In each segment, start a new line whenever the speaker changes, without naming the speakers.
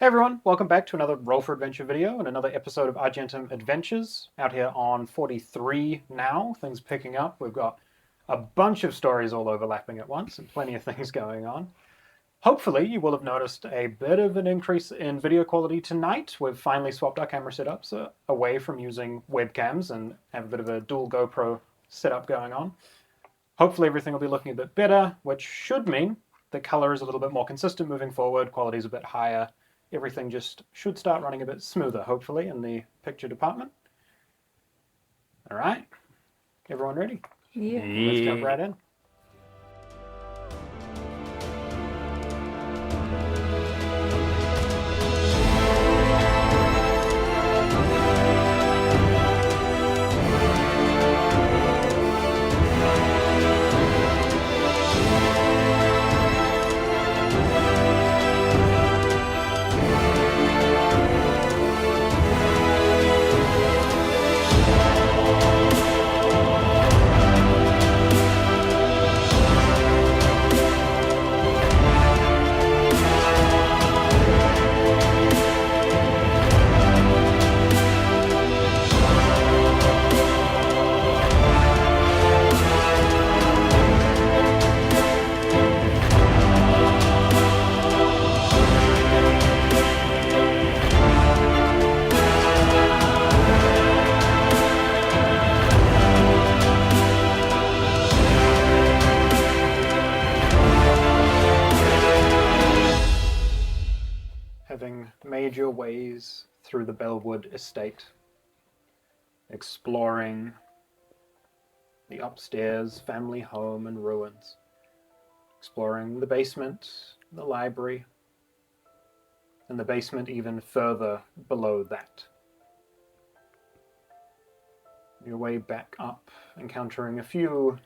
Hey everyone, welcome back to another Roll for Adventure video and another episode of Argentum Adventures. Out here on 43 now, things picking up. We've got a bunch of stories all overlapping at once and plenty of things going on. Hopefully you will have noticed a bit of an increase in video quality tonight. We've finally swapped our camera setups away from using webcams and have a bit of a dual GoPro setup going on. Hopefully everything will be looking a bit better, which should mean the color is a little bit more consistent moving forward, quality is a bit higher. Everything just should start running a bit smoother, hopefully, in the picture department. All right, everyone ready?
Yeah.
Let's jump right in. Having made your ways through the Bellwood estate, exploring the upstairs family home and ruins, exploring the basement, the library, and the basement even further below that. Your way back up, encountering a few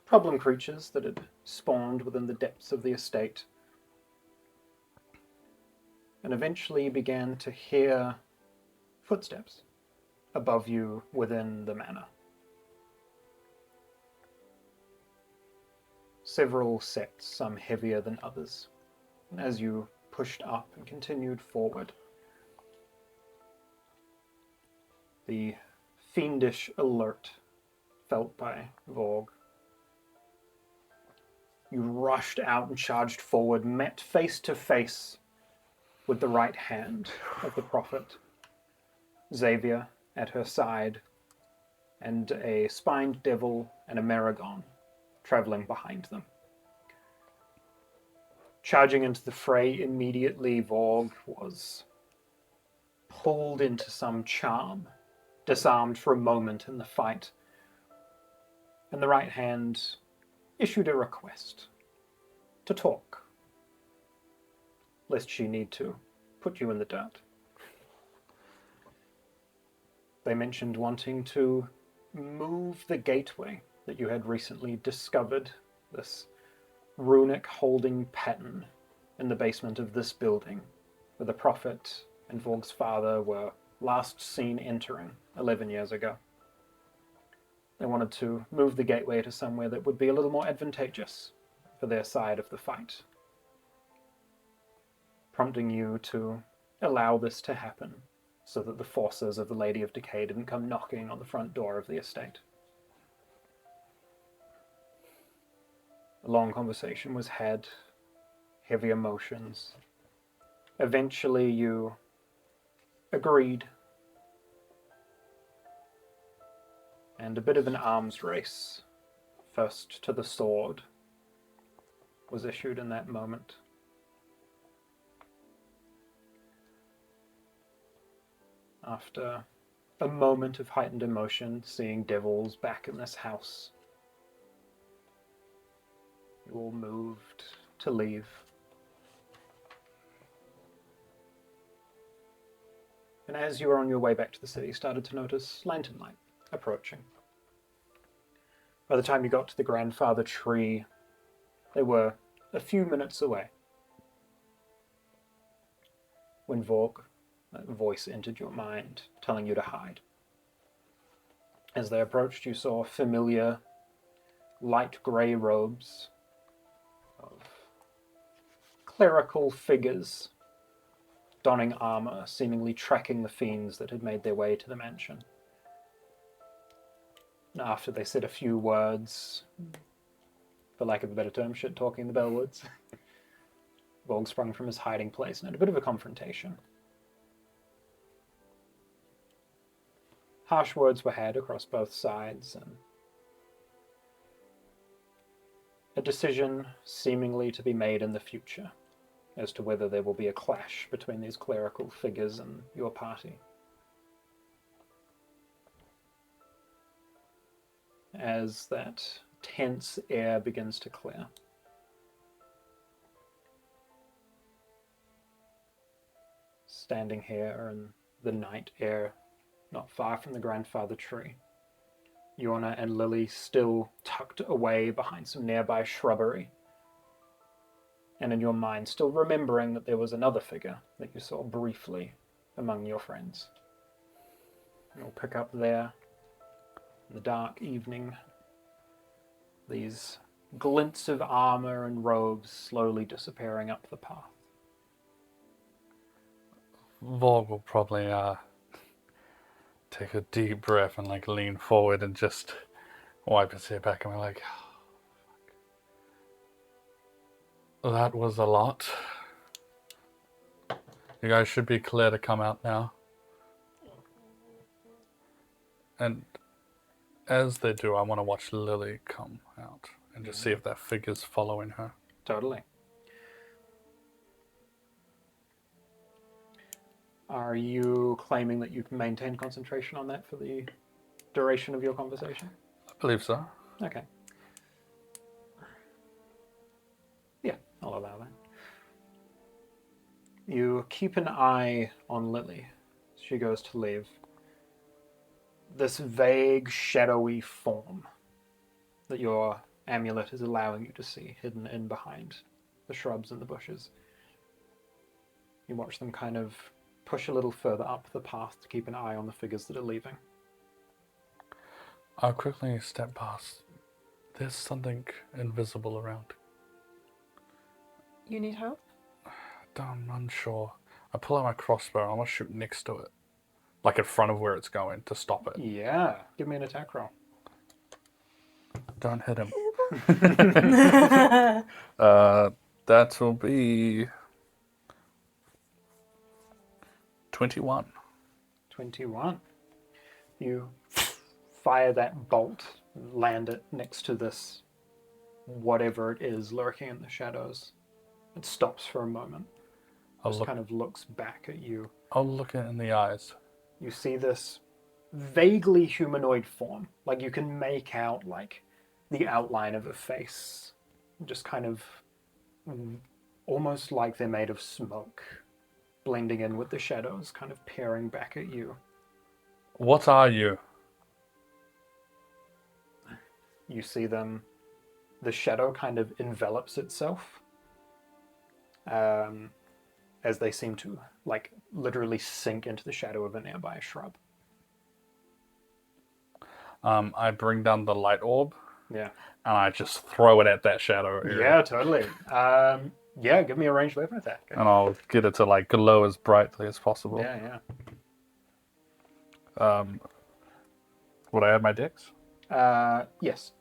problem creatures that had spawned within the depths of the estate, and eventually began to hear footsteps above you within the manor. Several sets, some heavier than others, and as you pushed up and continued forward, the fiendish alert felt by Vorg. You rushed out and charged forward, met face to face with the right hand of the prophet, Xavier at her side, and a spined devil and a Merion traveling behind them. Charging into the fray immediately, Vorg was pulled into some charm, disarmed for a moment in the fight, and the right hand issued a request to talk, lest she need to put you in the dirt. They mentioned wanting to move the gateway that you had recently discovered, this runic holding pattern in the basement of this building, where the prophet and Vorg's father were last seen entering 11 years ago. They wanted to move the gateway to somewhere that would be a little more advantageous for their side of the fight, prompting you to allow this to happen so that the forces of the Lady of Decay didn't come knocking on the front door of the estate. A long conversation was had, heavy emotions. Eventually you agreed, and a bit of an arms race, first to the sword, was issued in that moment. After a moment of heightened emotion, seeing devils back in this house, you all moved to leave. And as you were on your way back to the city, started to notice lantern light approaching. By the time you got to the grandfather tree, they were a few minutes away when Vorg, that voice entered your mind, telling you to hide. As they approached, you saw familiar light grey robes of clerical figures donning armor, seemingly tracking the fiends that had made their way to the mansion. And after they said a few words, for lack of a better term, shit-talking in the Bellwoods, Volg sprung from his hiding place and had a bit of a confrontation. Harsh words were had across both sides, and a decision seemingly to be made in the future as to whether there will be a clash between these clerical figures and your party. As that tense air begins to clear, standing here in the night air, not far from the grandfather tree, Yorna and Lily still tucked away behind some nearby shrubbery, and in your mind still remembering that there was another figure that you saw briefly among your friends. And we'll pick up there in the dark evening, these glints of armor and robes slowly disappearing up the path.
Vorg will probably take a deep breath and like lean forward and just wipe his hair back and be like, oh, that was a lot. You guys should be clear to come out now. And as they do, I want to watch Lily come out and just see if that figure's following her.
Totally. Are you claiming that you can maintain concentration on that for the duration of your conversation?
I believe so.
Okay. Yeah, I'll allow that. You keep an eye on Lily as she goes to leave. This vague, shadowy form that your amulet is allowing you to see hidden in behind the shrubs and the bushes. You watch them kind of push a little further up the path to keep an eye on the figures that are leaving.
I'll quickly step past. There's something invisible around.
You need help?
I'm unsure. I pull out my crossbow and I want to shoot next to it. Like in front of where it's going to stop it.
Yeah, give me an attack roll.
Don't hit him. That will be 21.
21. You fire that bolt, land it next to this whatever it is lurking in the shadows. It stops for a moment. Kind of looks back at you.
I'll look it in the eyes.
You see this vaguely humanoid form. Like you can make out like the outline of a face. Just kind of almost like they're made of smoke. Blending in with the shadows, kind of peering back at you.
What are you?
You see them. The shadow kind of envelops itself. As they seem to, like, literally sink into the shadow of a nearby shrub.
I bring down the light orb.
Yeah.
And I just throw it at that shadow area.
Yeah, totally. Yeah, give me a ranged weapon attack.
And I'll get it to, like, glow as brightly as possible.
Yeah.
Would I add my dex?
Yes.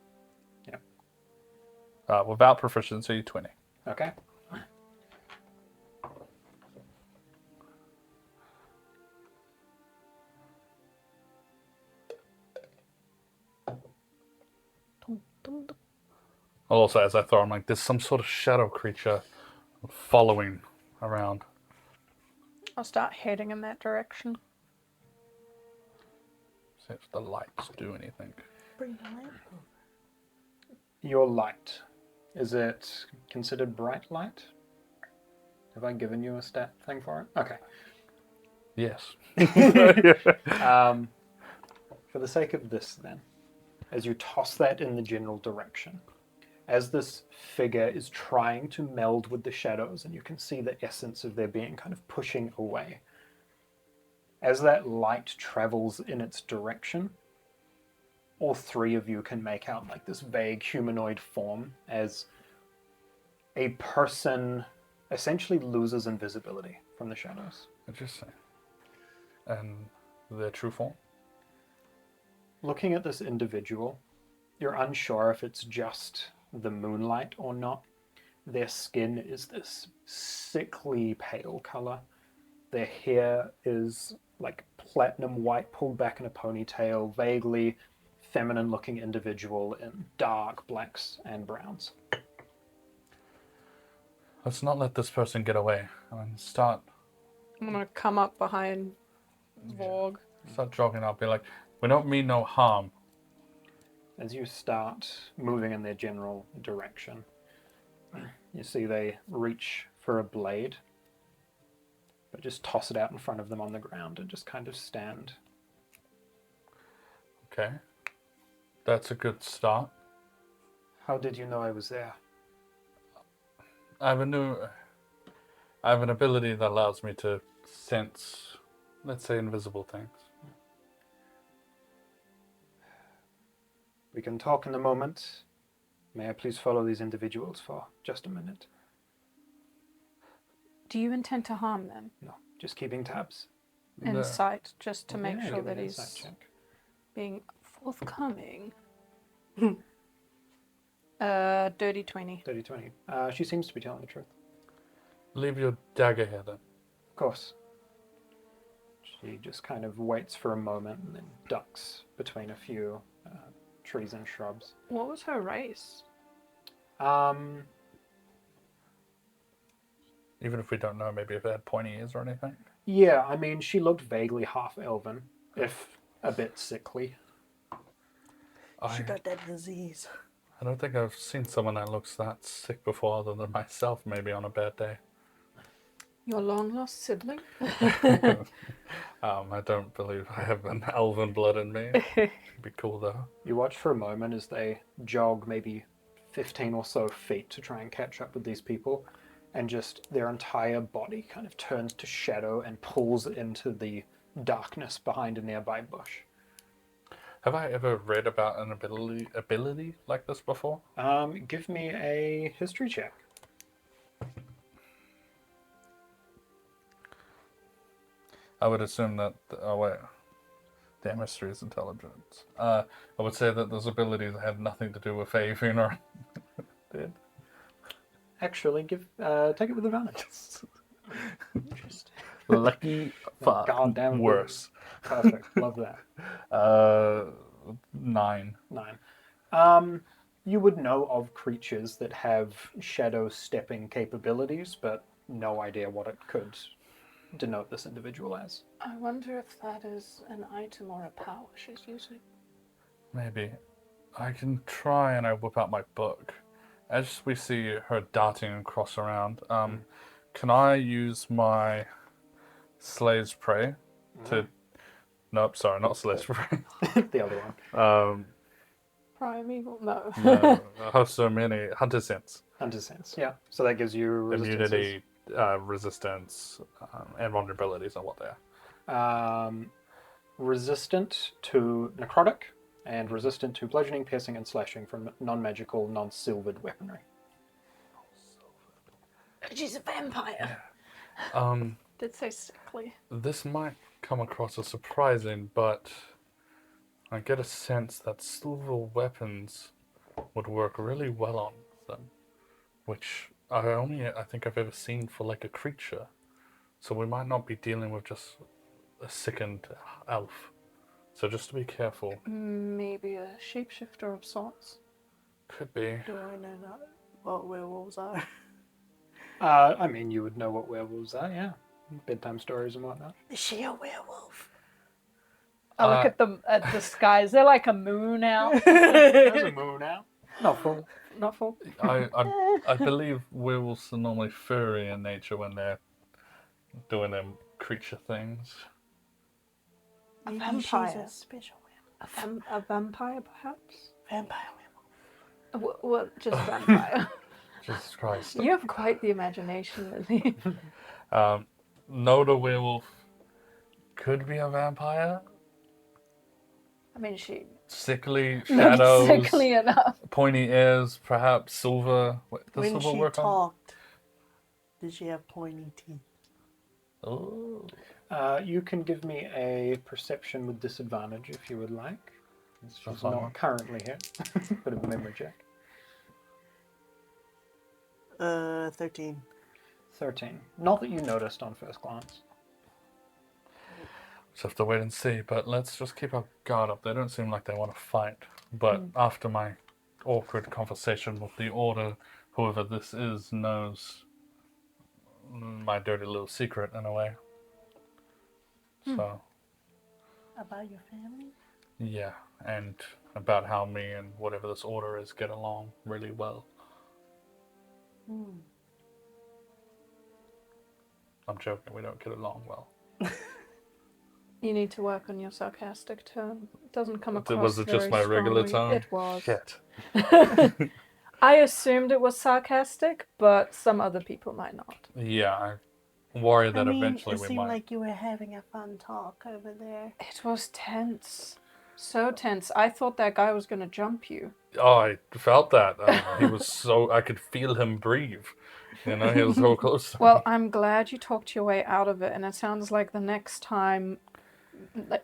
Without proficiency, 20.
Okay.
Also, as I throw, I'm like, there's some sort of shadow creature following around.
I'll start heading in that direction.
See if the lights do anything.
Bring the lamp over.
Your light. Is it considered bright light? Have I given you a stat thing for it? Okay.
Yes.
For the sake of this, then, as you toss that in the general direction, as this figure is trying to meld with the shadows, and you can see the essence of their being kind of pushing away, as that light travels in its direction, all three of you can make out like this vague humanoid form as a person essentially loses invisibility from the shadows.
Interesting. And their true form?
Looking at this individual, you're unsure if it's just the moonlight or not. Their skin is this sickly pale color. Their hair is like platinum white pulled back in a ponytail, vaguely feminine looking individual in dark blacks and browns.
Let's not let this person get away. I mean, start
I'm gonna come up behind Vorg.
jogging up. Be like, we don't mean no harm.
As you start moving in their general direction, you see they reach for a blade, but just toss it out in front of them on the ground and just kind of stand.
Okay. That's a good start.
How did you know I was there?
I have an ability that allows me to sense, let's say, invisible things.
We can talk in a moment. May I please follow these individuals for just a minute?
Do you intend to harm them?
No, just keeping tabs.
Insight, just to make
Yeah,
sure
give me
that
an
he's
insight check.
being forthcoming. Dirty 20.
30-20. She seems to be telling the truth.
Leave your dagger here, then.
Of course. She just kind of waits for a moment and then ducks between a few trees and shrubs.
What was her race?
Even if we don't know, maybe if it had pointy ears or anything.
Yeah, I mean, she looked vaguely half-elven, if a bit sickly.
She got that disease.
I don't think I've seen someone that looks that sick before, other than myself, maybe on a bad day.
Your long-lost sibling?
I don't believe I have an elven blood in me. It'd be cool, though.
You watch for a moment as they jog maybe 15 or so feet to try and catch up with these people, and just their entire body kind of turns to shadow and pulls into the darkness behind a nearby bush.
Have I ever read about an ability like this before?
Give me a history check.
I would assume that... Oh, wait. Damn, history is intelligence. I would say that those abilities have nothing to do with Fae funeral.
Actually, take it with advantage.
Interesting.
Lucky fuck.
God damn it.
Worse.
Perfect. Love that.
9.
9. You would know of creatures that have shadow stepping capabilities, but no idea what it could denote this individual as.
I wonder if that is an item or a power she's using.
Maybe. I can try and I whip out my book. As we see her darting across around, can I use my Slay's Prey to... Nope, sorry, not Slay's Prey.
The other one.
Primeval? No.
No, I have so many. Hunter's Sense.
Hunter's Sense, yeah. So that gives you resistances.
Immunity, resistance, and vulnerabilities and what they are.
Resistant to necrotic, and resistant to bludgeoning, piercing, and slashing from non-magical, non-silvered weaponry.
She's a vampire. Did say sickly.
This might come across as surprising, but I get a sense that silver weapons would work really well on them, which I think I've ever seen for like a creature. So we might not be dealing with just a sickened elf. So just to be careful.
Maybe a shapeshifter of sorts.
Could be.
Do I know that what werewolves are?
I mean, you would know what werewolves are, yeah. Bedtime stories and whatnot.
Is she a werewolf?
I look at the skies. They're like a moon out.
There's a moon out. Not full.
Not full.
I believe werewolves are normally furry in nature when they're doing them creature things.
A
Maybe
vampire.
she's a special werewolf.
A vampire, perhaps?
Vampire werewolf.
What? Just vampire.
Jesus Christ.
You have quite the imagination, Lily.
No, the werewolf could be a vampire.
I mean, she
Sickly shadows,
sickly enough.
pointy ears, perhaps silver. Does
When
silver
she
work on?
talked, did she have pointy teeth?
Oh.
You can give me a perception with disadvantage if you would like. She's
That's fine.
not currently here. Bit of a memory check.
13.
13. Not that you noticed on first glance.
Just have to wait and see, but let's just keep our guard up. They don't seem like they want to fight. But after my awkward conversation with the Order, whoever this is knows my dirty little secret in a way. So,
About your family?
yeah, and about how me and whatever this Order is get along really well. I'm joking, we don't get along well.
You need to work on your sarcastic tone. It doesn't come across
Was it just my
very
regular
strongly.
tone?
It was.
Shit.
I assumed it was sarcastic, but some other people might not.
Yeah, I worry that
I mean,
eventually
it
we
seemed
might.
like you were having a fun talk over there.
It was tense. So tense. I thought that guy was going to jump you.
Oh, I felt that. He was so. I could feel him breathe. You know, he was so close. To
Well,
me.
I'm glad you talked your way out of it, and it sounds like the next time,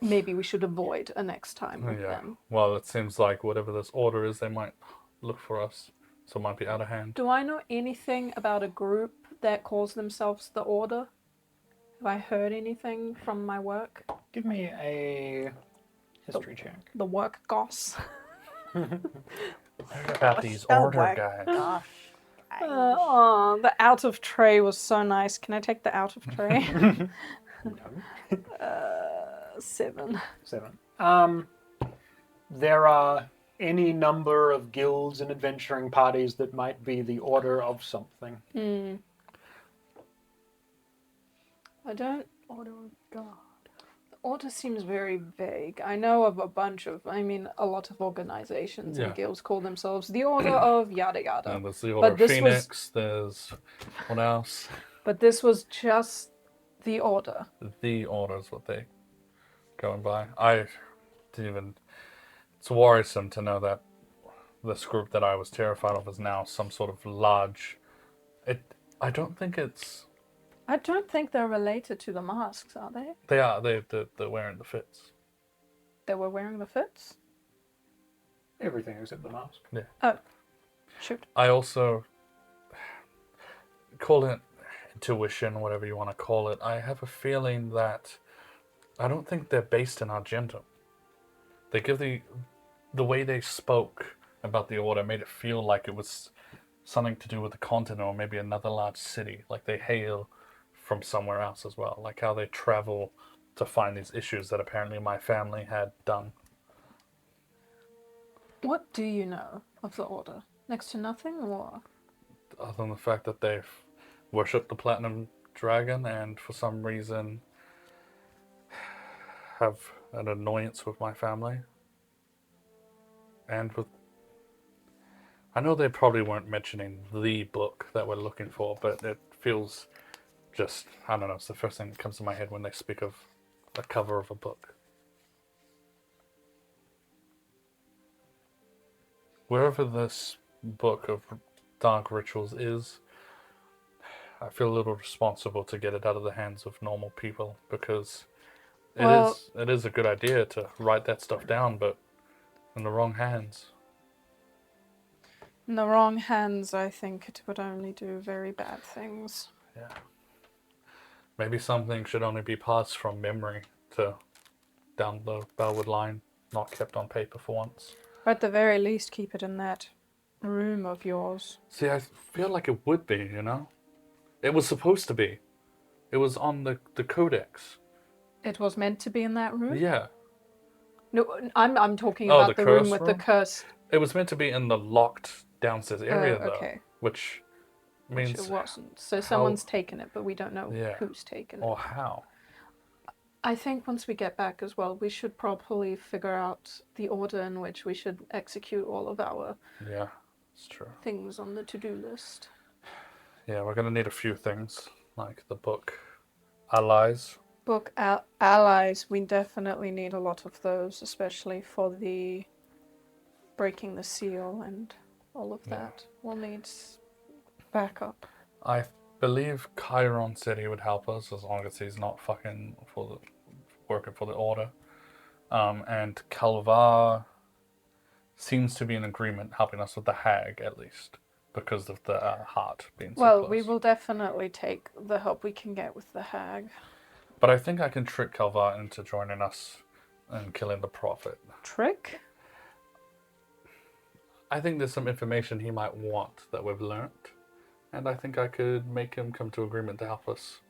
maybe we should avoid a next time with
Yeah.
them.
Well, it seems like whatever this Order is, they might look for us. So it might be out of hand.
Do I know anything about a group that calls themselves the Order? Have I heard anything from my work?
Give me a history check.
The work goss.
About these
Oh
Order
my
guys.
gosh.
Oh, the out of tray was so nice. Can I take the out of tray?
No.
7.
7. There are any number of guilds and adventuring parties that might be the Order of something.
I don't.
Order of God.
The Order seems very vague. I know of a lot of organizations
Yeah.
and guilds call themselves the Order of yada yada.
And there's the Order of
this
Phoenix. There's what else?
But this was just the Order.
The Order is what they going by. I didn't even. It's worrisome to know that this group that I was terrified of is now some sort of large. I don't think it's.
I don't think they're related to the masks, are they?
They are. They're wearing the fits.
They were wearing the fits?
Everything except the mask.
Yeah.
Oh, shoot.
I also call it intuition, whatever you want to call it. I have a feeling that I don't think they're based in Argentum. They give the way they spoke about the Order made it feel like it was something to do with the continent or maybe another large city. Like they hail from somewhere else as well. Like how they travel to find these issues that apparently my family had done.
What do you know of the Order? Next to nothing, or?
Other than the fact that they've worshipped the Platinum Dragon and for some reason have an annoyance with my family. And with... I know they probably weren't mentioning the book that we're looking for, but it feels just... I don't know, it's the first thing that comes to my head when they speak of a cover of a book. Wherever this book of dark rituals is, I feel a little responsible to get it out of the hands of normal people, because it is a good idea to write that stuff down, but in the wrong hands.
In the wrong hands, I think it would only do very bad things.
Yeah. Maybe something should only be passed from memory to down the Bellwood line, not kept on paper for once.
Or at the very least, keep it in that room of yours.
See, I feel like it would be, you know? It was supposed to be. It was on the codex.
It was meant to be in that room?
Yeah.
No, I'm talking
Oh,
about
the
the room
curse
with the
room?
curse.
It was meant to be in the locked downstairs area,
okay.
though. Which means...
Which it wasn't. So someone's taken it, but we don't know who's taken it.
Or how.
I think once we get back as well, we should properly figure out the order in which we should execute all of our
Yeah, it's true.
things on the to-do list.
Yeah, we're going to need a few things, like the book Allies.
Book allies, we definitely need a lot of those, especially for the breaking the seal and all of that. We'll need backup.
I believe Chiron said he would help us as long as he's not fucking working for the Order. And Calvar seems to be in agreement helping us with the hag, at least, because of the heart being so
Well,
close.
we will definitely take the help we can get with the hag.
But I think I can trick Calvar into joining us and killing the prophet.
Trick?
I think there's some information he might want that we've learnt, and I think I could make him come to agreement to help us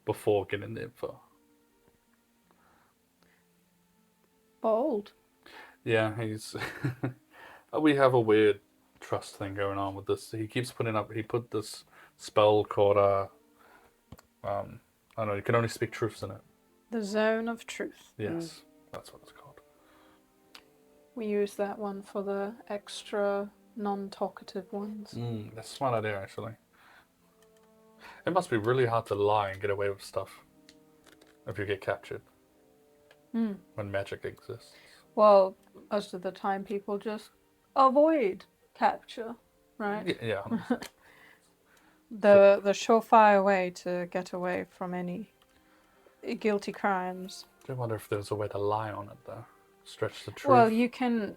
before getting the info.
Bold.
Yeah, he's... we have a weird trust thing going on with this. He keeps he put this spell called, I don't know, you can only speak truths in it.
The Zone of Truth.
Yes, that's what it's called.
We use that one for the extra non-talkative ones.
That's a smart idea, actually. It must be really hard to lie and get away with stuff if you get captured. When magic exists.
Well, most of the time people just avoid capture, right?
Yeah.
The surefire way to get away from any guilty crimes.
I do wonder if there's a way to lie on it, though. Stretch the truth.
Well, you can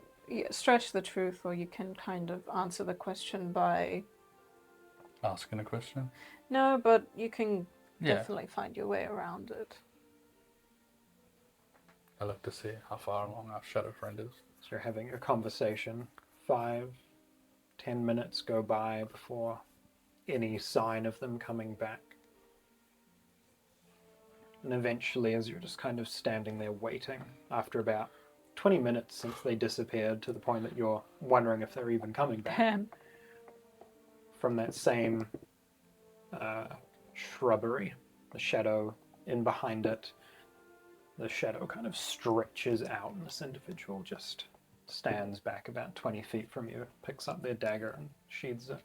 stretch the truth, or you can kind of answer the question by...
Asking a question?
No, but you can definitely find your way around it.
I look to see how far along our shadow friend is.
So you're having a conversation. 5, 10 minutes go by before any sign of them coming back. And eventually, as you're just kind of standing there waiting, after about 20 minutes since they disappeared, to the point that you're wondering if they're even coming back, from that same shrubbery, the shadow in behind it, the shadow kind of stretches out, and this individual just stands back about 20 feet from you, picks up their dagger and sheathes it.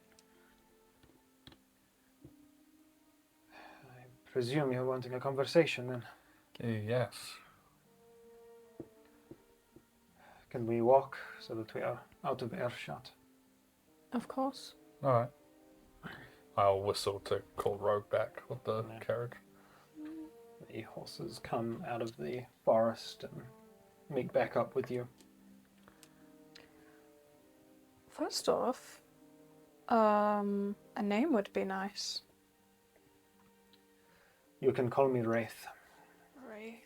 I presume you're wanting a conversation, then?
Yes.
Can we walk so that we are out of earshot?
Of course.
Alright. I'll whistle to call Rogue back with the carriage.
The horses come out of the forest and meet back up with you.
First off, a name would be nice.
You can call me Wraith.
Wraith.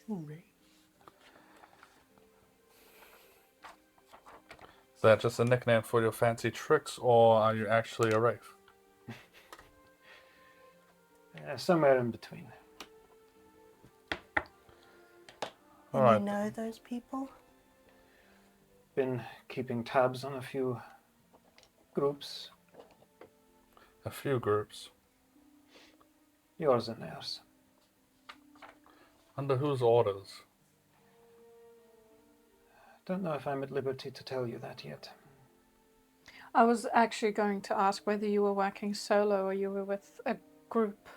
Is that just a nickname for your fancy tricks, or are you actually a wraith?
Somewhere in between.
And
Alright.
you know those people?
Been keeping tabs on a few groups,
A few groups.
yours and theirs.
Under whose orders?
Don't know if I'm at liberty to tell you that yet.
I was actually going to ask whether you were working solo or you were with a group.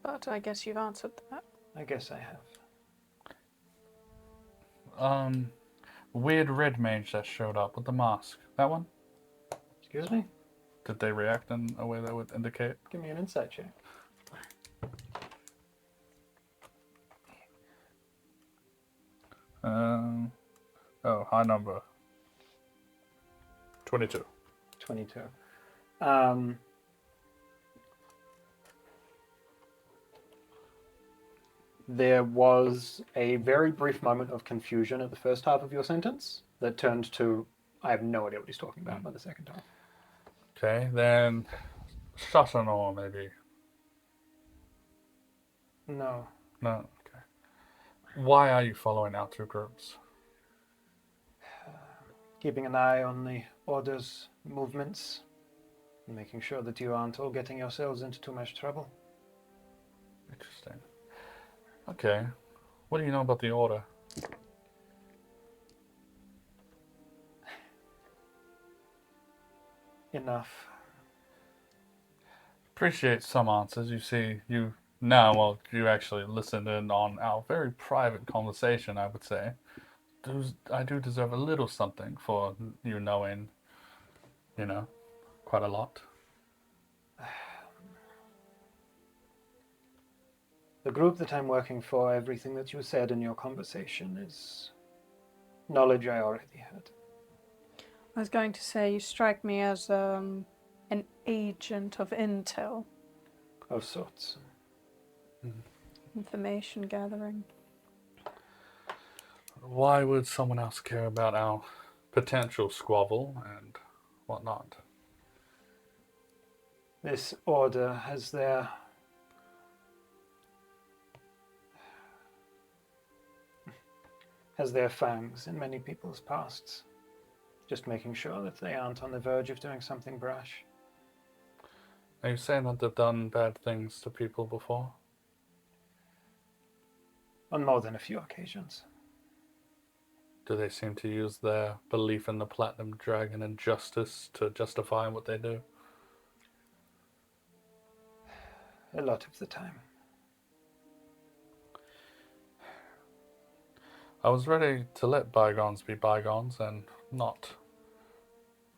But I guess you've answered that.
I guess I have.
Weird red mage that showed up with the mask. That one?
Excuse me?
Did they react in a way that would indicate?
Give me an insight check.
High number. 22.
22. There was a very brief moment of confusion at the first half of your sentence that turned to, I have no idea what he's talking about by the second time.
Okay, then Shatanor maybe.
No.
No, okay. Why are you following our two groups?
Keeping an eye on the Order's movements, and making sure that you aren't all getting yourselves into too much trouble.
Interesting. Okay. What do you know about the Order?
Enough.
Appreciate some answers. You see, you actually listened in on our very private conversation, I would say. I do deserve a little something for you knowing, quite a lot.
The group that I'm working for, everything that you said in your conversation is knowledge I already had.
I was going to say, you strike me as an agent of intel,
Of sorts.
information gathering.
Why would someone else care about our potential squabble and whatnot?
This order has their fangs in many people's pasts. Just making sure that they aren't on the verge of doing something brash.
Are you saying that they've done bad things to people before?
On more than a few occasions.
Do they seem to use their belief in the Platinum Dragon and justice to justify what they do?
A lot of the time.
I was ready to let bygones be bygones and not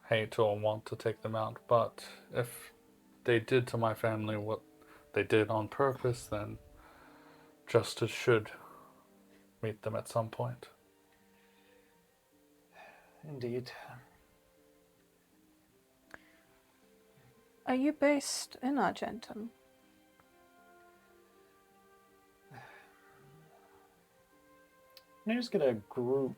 hate or want to take them out, but if they did to my family what they did on purpose, then justice should meet them at some point.
Indeed.
Are you based in Argentum?
Can I just get a group,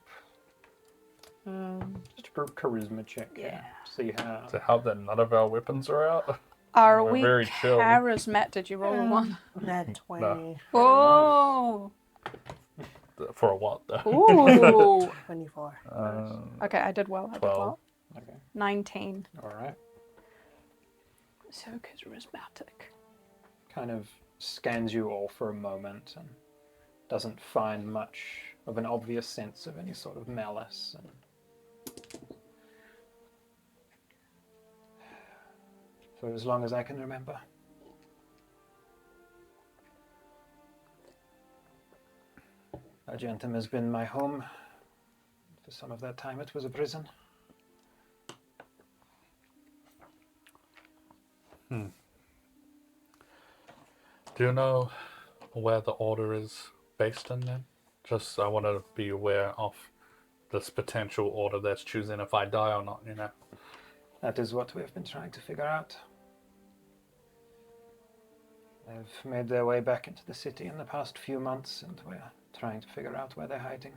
just a group charisma check?
Yeah.
See how.
To how that none of our weapons are out?
Are
We're
we
very chill.
charismatic? Did you roll a one?
That 20.
Oh!
For a what, though?
Ooh!
24.
Okay, I did well. I did
12.
well.
Okay.
19.
All right.
So charismatic.
Kind of scans you all for a moment and doesn't find much of an obvious sense of any sort of malice. And for as long as I can remember. Argentum has been my home. For some of that time it was a prison.
Do you know where the order is based in then? Just, I want to be aware of this potential order that's choosing if I die or not, you know?
That is what we've been trying to figure out. They've made their way back into the city in the past few months, and we're trying to figure out where they're hiding.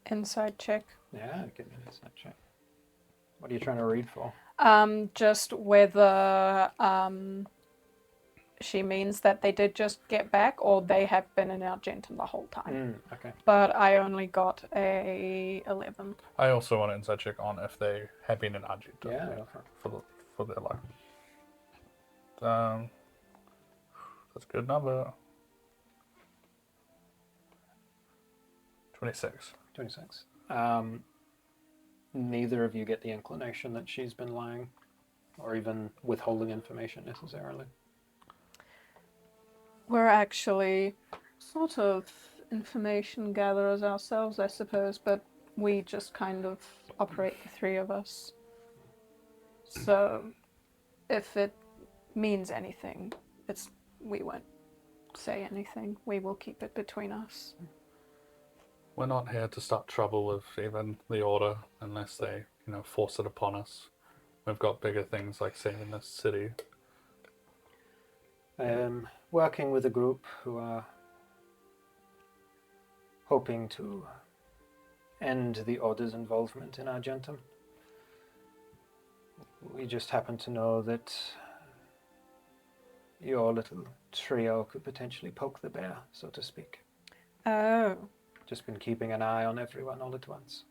Inside check.
Yeah, give me this check. What are you trying to read for?
Just whether she means that they did just get back or they have been in Argentum the whole time.
Okay.
But I only got a 11.
I also want to inside check on if they have been in Argentum.
Yeah, go for it.
For their life. That's a good number. 26.
26. Neither of you get the inclination that she's been lying or even withholding information necessarily.
We're actually sort of information gatherers ourselves, I suppose, but we just kind of operate the three of us. So if it means anything, we won't say anything. We will keep it between us.
We're not here to start trouble with even the Order unless they, force it upon us. We've got bigger things like saving this city.
I am working with a group who are hoping to end the Order's involvement in Argentum. We just happen to know that your little trio could potentially poke the bear, so to speak.
Oh.
Just been keeping an eye on everyone all at once.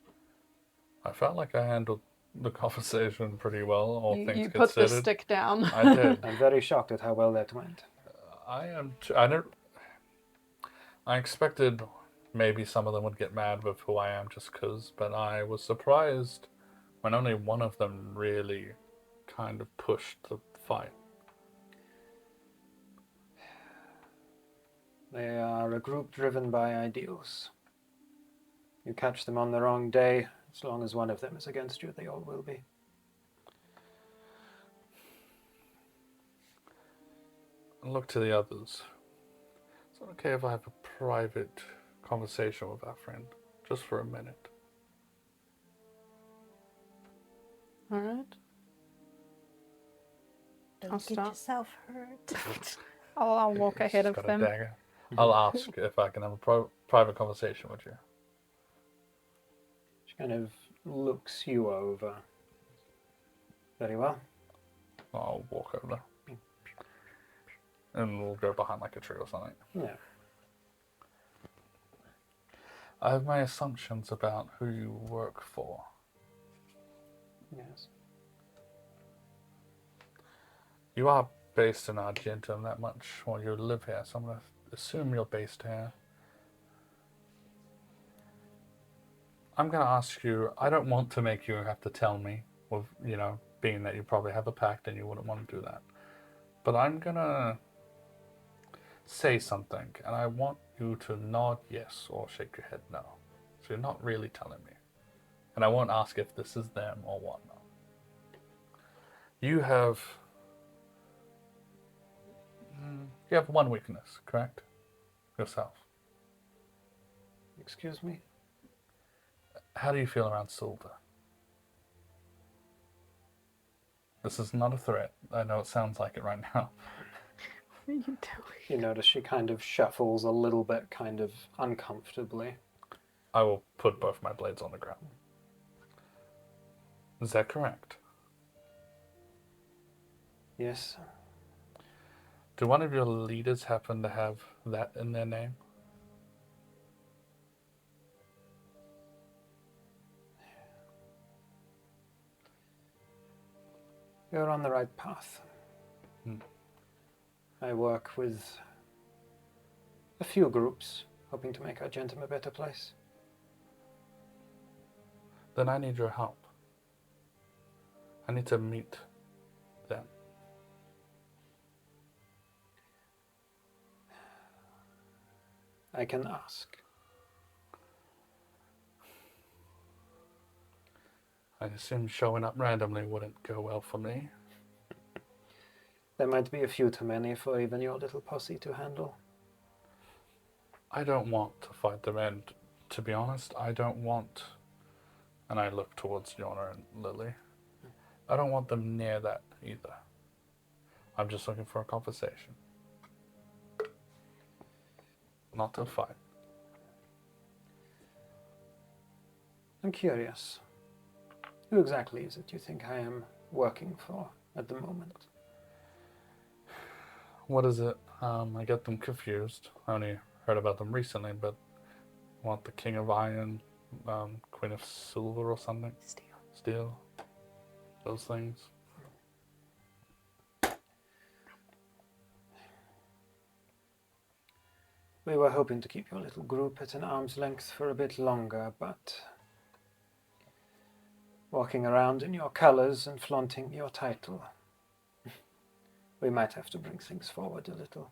I felt like I handled the conversation pretty well, all things
You
considered.
put the stick down.
I did.
I'm very shocked at how well that went.
I expected maybe some of them would get mad with who I am just because, but I was surprised when only one of them really kind of pushed the fight.
They are a group driven by ideals. You catch them on the wrong day, as long as one of them is against you, they all will be.
look to the others. Is it okay if I have a private conversation with our friend? Just for a minute.
All right. I'll
Don't get
start.
yourself hurt.
I'll walk ahead
She's
of
got a
them.
dagger. I'll ask if I can have a private conversation with you.
She kind of looks you over. Very well.
I'll walk over there. And we'll go behind like a tree or something.
Yeah.
I have my assumptions about who you work for.
Yes.
You are based in Argentum that much, or you live here, so I'm going to assume you're based here. I'm going to ask you, I don't want to make you have to tell me, with, being that you probably have a pact and you wouldn't want to do that. But I'm going to say something, and I want you to nod yes or shake your head no. So you're not really telling me. And I won't ask if this is them or whatnot. You have one weakness, correct? Yourself.
Excuse me?
How do you feel around silver? This is not a threat. I know it sounds like it right now.
What are you doing?
You notice she kind of shuffles a little bit, kind of uncomfortably.
I will put both my blades on the ground. Is that correct?
Yes.
Do one of your leaders happen to have that in their name?
You're on the right path. I work with a few groups, hoping to make Argentum a better place.
Then I need your help. I need to meet them.
I can ask.
I assume showing up randomly wouldn't go well for me.
There might be a few too many for even your little posse to handle.
I don't want to fight them, and to be honest, I don't want, and I look towards Yorna and Lily, I don't want them near that either. I'm just looking for a conversation. Not to fight.
I'm curious. Who exactly is it you think I am working for at the moment?
What is it? I get them confused. I only heard about them recently, but I want the King of Iron, Queen of Silver or something? Steel. Those things.
We were hoping to keep your little group at an arm's length for a bit longer, but walking around in your colors and flaunting your title, we might have to bring things forward a little.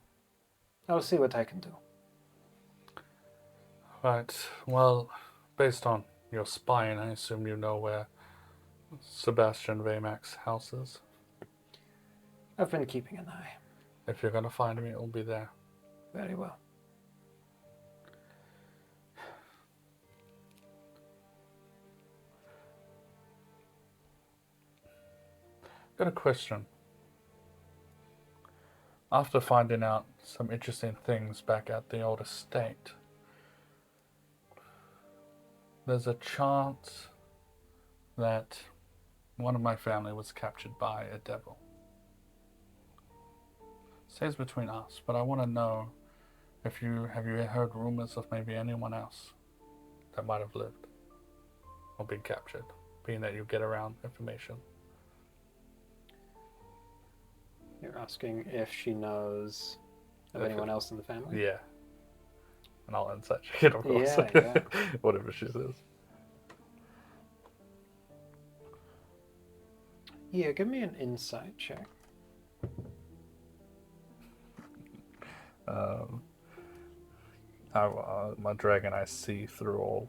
I'll see what I can do.
Right. Well, based on your spine, I assume you know where Sebastian Vamac's house is.
I've been keeping an eye.
If you're going to find me, it will be there.
Very well.
Got a question. After finding out some interesting things back at the old estate, there's a chance that one of my family was captured by a devil. Stays between us, but I want to know if you have heard rumors of maybe anyone else that might have lived or been captured, being that you get around information.
You're asking if she knows of
If
anyone
it-
else in the family?
Yeah. And I'll insight check it, of course.
Yeah.
Whatever she says.
Yeah, give me an insight check.
My dragon I see through all.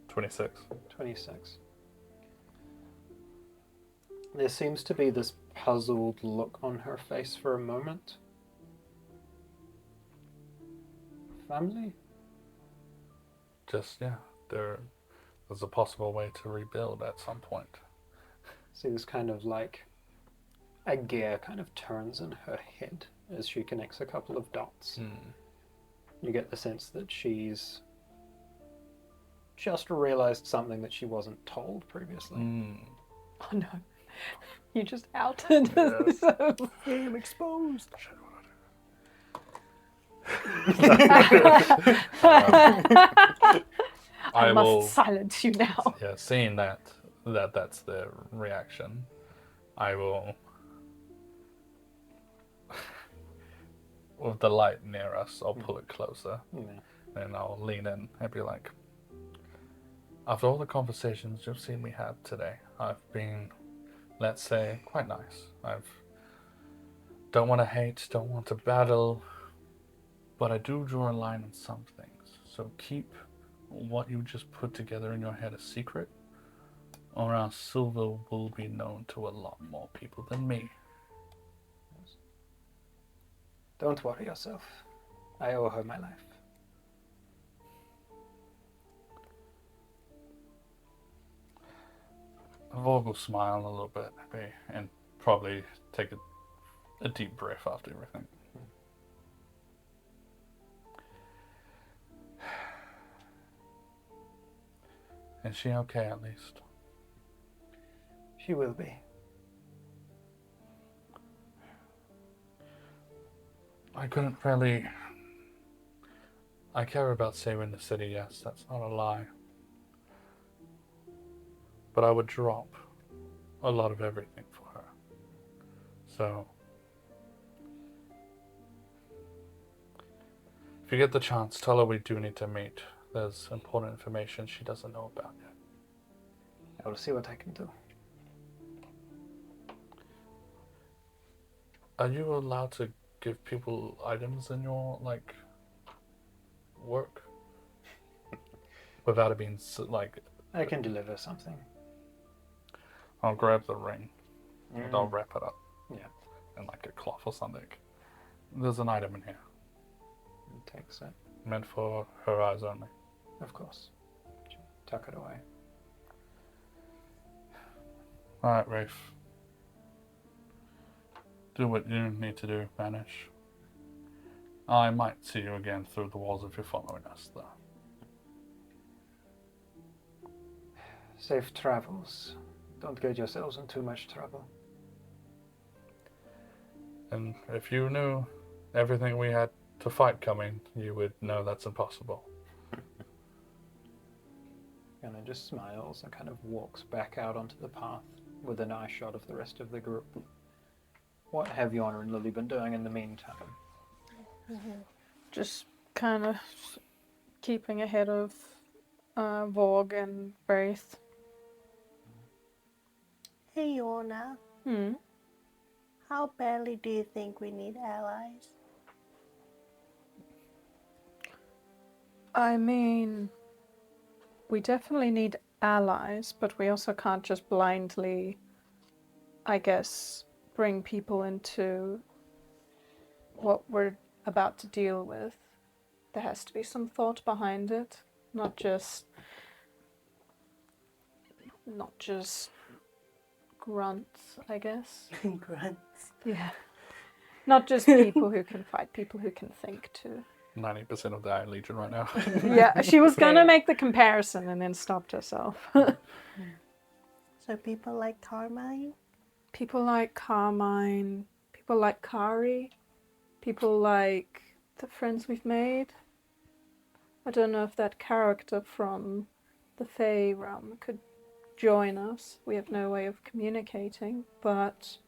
26.
26. There seems to be this puzzled look on her face for a moment. Family?
Just, yeah, there's a possible way to rebuild at some point.
See this kind of like a gear kind of turns in her head as she connects a couple of dots. You get the sense that she's just realized something that she wasn't told previously.
Oh no. You just outed.
Yes.
So-
I'm exposed.
I must
will,
silence you now.
yeah, seeing that's the reaction, I will, with the light near us, I'll pull it closer,
Yeah.
and I'll lean in and be like, after all the conversations you've seen me have today, I've been, let's say, quite nice. Don't want to hate, don't want to battle, but I do draw a line on some things. So keep what you just put together in your head a secret, or else Silver will be known to a lot more people than me.
Don't worry yourself. I owe her my life.
Vorg will smile a little bit, maybe, and probably take a deep breath after everything. Is she okay at least?
She will be.
I couldn't really... I care about saving the city, yes, that's not a lie. But I would drop a lot of everything for her. So... if you get the chance, tell her we do need to meet. There's important information she doesn't know about yet.
I will see what I can do.
Are you allowed to give people items in your, like, work? Without it being, like...
I can deliver something.
I'll grab the ring, and I'll wrap it up.
Yeah.
In, like, a cloth or something. There's an item in here.
Takes it.
Meant for her eyes only.
Of course. Tuck it away.
Alright, Rafe. Do what you need to do, vanish. I might see you again through the walls if you're following us, though.
Safe travels. Don't get yourselves in too much trouble.
And if you knew everything we had to fight coming, you would know that's impossible.
And then just smiles and kind of walks back out onto the path with an eye shot of the rest of the group. What have Yorna and Lily been doing in the meantime?
Just kind of keeping ahead of Vorg and Wraith.
Hey, Yorna.
Hmm.
How badly do you think we need allies?
I mean, we definitely need allies, but we also can't just blindly, I guess, bring people into what we're about to deal with. There has to be some thought behind it, not just grunts, I guess.
Grunts.
Yeah. Not just people who can fight, people who can think too.
90% of the Iron Legion right now.
Yeah, she was gonna make the comparison and then stopped herself.
So people like Carmine?
People like Carmine, people like Kari, people like the friends we've made. I don't know if that character from the Fae realm could join us. We have no way of communicating, but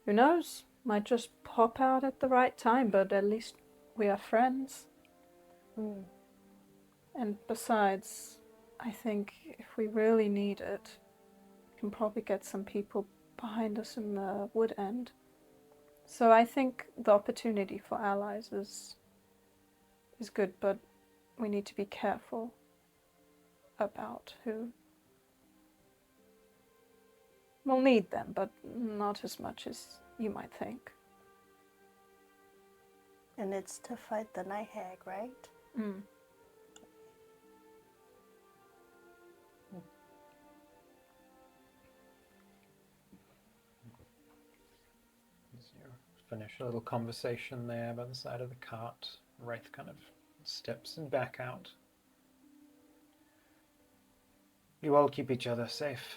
who knows? Might just pop out at the right time, but at least we are friends. And besides, I think if we really need it, we can probably get some people behind us in the wood end. So I think the opportunity for allies is good, but we need to be careful about who. We'll need them, but not as much as you might think.
And it's to fight the night hag, right?
Mm.
As you finish a little conversation there by the side of the cart, Wraith kind of steps and back out. You all keep each other safe.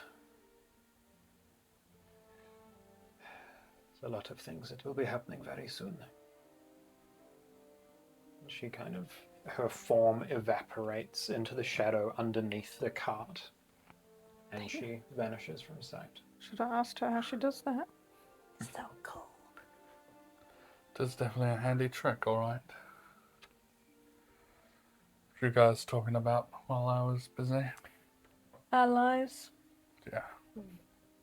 There's a lot of things that will be happening very soon. She kind of, her form evaporates into the shadow underneath the cart, and she vanishes from sight.
Should I ask her how she does that?
So cold.
That's definitely a handy trick, alright. What you guys talking about while I was busy?
Allies.
Yeah.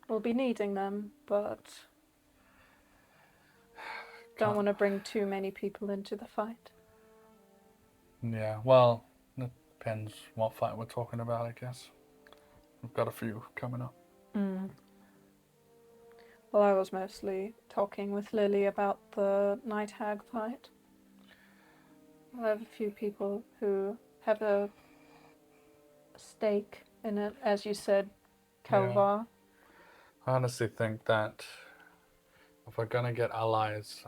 We'll be needing them, but don't want to bring too many people into the fight.
Yeah, well, it depends what fight we're talking about, I guess. We've got a few coming up.
Mm. Well, I was mostly talking with Lily about the Night Hag fight. I have a few people who have a stake in it, as you said, Kalvar.
I honestly think that if we're gonna get allies,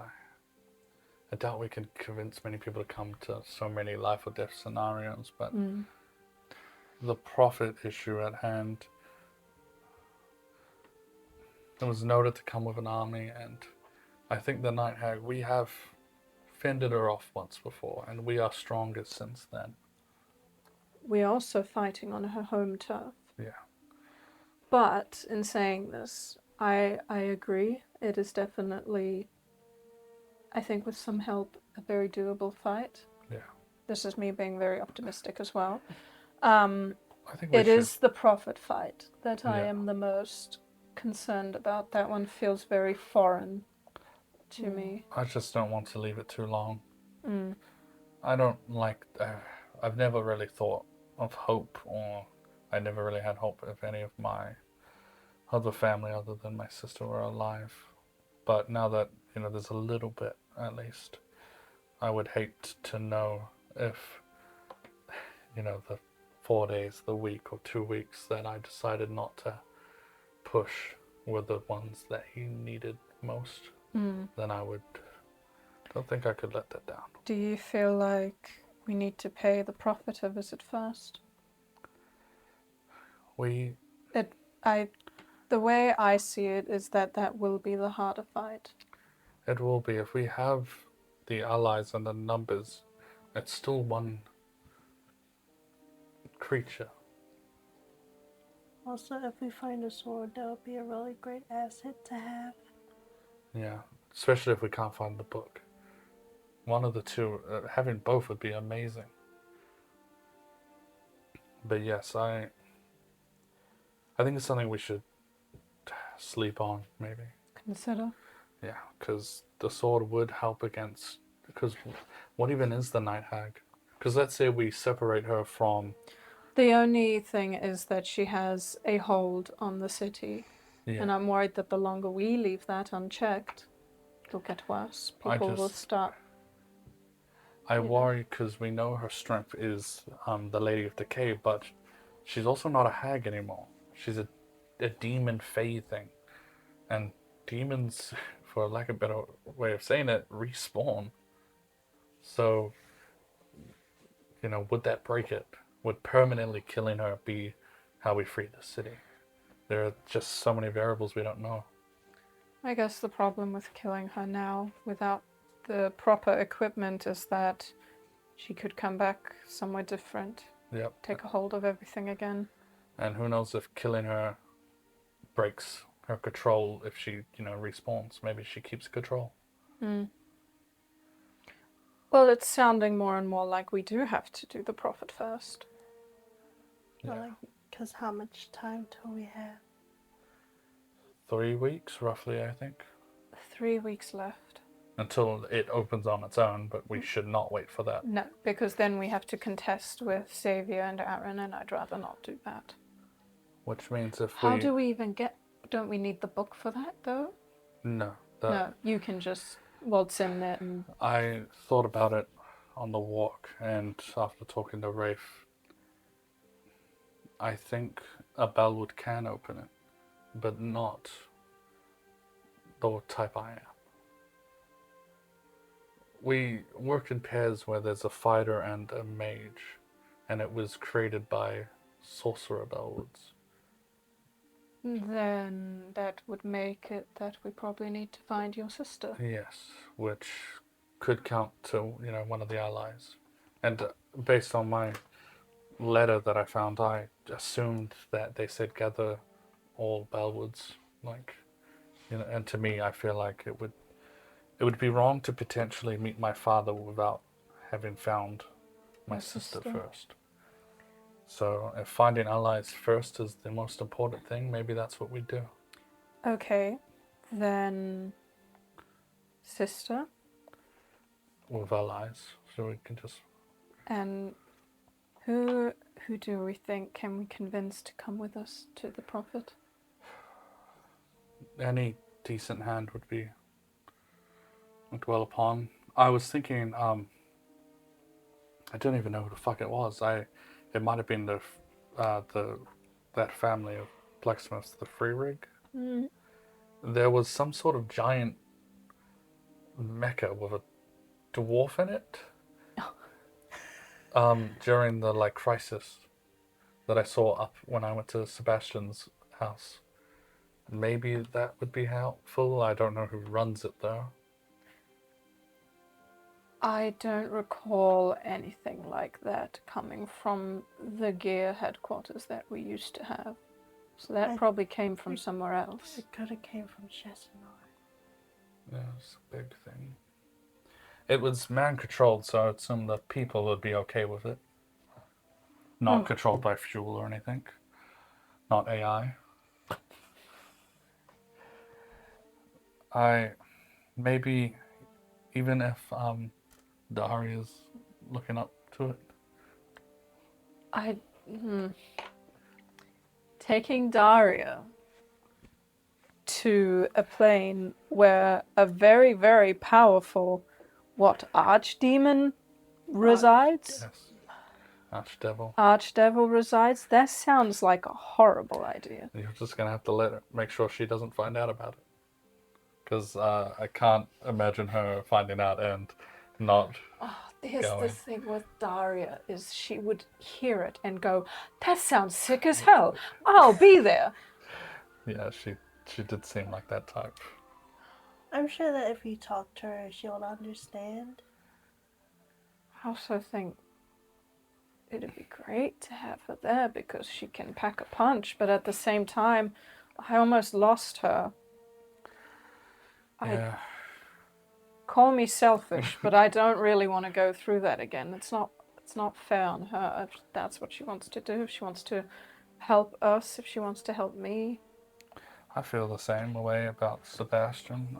I doubt we can convince many people to come to so many life or death scenarios, but the profit issue at hand, it was noted to come with an army, and I think the Night Hag, we have fended her off once before, and we are stronger since then.
We're also fighting on her home turf.
Yeah.
But in saying this, I agree. It is definitely, I think with some help, a very doable fight.
Yeah.
This is me being very optimistic as well.
I think
it is the profit fight that I
Yeah.
am the most concerned about. That one feels very foreign to me.
I just don't want to leave it too long.
Mm.
I don't like, I've never really thought of hope, or I never really had hope if any of my other family other than my sister were alive. But now that, there's a little bit at least, I would hate to know if, the 4 days, the week or 2 weeks that I decided not to push were the ones that he needed most, then I don't think I could let that down.
Do you feel like we need to pay the prophet a visit first? The way I see it is that will be the harder fight.
It will be. If we have the allies and the numbers, it's still one creature.
Also, if we find a sword, that would be a really great asset to have.
Yeah, especially if we can't find the book. One of the two, having both would be amazing. But yes, I think it's something we should sleep on, maybe.
Consider.
Yeah, because the sword would help against... Because what even is the Night Hag? Because let's say we separate her from...
The only thing is that she has a hold on the city.
Yeah.
And I'm worried that the longer we leave that unchecked, it'll get worse. People will start...
I worry because we know her strength is the Lady of Decay, but she's also not a hag anymore. She's a demon fae thing. And demons, for lack of a better way of saying it, respawn. So, would that break it? Would permanently killing her be how we free the city? There are just so many variables we don't know.
I guess the problem with killing her now without the proper equipment is that she could come back somewhere different.
Yep.
Take a hold of everything again.
And who knows if killing her breaks her control if she, respawns. Maybe she keeps control.
Well, it's sounding more and more like we do have to do the profit first.
Yeah.
Because how much time till we have?
3 weeks, roughly, I think.
3 weeks left.
Until it opens on its own, but we should not wait for that.
No, because then we have to contest with Savoie and Aaron, and I'd rather not do that.
Which means if
How do we even get Don't we need the book for that, though?
No.
No, you can just waltz in there and...
I thought about it on the walk, and after talking to Rafe, I think a Bellwood can open it, but not the type I am. We work in pairs where there's a fighter and a mage, and it was created by Sorcerer Bellwoods.
Then that would make it that we probably need to find your sister.
Yes, which could count to, one of the allies. And based on my letter that I found, I assumed that they said gather all Bellwoods, and to me, I feel like it would be wrong to potentially meet my father without having found my sister first. So if finding allies first is the most important thing, maybe that's what we do.
Okay, then sister.
With allies, so we can just...
And who do we think can we convince to come with us to the Prophet?
Any decent hand would be looked well upon. I was thinking, I don't even know who the fuck it was. It might have been that family of blacksmiths, the Free Rig.
Mm.
There was some sort of giant mecha with a dwarf in it. During the crisis that I saw up when I went to Sebastian's house. Maybe that would be helpful. I don't know who runs it though.
I don't recall anything like that coming from the gear headquarters that we used to have. So that probably came from somewhere else.
It could have came from Chesnor.
Yeah, it's a big thing. It was man-controlled, so I assume the people would be okay with it. Not controlled by fuel or anything. Not AI. Maybe, even if Daria's looking up to it.
Taking Daria to a plane where a very, very powerful, archdemon resides?
Yes. Archdevil.
Archdevil resides? That sounds like a horrible idea.
You're just going to have to make sure she doesn't find out about it. Because I can't imagine her finding out and not
Here's
going.
the thing with Daria, is she would hear it and go, that sounds sick as hell. I'll be there.
Yeah, she did seem like that type.
I'm sure that if you talk to her, she'll understand.
I also think it'd be great to have her there because she can pack a punch, but at the same time, I almost lost her.
Yeah.
Call me selfish, but I don't really want to go through that again. It's not fair on her. If that's what she wants to do. If she wants to help us, if she wants to help me.
I feel the same way about Sebastian.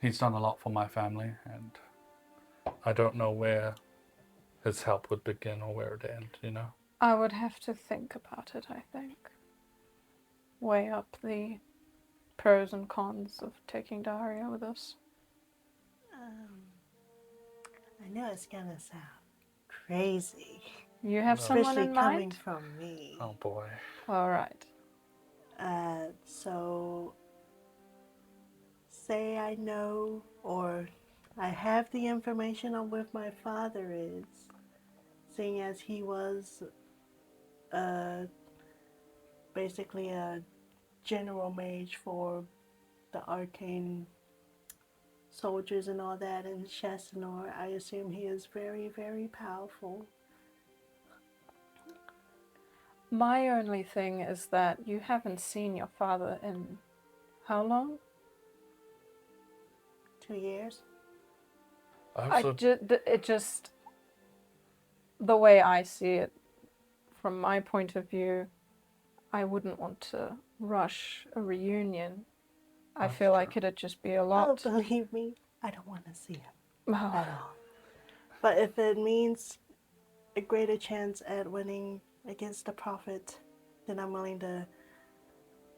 He's done a lot for my family, and I don't know where his help would begin or where it end,
I would have to think about it, I think. Weigh up the pros and cons of taking Daria with us.
I know it's gonna sound crazy.
You have someone
Especially
in
coming
mind?
from me.
Oh boy.
All right.
So, say I know or I have the information on where my father is, seeing as he was basically a general mage for the arcane soldiers and all that in Chesnor. I assume he is very, very powerful.
My only thing is that you haven't seen your father in how long?
2 years.
It just, the way I see it, from my point of view, I wouldn't want to rush a reunion. I feel like it'd just be a lot.
Oh, believe me, I don't want to see him
Oh.
at all. But if it means a greater chance at winning against the Prophet, then I'm willing to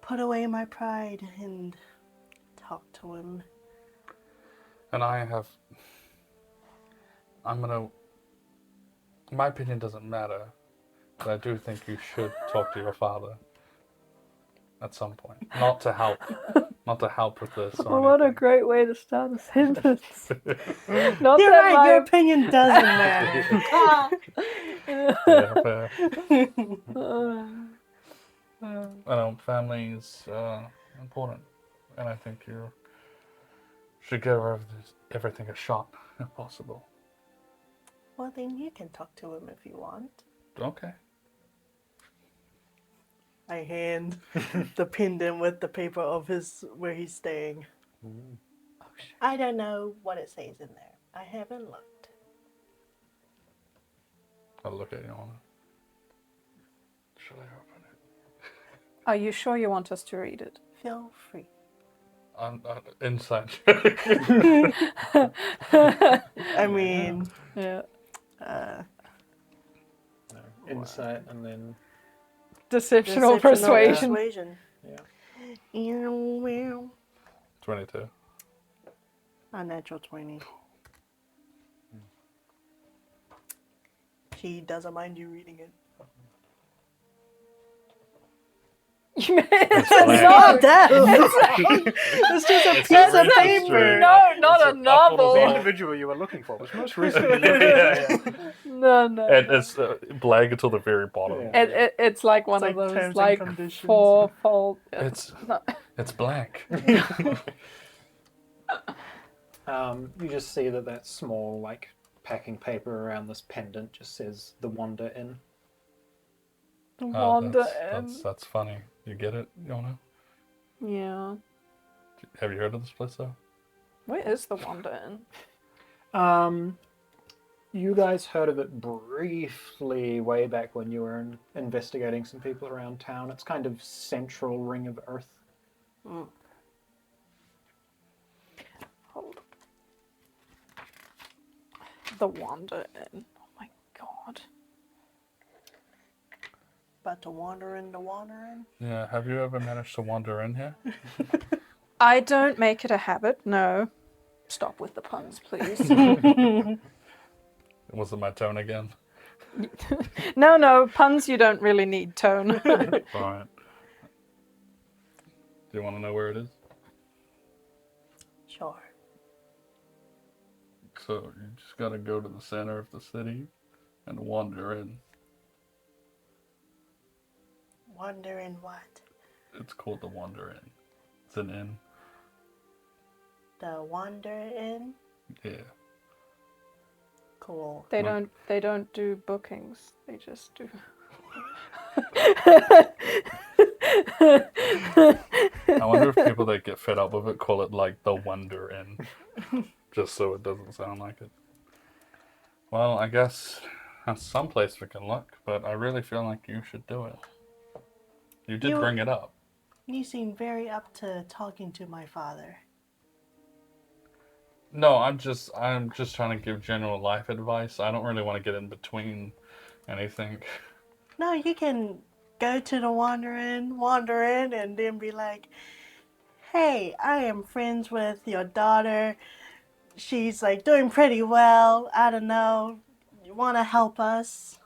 put away my pride and talk to him.
And my opinion doesn't matter, but I do think you should talk to your father at some point. Not to help with this or
What a
anything.
great way to start a sentence. Not
You're
that
right, your
my
opinion doesn't matter.
Yeah, fair. I know family is important, and I think you should give everything a shot if possible.
Well, then you can talk to him if you want.
Okay.
I hand the pendant with the paper of where he's staying. I don't know what it says in there. I haven't looked.
I'll look at Yorna. Shall I open it?
Are you sure you want us to read it?
Feel free.
Inside.
I mean,
Yeah.
No, insight and then
Deception or persuasion.
yeah.
22.
A natural 20. She doesn't mind you reading it.
It's
Not that. It's just a piece of paper.
No, not a
The
novel.
individual you were looking for was most recently living.
No.
And it's blank until the very bottom.
Yeah.
It's like one
It's
of
like
those
terms and
like
conditions.
fourfold.
It's blank.
You just see that small like packing paper around this pendant just says the Wander Inn.
Wander
That's funny. You get it, Yorna?
Yeah.
Have you heard of this place though?
Where is the Wander Inn?
You guys heard of it briefly way back when you were investigating some people around town. It's kind of central Ring of Earth.
Hold. The Wander Inn. Oh my god.
About to wander in.
Yeah. Have you ever managed to wander in here?
I don't make it a habit, no. Stop with the puns, please.
Was it my tone again?
No, puns you don't really need tone.
Alright. Do you want to know where it is?
Sure.
So you just gotta go to the center of the city and wander in.
Wander in what?
It's called the Wander Inn. It's an inn.
The Wander Inn?
Yeah.
Cool.
They don't do bookings. They just do.
I wonder if people that get fed up with it call it like the Wonder Inn. Just so it doesn't sound like it. Well, I guess that's some place we can look, but I really feel like you should do it. You did bring it up.
You seem very up to talking to my father.
No, I'm just trying to give general life advice. I don't really want to get in between anything.
No, you can go to the wander in, and then be like, hey, I am friends with your daughter. She's like doing pretty well. I don't know. You want to help us?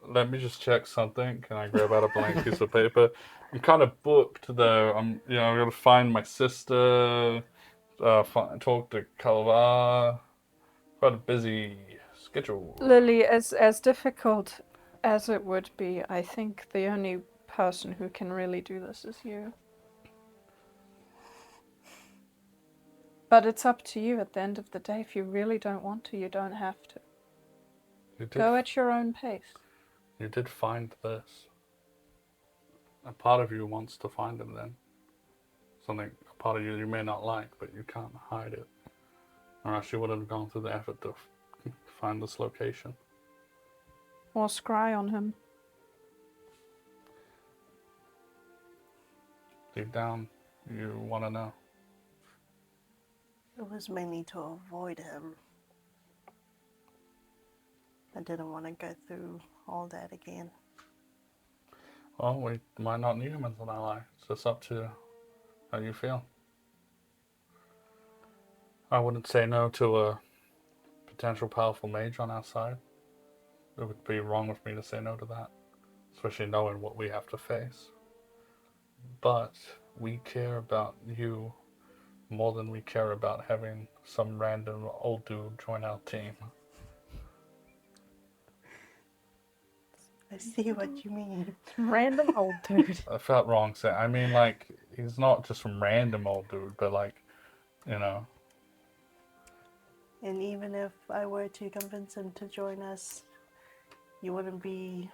Let me just check something. Can I grab out a blank piece of paper? I'm kind of booked though. I'm gonna find my sister. Talk to Calva. Quite a busy schedule.
Lily, as difficult as it would be, I think the only person who can really do this is you. But it's up to you at the end of the day. If you really don't want to, you don't have to. Go at your own pace.
You did find this. A part of you wants to find him then. A part of you may not like, but you can't hide it. Or else you wouldn't have gone through the effort to find this location.
Or scry on him.
Deep down, you want to know.
It was mainly to avoid him. I didn't want to go through all that again.
Well, we might not need him as an ally. It's just up to how you feel. I wouldn't say no to a potential powerful mage on our side. It would be wrong of me to say no to that, especially knowing what we have to face. But we care about you more than we care about having some random old dude join our team.
I see what you mean.
Random old dude.
I felt wrong saying. I mean, like, he's not just some random old dude, but like, you know.
And even if I were to convince him to join us, you wouldn't be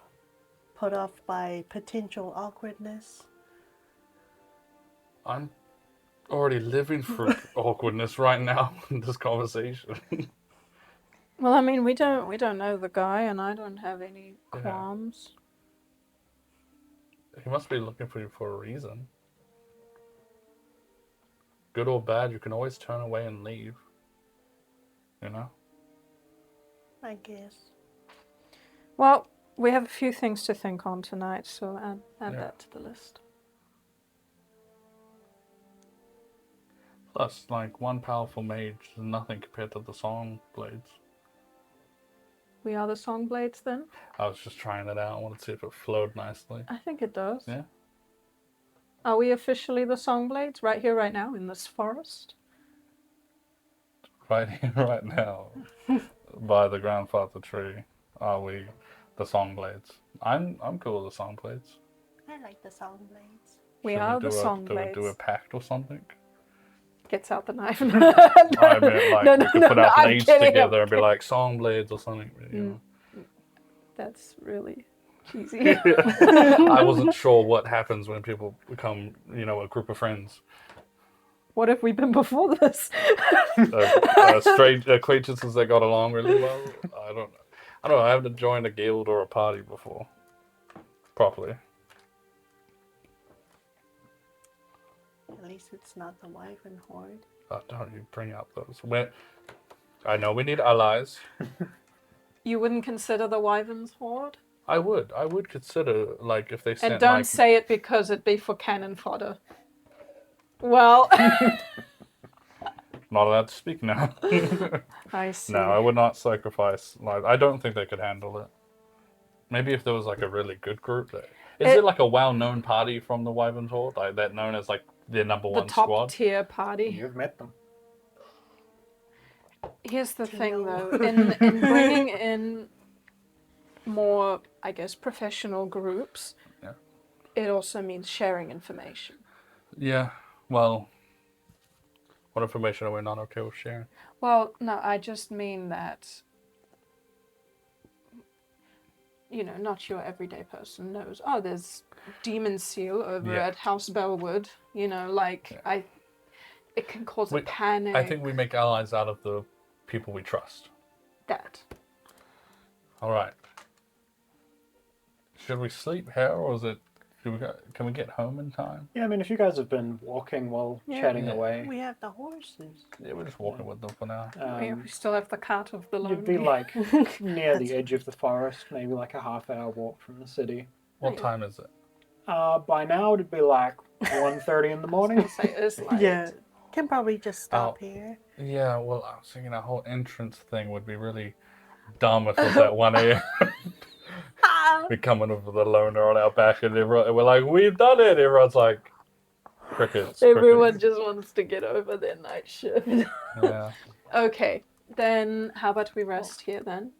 put off by potential awkwardness?
I'm already living through awkwardness right now in this conversation.
Well, I mean, we don't know the guy, and I don't have any
Yeah.
qualms.
He must be looking for you for a reason. Good or bad, you can always turn away and leave. You know?
I guess.
Well, we have a few things to think on tonight, so add
Yeah.
that to the list.
Plus, like, one powerful mage is nothing compared to the song blades.
We are the Songblades, then?
I was just trying it out. I wanted to see if it flowed nicely.
I think it does.
Yeah.
Are we officially the Songblades right here, right now, in this forest?
Right here, right now, by the grandfather tree, are we the song blades? I'm cool with the song blades.
I like the song blades.
We
Should
are
do
the Songblades.
do a pact or something?
Gets out the knife.
I mean, like, we could put our
I'm
blades
kidding, I'm
together and be like song blades or something. You know?
That's really cheesy.
I wasn't sure what happens when people become, you know, a group of friends.
What have we been before this?
Strange acquaintances that got along really well. I don't know. I haven't joined a guild or a party before, properly.
At least it's not the Wyvern Horde.
Oh, don't you bring up those. I know we need allies.
You wouldn't consider the Wyvern's Horde?
I would consider, like, if they sent,
And don't
like,
say it because it'd be for cannon fodder. Well,
not allowed to speak now.
I see.
No, I would not sacrifice. Like, I don't think they could handle it. Maybe if there was like a really good group. Is it like a well-known party from the Wyvern Horde, like that known as like their number
the
one
top
squad?
tier party.
You've met them.
Here's the thing,
No.
though. In bringing in more, I guess, professional groups,
Yeah.
it also means sharing information.
Yeah. Well, what information are we not okay with sharing?
Well, no, I just mean that, you know, not your everyday person knows, oh, there's Demon Seal over
Yeah.
at House Bellwood. You know, like,
Yeah.
it can cause a panic.
I think we make allies out of the people we trust.
that.
All right. Should we sleep here, or is it? Can we get home in time?
Yeah, I mean, if you guys have been walking while chatting
Yeah.
away,
We have the horses.
Yeah, we're just walking with them for now.
We still have the cart of the lonely.
you'd be like near the edge of the forest, maybe like a half-hour walk from the city.
What time is it?
By now it'd be like 1:30 in the morning.
Say it's like,
Yeah. Can probably just stop
Oh.
here.
Yeah, well, I was thinking a whole entrance thing would be really dumb if it was at 1 a.m. We're coming over the loner on our back, and we're like, we've done it! Everyone's like, crickets.
Everyone just wants to get over their night shift.
Yeah.
Okay, then how about we rest here then?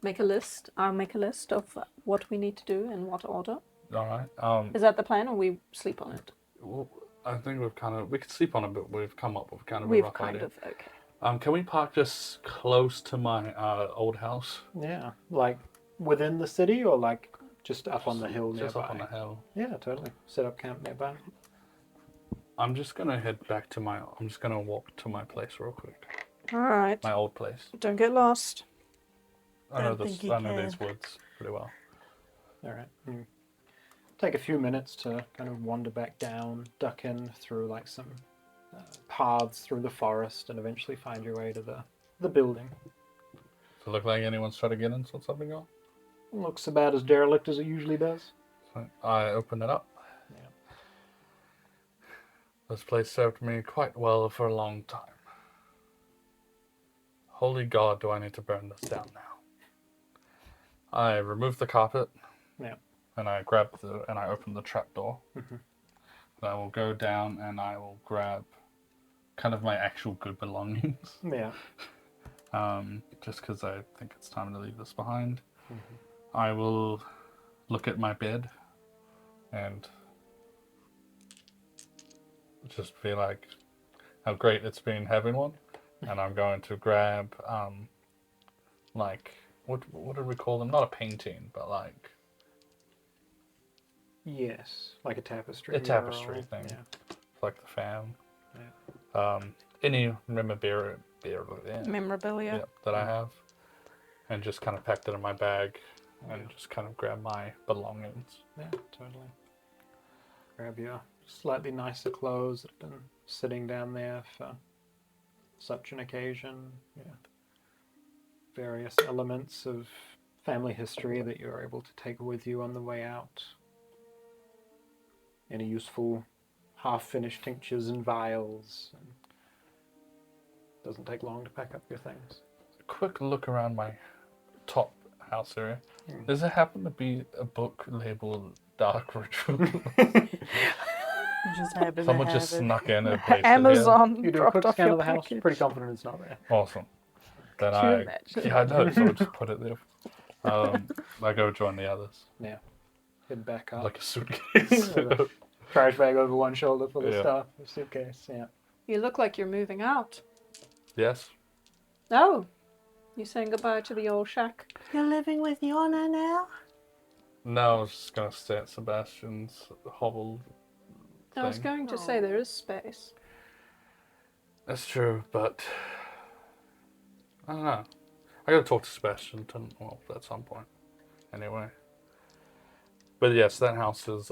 Make a list. I'll make a list of what we need to do in what order.
All right.
Is that the plan, or we sleep on it?
Well, I think we could sleep on it, but we've come up with kind of a
We've
rough
kind
idea.
of, okay.
Can we park just close to my old house?
Yeah, like within the city or like just up on the hill nearby.
Just up on the hill.
Yeah, totally. Set up camp nearby.
I'm just gonna walk to my place real quick.
All right.
My old place.
Don't get lost.
I know
Don't think you
I know
can.
these woods pretty well.
All right. Take a few minutes to kind of wander back down, duck in through like some paths through the forest, and eventually find your way to the building.
Does it look like anyone's trying to get in or something on?
Looks about as derelict as it usually does.
I open it up.
Yeah.
This place served me quite well for a long time. Holy God, do I need to burn this down now? I remove the carpet.
Yeah.
And I open the trapdoor.
Mhm.
And I will go down and I will grab kind of my actual good belongings.
Yeah.
Just because I think it's time to leave this behind.
Mhm.
I will look at my bed and just be like, how great it's been having one. And I'm going to grab, like, what did we call them? Not a painting, but like...
Yes, like a tapestry.
A tapestry thing.
Yeah.
Like the fan.
Yeah.
Any memorabilia
Memorabilia.
that I have. And just kind of packed it in my bag. And just kind of grab my belongings.
Yeah, totally. Grab your slightly nicer clothes that have been sitting down there for such an occasion. Yeah. Various elements of family history that you're able to take with you on the way out. Any useful half-finished tinctures and vials. And doesn't take long to pack up your things.
A quick look around my top house area.
Mm.
Does it happen to be a book labeled Dark Ritual?
Just happen to
Someone
have
just
it.
snuck in and placed
Amazon
You do a
dropped
quick
off
scan
your
of the house.
package.
Pretty confident it's not there.
it here. Awesome. Then
Can you
I
imagine?
yeah I know, so I just put it there. I go join the others
Yeah. Head back up.
like a suitcase.
Trash bag over one shoulder full of
Yeah.
stuff. A suitcase. Yeah.
You look like you're moving out.
Yes.
Oh, you saying goodbye to the old shack?
You're living with Yorna now?
No, I was just gonna stay at Sebastian's hovel.
I was
thing.
going to say there is space.
That's true, but I don't know. I gotta talk to Sebastian at some point. Anyway. But yes, that house is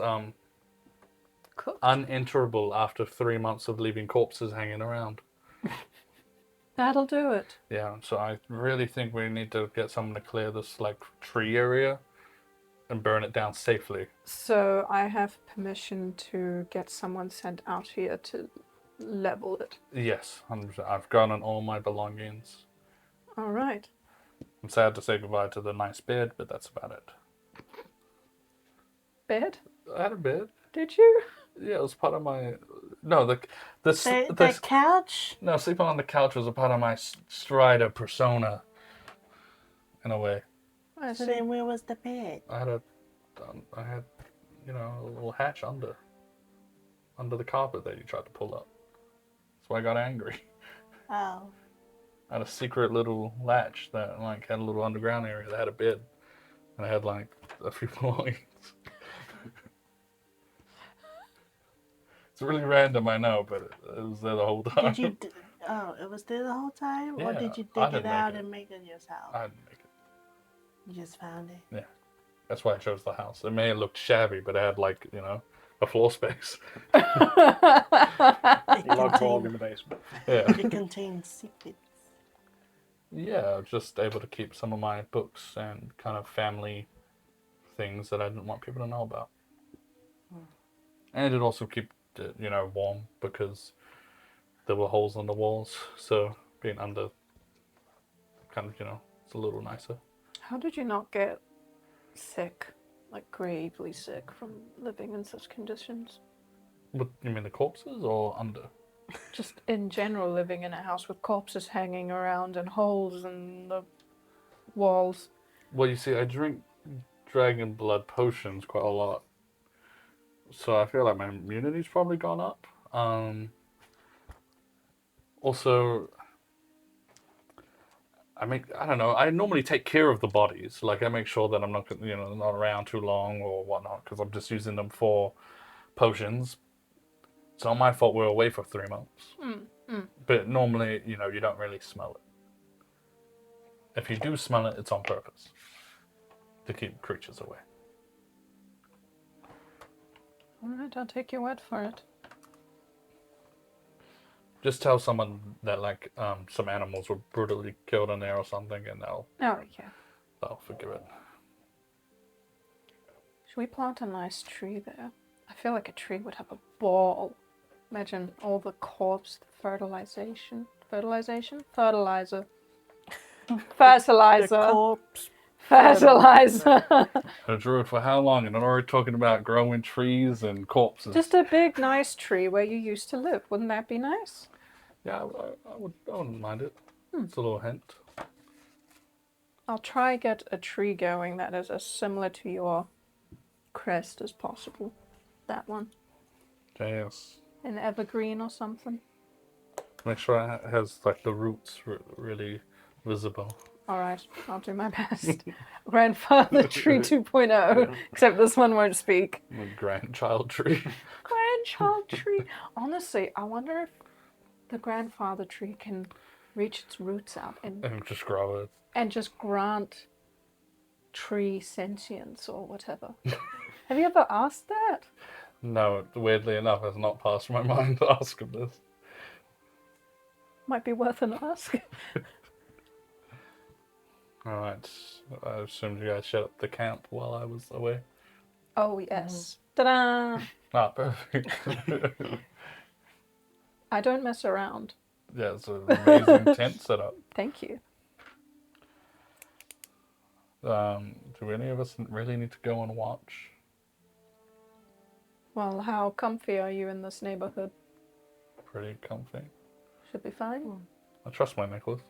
Cooked.
unenterable after 3 months of leaving corpses hanging around.
That'll do it.
Yeah, so I really think we need to get someone to clear this like tree area and burn it down safely.
So I have permission to get someone sent out here to level it.
Yes, 100%. I've gotten all my belongings.
All right.
I'm sad to say goodbye to the nice bed, but that's about it.
Bed?
I had a bed.
Did you?
Yeah, it was part of my. No,
The couch?
No, sleeping on the couch was a part of my Strider persona. In a way,
I
So
see.
then where was the bed?
I had, a little hatch under the carpet that you tried to pull up. That's why I got angry.
Oh.
I had a secret little latch that like had a little underground area that had a bed, and I had like a few belongings. It's really random, I know, but it was there the whole time.
Did you... it was there the whole time? Or
Yeah,
did you
I
dig
didn't
it
make
out
it.
and make it yourself?
I didn't make it.
You just found it?
Yeah. That's why I chose the house. It may have looked shabby, but it had like, a floor space.
It,
Log bog in
contained,
the basement.
Yeah.
it contains secrets.
Yeah, I was just able to keep some of my books and kind of family things that I didn't want people to know about. And it also keep it, warm because there were holes in the walls. So being under kind of, it's a little nicer.
How did you not get sick, like gravely sick, from living in such conditions?
What, you mean the corpses or under?
Just in general, living in a house with corpses hanging around and holes in the walls.
Well, you see, I drink dragon blood potions quite a lot. So I feel like my immunity's probably gone up. Also, I don't know, I normally take care of the bodies. Like, I make sure that I'm not, not around too long or whatnot, because I'm just using them for potions. It's not my fault we're away for 3 months. But normally, you don't really smell it. If you do smell it, it's on purpose. To keep creatures away.
Alright, I'll take your word for it.
Just tell someone that, like, some animals were brutally killed in there or something, and they'll
Oh, yeah.
forgive it.
Should we plant a nice tree there? I feel like a tree would have a ball. Imagine all the corpse, the fertilization. Fertilization? Fertilizer.
The
Fertilizer.
corpse.
Fertilizer.
I drew it for how long? And I'm already talking about growing trees and corpses.
Just a big, nice tree where you used to live. Wouldn't that be nice?
Yeah, I wouldn't mind it. It's a little hint.
I'll try get a tree going that is as similar to your crest as possible. That one.
Yes.
An evergreen or something.
Make sure it has like the roots really visible.
Alright, I'll do my best. Grandfather tree 2.0. Except this one won't speak.
A grandchild tree.
Grandchild tree. Honestly, I wonder if the grandfather tree can reach its roots out and
And just grow it.
just grant tree sentience or whatever. Have you ever asked that?
No, weirdly enough, it's not passed my mind to ask him this.
Might be worth an ask.
Alright, I assumed you guys shut up the camp while I was away.
Oh, yes. Ta-da!
Ah, perfect.
I don't mess around.
Yeah, it's an amazing tent setup.
Thank you.
Do any of us really need to go on watch?
Well, how comfy are you in this neighborhood?
Pretty comfy.
Should be fine.
I trust my necklace.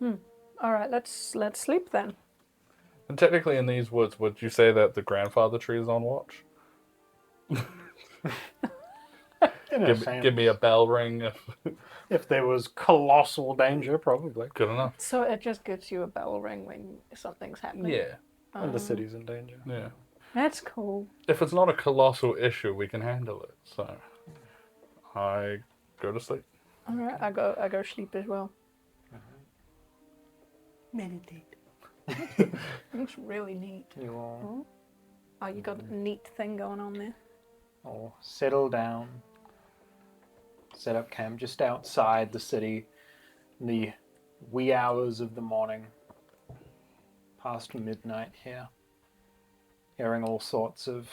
All right, let's sleep then.
And technically in these woods, would you say that the grandfather tree is on watch? Give me a bell ring
If there was colossal danger, probably.
good enough.
So it just gives you a bell ring when something's happening.
Yeah,
And the city's in danger.
yeah.
That's cool.
If it's not a colossal issue, we can handle it. So I go to sleep.
All right, I go sleep as well.
Meditate.
Looks really neat.
You all,
Oh, you got a neat thing going on there.
all settle down, set up camp just outside the city in the wee hours of the morning, past midnight here. Hearing all sorts of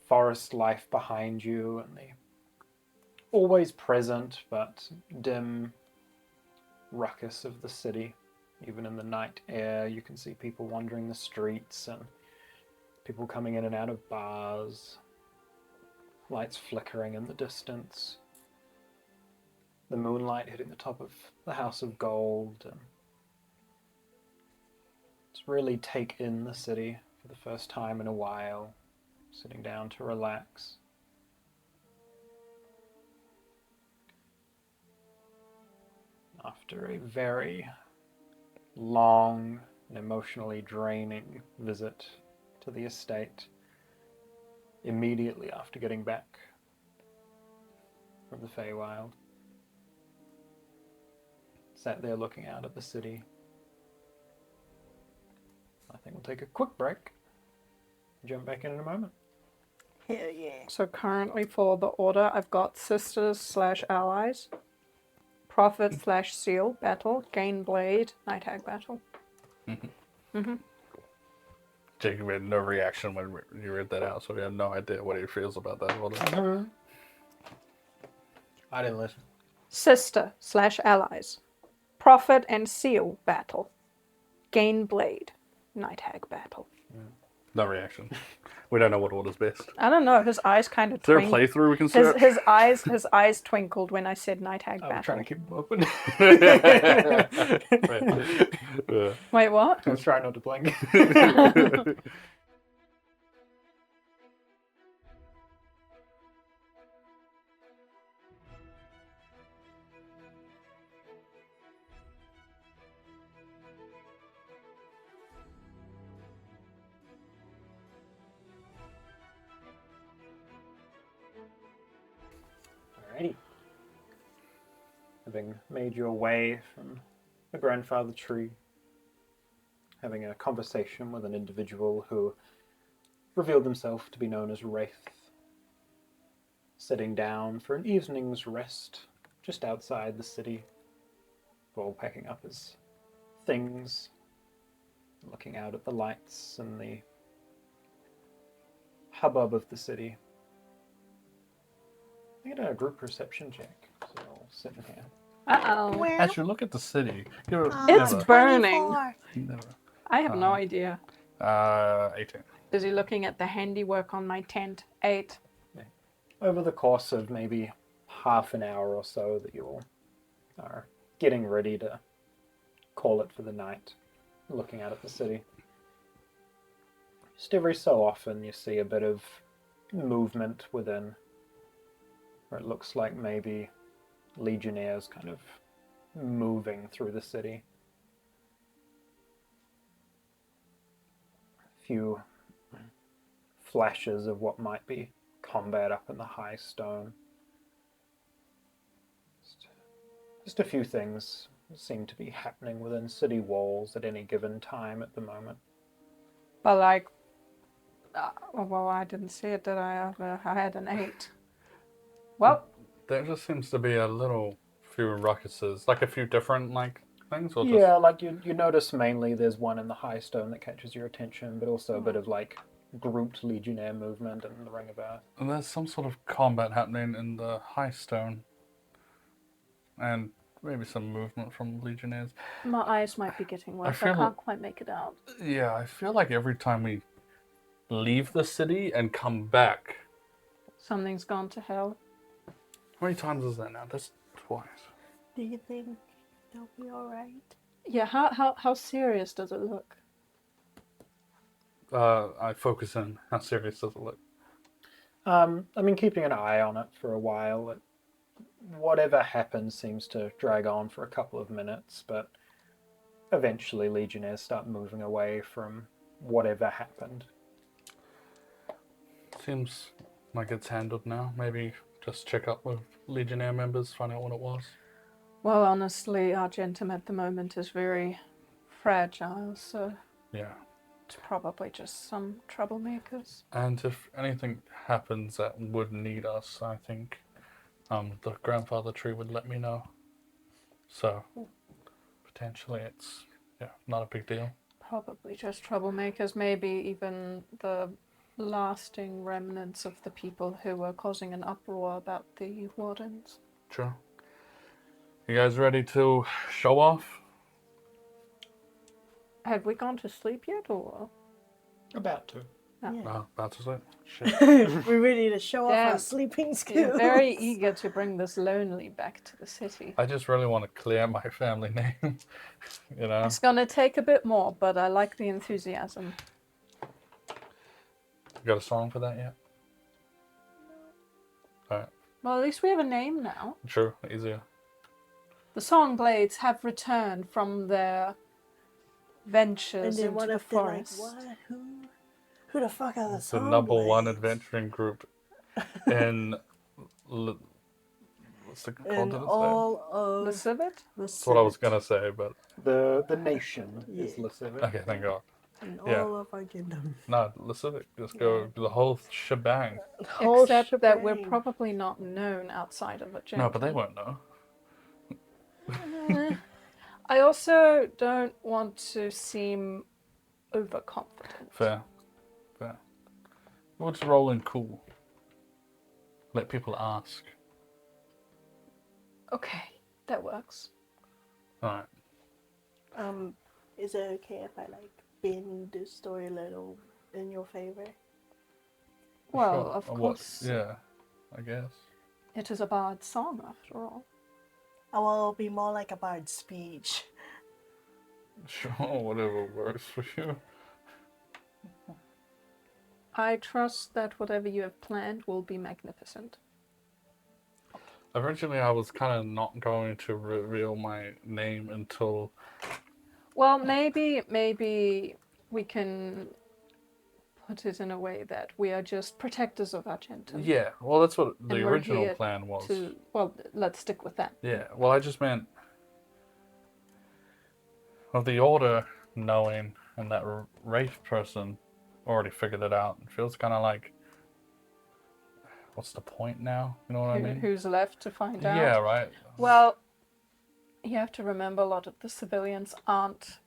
forest life behind you and the always present but dim ruckus of the city. Even in the night air, you can see people wandering the streets and people coming in and out of bars, lights flickering in the distance, the moonlight hitting the top of the House of Gold, and just really take in the city for the first time in a while, sitting down to relax. After a very long and emotionally draining visit to the estate, immediately after getting back from the Feywild, sat there looking out at the city. I think we'll take a quick break. Jump back in a moment.
Hell yeah.
So currently for the order, I've got sisters/allies, prophet/seal, battle, gain blade, night hag battle.
Jacob had no reaction when you read that out, so we have no idea what he feels about that order.
I didn't listen.
Sister/allies, prophet and seal battle, gain blade, night hag battle.
No reaction. We don't know what order's best.
I don't know. His eyes kind of
Is there a
twinkled.
playthrough we can search?
His eyes twinkled when I said night hag
I
battle.
was trying to keep them open.
Yeah.
Wait, what?
I was trying not to blink. Alrighty. Having made your way from the grandfather tree, having a conversation with an individual who revealed himself to be known as Wraith, sitting down for an evening's rest just outside the city, all packing up his things, looking out at the lights and the hubbub of the city. I get a group perception check, so I'll sit in here.
Uh-oh.
Where?
As you look at the city, you're
It's
never,
burning.
24.
never.
I have no idea.
18.
Is he looking at the handiwork on my tent? 8.
Over the course of maybe half an hour or so that you all are getting ready to call it for the night, looking out at the city. Just every so often you see a bit of movement within, where it looks like maybe legionnaires kind of moving through the city. A few flashes of what might be combat up in the high stone. Just a few things seem to be happening within city walls at any given time at the moment.
But like, well, I didn't see it, did I? I had an 8. Well,
There just seems to be a little few ruckuses, like a few different things, or
Yeah, like you notice mainly there's one in the high stone that catches your attention, but also a bit of like grouped legionnaire movement in the ring about.
And there's some sort of combat happening in the high stone, and maybe some movement from legionnaires.
my eyes might be getting worse. I
feel-
can't quite make it out.
Yeah, I feel like every time we leave the city and come back,
Something's gone to hell.
how many times is that now? That's twice.
Do you think they'll be alright?
Yeah, how serious does it look?
I focus in. How serious does it look?
I mean, keeping an eye on it for a while. Whatever happens seems to drag on for a couple of minutes, but eventually legionnaires start moving away from whatever happened.
Seems like it's handled now. Maybe just check up with legionnaire members, find out what it was.
Well, honestly, Argentum at the moment is very fragile, so
Yeah.
it's probably just some troublemakers.
And if anything happens that would need us, I think the grandfather tree would let me know. So potentially it's not a big deal.
Probably just troublemakers, maybe even the lasting remnants of the people who were causing an uproar about the wardens.
Sure. You guys ready to show off?
Have we gone to sleep yet, or?
About to.
Oh, that's it. Shit.
We're ready to show off
Damn.
our sleeping skills.
You're very eager to bring this lonely back to the city.
I just really want to clear my family name. You know?
It's gonna take a bit more, but I like the enthusiasm.
You got a song for that yet? Alright.
Well, at least we have a name now.
Sure, easier.
The Songblades have returned from their
And
ventures
then
into
what
the
if they're like,
forest.
what? Who the fuck are the
It's the number one
Songblades?
adventuring group in what's the
In
continent?
all of
The civet?
That's what I was gonna say, but
The nation is
Yeah.
Licivic.
okay, thank God.
in
yeah.
all of our kingdom.
No, Pacific. Just go the whole shebang.
Whole
Except that we're
shebang.
probably not known outside of Argentum.
No, but they won't know.
I also don't want to seem overconfident.
Fair. We'll just roll in cool. Let people ask.
Okay, that works.
Alright.
Is it okay if I bend the story a little in your favor?
Well,
Sure.
of
What-
course,
Yeah, I guess.
it is a bard's song after all.
Oh, well, it'll be more like a bard's speech.
Sure, whatever works for you.
I trust that whatever you have planned will be magnificent.
Originally, I was kind of not going to reveal my name until.
Well, maybe we can put it in a way that we are just protectors of Argentum.
Yeah, well, that's what the
And we're
original
here
plan was.
Well, let's stick with that.
Yeah, well, I just meant. Of the order knowing and that Wraith person already figured it out. It feels kind of like. What's the point now? You know what I mean?
Who's left to find out?
Yeah, right.
Well, you have to remember a lot of the civilians aren't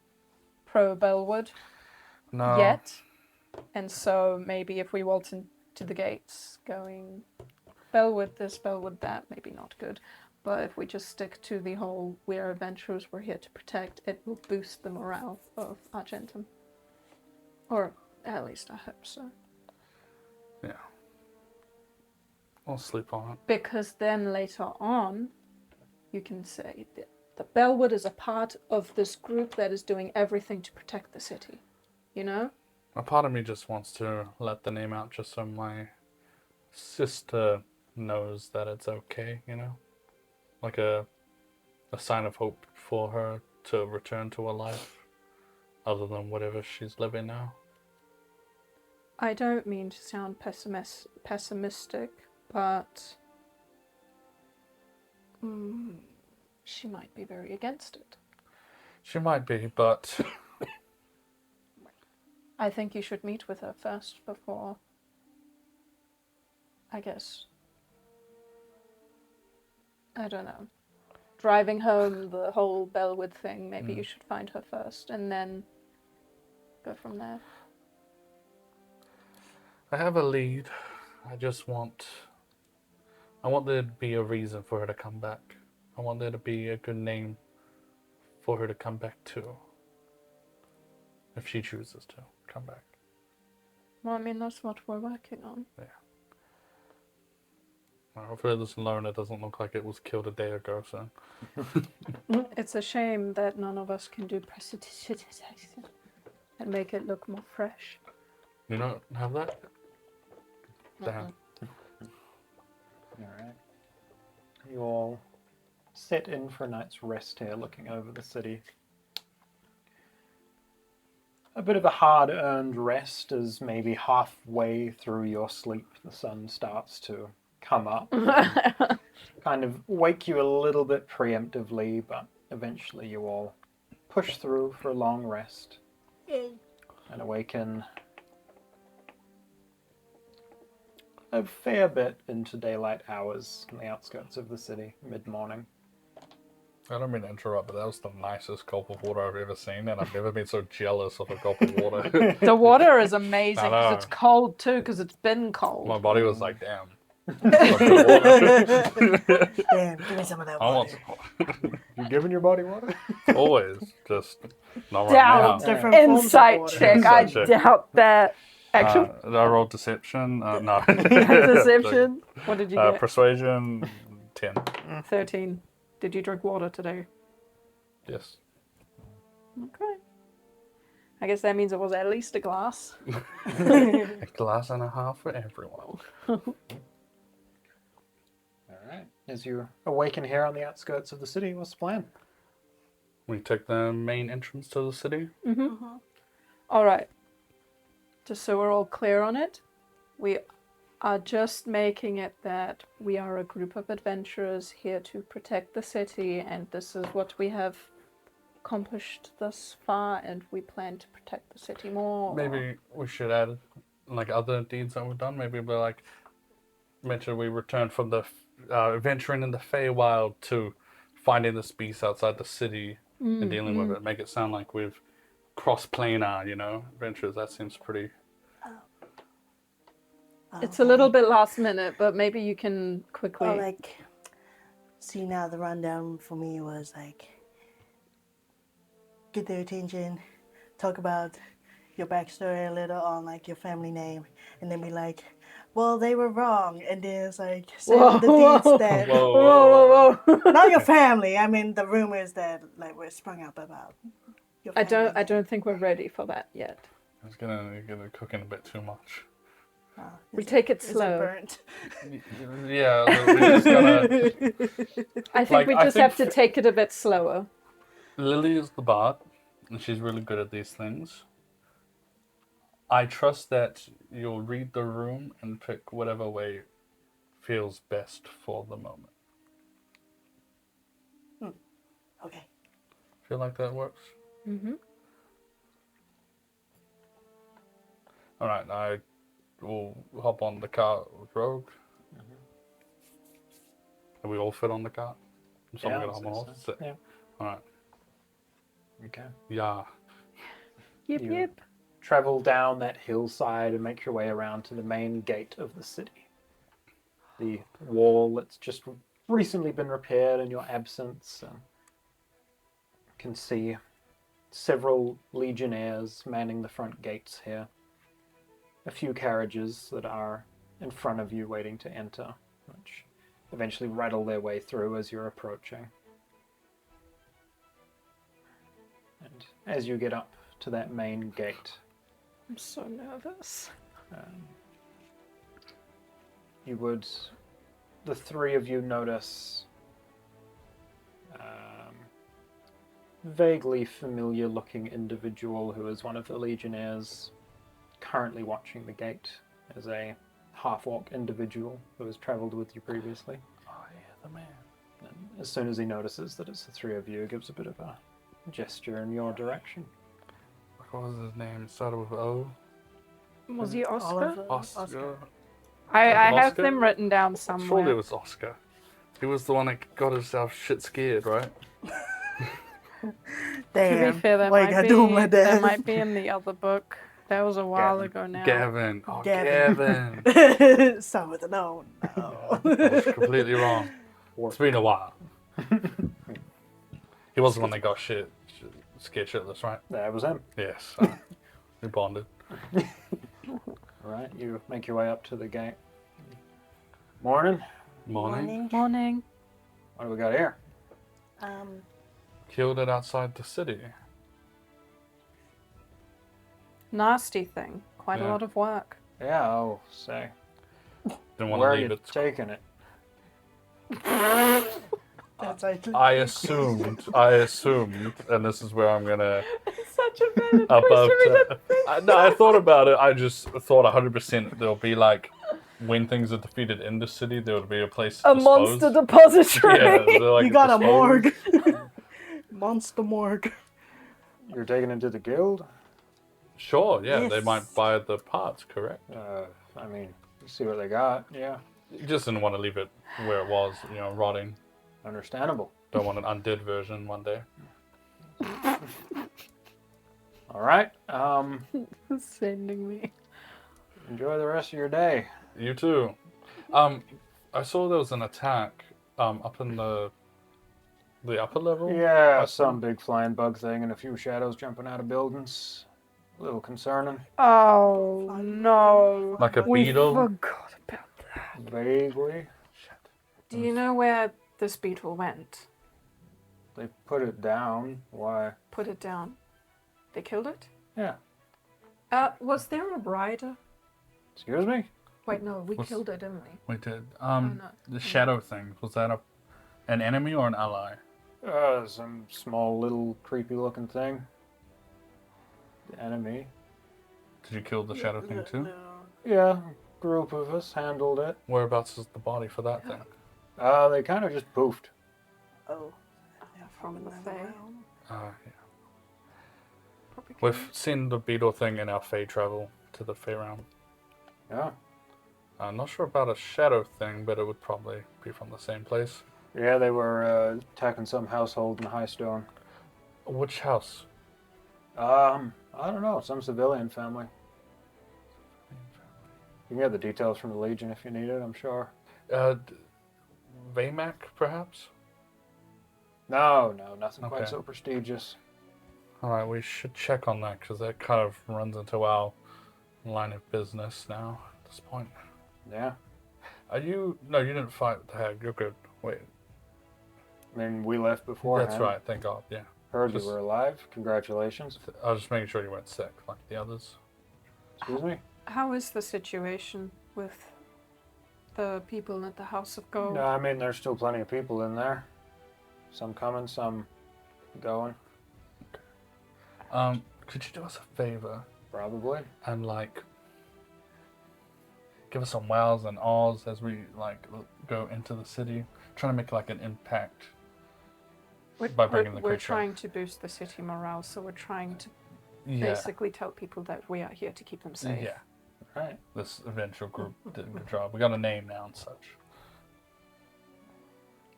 pro Bellwood
No.
yet. And so maybe if we want to the gates, going Bellwood this, Bellwood that, maybe not good. But if we just stick to the whole we're adventurers, we're here to protect, it will boost the morale of Argentum. Or at least I hope so.
Yeah. I'll sleep on it.
Because then later on, you can say that the Bellwood is a part of this group that is doing everything to protect the city. You know?
A part of me just wants to let the name out just so my sister knows that it's okay, you know? Like a sign of hope for her to return to a life other than whatever she's living now.
I don't mean to sound pessimistic, but she might be very against it.
She might be, but
I think you should meet with her first before, I guess, I don't know, driving home the whole Bellwood thing. Maybe you should find her first and then go from there.
I have a lead. I want there to be a reason for her to come back. I want there to be a good name for her to come back to. If she chooses to come back.
Well, I mean, that's what we're working on.
Yeah. Well, hopefully this learner doesn't look like it was killed a day ago, so.
It's a shame that none of us can do prestidigitation and make it look more fresh.
You don't have that? Damn.
Alright. You all set in for a night's rest here, looking over the city. A bit of a hard-earned rest as maybe halfway through your sleep the sun starts to come up. Kind of wake you a little bit preemptively, but eventually you all push through for a long rest and awaken a fair bit into daylight hours on the outskirts of the city, mid-morning.
I don't mean to interrupt, but that was the nicest gulp of water I've ever seen, and I've never been so jealous of a gulp of water.
The water is amazing
I
because
know.
it's cold too, because it's been cold.
My body was like, damn.
Damn, give me some of that
I
water.
want
You giving your body water?
always, just not right
Doubt.
now.
Different forms of
Insight
water.
check. I
Insight check.
doubt that. Action.
I rolled deception. No.
Deception. What did you get?
Persuasion, 10.
13. Did you drink water today?
Yes.
Okay. I guess that means it was at least a glass.
A glass and a half for everyone.
Alright. As you awaken here on the outskirts of the city, what's the plan?
We take the main entrance to the city.
All right. Just so we're all clear on it, we are just making it that we are a group of adventurers here to protect the city, and this is what we have accomplished thus far, and we plan to protect the city more.
Maybe we should add like other deeds that we've done. Maybe we're like mention we returned from the venturing in the Feywild to finding this beast outside the city and dealing with it. Make it sound like we've cross-planar, adventures. That seems pretty.
It's a little bit last minute, but maybe you can quickly.
Or see now the rundown for me was get their attention, talk about your backstory a little on your family name, and then be like, well, they were wrong, and then it's say all the deeds that
Whoa.
not your family. I mean the rumors that were sprung up about your family.
I don't think we're ready for that yet.
It's gonna cooking a bit too much.
We take it
Is it
slow.
burnt?
Yeah, we're just gonna.
I think we just have to take it a bit slower.
Lily is the bard, and she's really good at these things. I trust that you'll read the room and pick whatever way feels best for the moment.
Okay.
Feel like that works?
Mm-hmm.
All right, I will hop on the cart with Rogue. And we all fit on the cart? Someone gonna hop on horse?
So. Yeah.
All right.
Okay.
Yeah.
Yip.
travel down that hillside and make your way around to the main gate of the city. The wall that's just recently been repaired in your absence. You can see several legionnaires manning the front gates here. A few carriages that are in front of you waiting to enter, which eventually rattle their way through as you're approaching. And as you get up to that main gate,
I'm so nervous.
The three of you notice vaguely familiar looking individual who is one of the legionnaires currently watching the gate as a half-orc individual who has traveled with you previously.
Oh yeah, the man.
And as soon as he notices that it's the three of you, he gives a bit of a gesture in your direction.
What was his name? It started with O.
Was he Oscar?
Oliver,
Oscar.
I have
Oscar?
them written down somewhere.
Surely it was Oscar. He was the one that got himself shit scared, right?
Damn.
To be fair,
why you gotta do my
that
dad?
might be in the other book. That was a while
Gavin.
ago now.
Gavin. Oh,
Gavin.
Gavin.
Start with an O. No.
I was completely wrong. It's been a while. He was the one that got scared shitless, right?
That was him.
Yes. We bonded.
Alright, you make your way up to the gate. Morning.
Morning.
Morning.
What do we got here?
Killed it outside the city.
Nasty thing. Quite a
Yeah.
lot of work.
Yeah, I'll say.
Didn't want
Where
to
are
leave
you
it.
taking it?
That's actually.
I assumed, and this is where I'm gonna
Such a bad
above. I thought about it. I just thought 100% there'll be like when things are defeated in the city, there would be a place to
A
dispose.
monster depository.
Yeah, they're like
You got a
dispose.
morgue. Monster morgue.
You're taking it to the guild?
Sure, yeah, they
Yes.
might buy the parts, correct?
I mean, see what they got. Yeah,
Just didn't want to leave it where it was, rotting.
understandable.
Don't want an undead version one day.
All right.
Sending me.
Enjoy the rest of your day.
You too. I saw there was an attack up in the upper level.
Yeah, some big flying bug thing and a few shadows jumping out of buildings. A little concerning.
Oh no.
Like a
We
beetle.
forgot about that.
Vaguely.
Do you know where this beetle went?
They put it down. Why?
Put it down. They killed it?
Yeah.
Was there a rider?
Excuse me?
Wait, no, we
What's-
killed it, didn't we?
We did.
no.
The shadow thing, was that an enemy or an ally?
Some small little creepy looking thing. The enemy.
Did you kill the shadow thing too?
No.
Yeah, group of us handled it.
Whereabouts is the body for that thing?
They kind of just poofed.
Oh.
Yeah, from the Fae.
Yeah.
Probably
We've seen the beetle thing in our Fae travel to the Fae realm.
Yeah.
I'm not sure about a shadow thing, but it would probably be from the same place.
Yeah, they were attacking some household in High Stone.
Which house?
I don't know, some civilian family. You can get the details from the Legion if you need it, I'm sure.
Vaymak, perhaps?
No, nothing
Okay.
quite so prestigious.
Alright, we should check on that, because that kind of runs into our line of business now, at this point.
Yeah.
Are you... No, you didn't fight the hag, you're good. Wait,
I mean, we left before.
that's right, thank God, yeah.
Heard
Just-
you were alive. Congratulations.
I was just making sure you weren't sick, like the others.
Excuse me?
How is the situation with the people at the House of Gold?
No, I mean, there's still plenty of people in there. Some coming, some going.
Could you do us a favor
Probably.
and give us some wows and ahs as we go into the city, trying to make an impact by bringing the
We're
creature.
trying to boost the city morale, so we're trying to
Yeah,
basically tell people that we are here to keep them safe.
yeah.
Right.
This eventual group did a good job. We got a name now and such.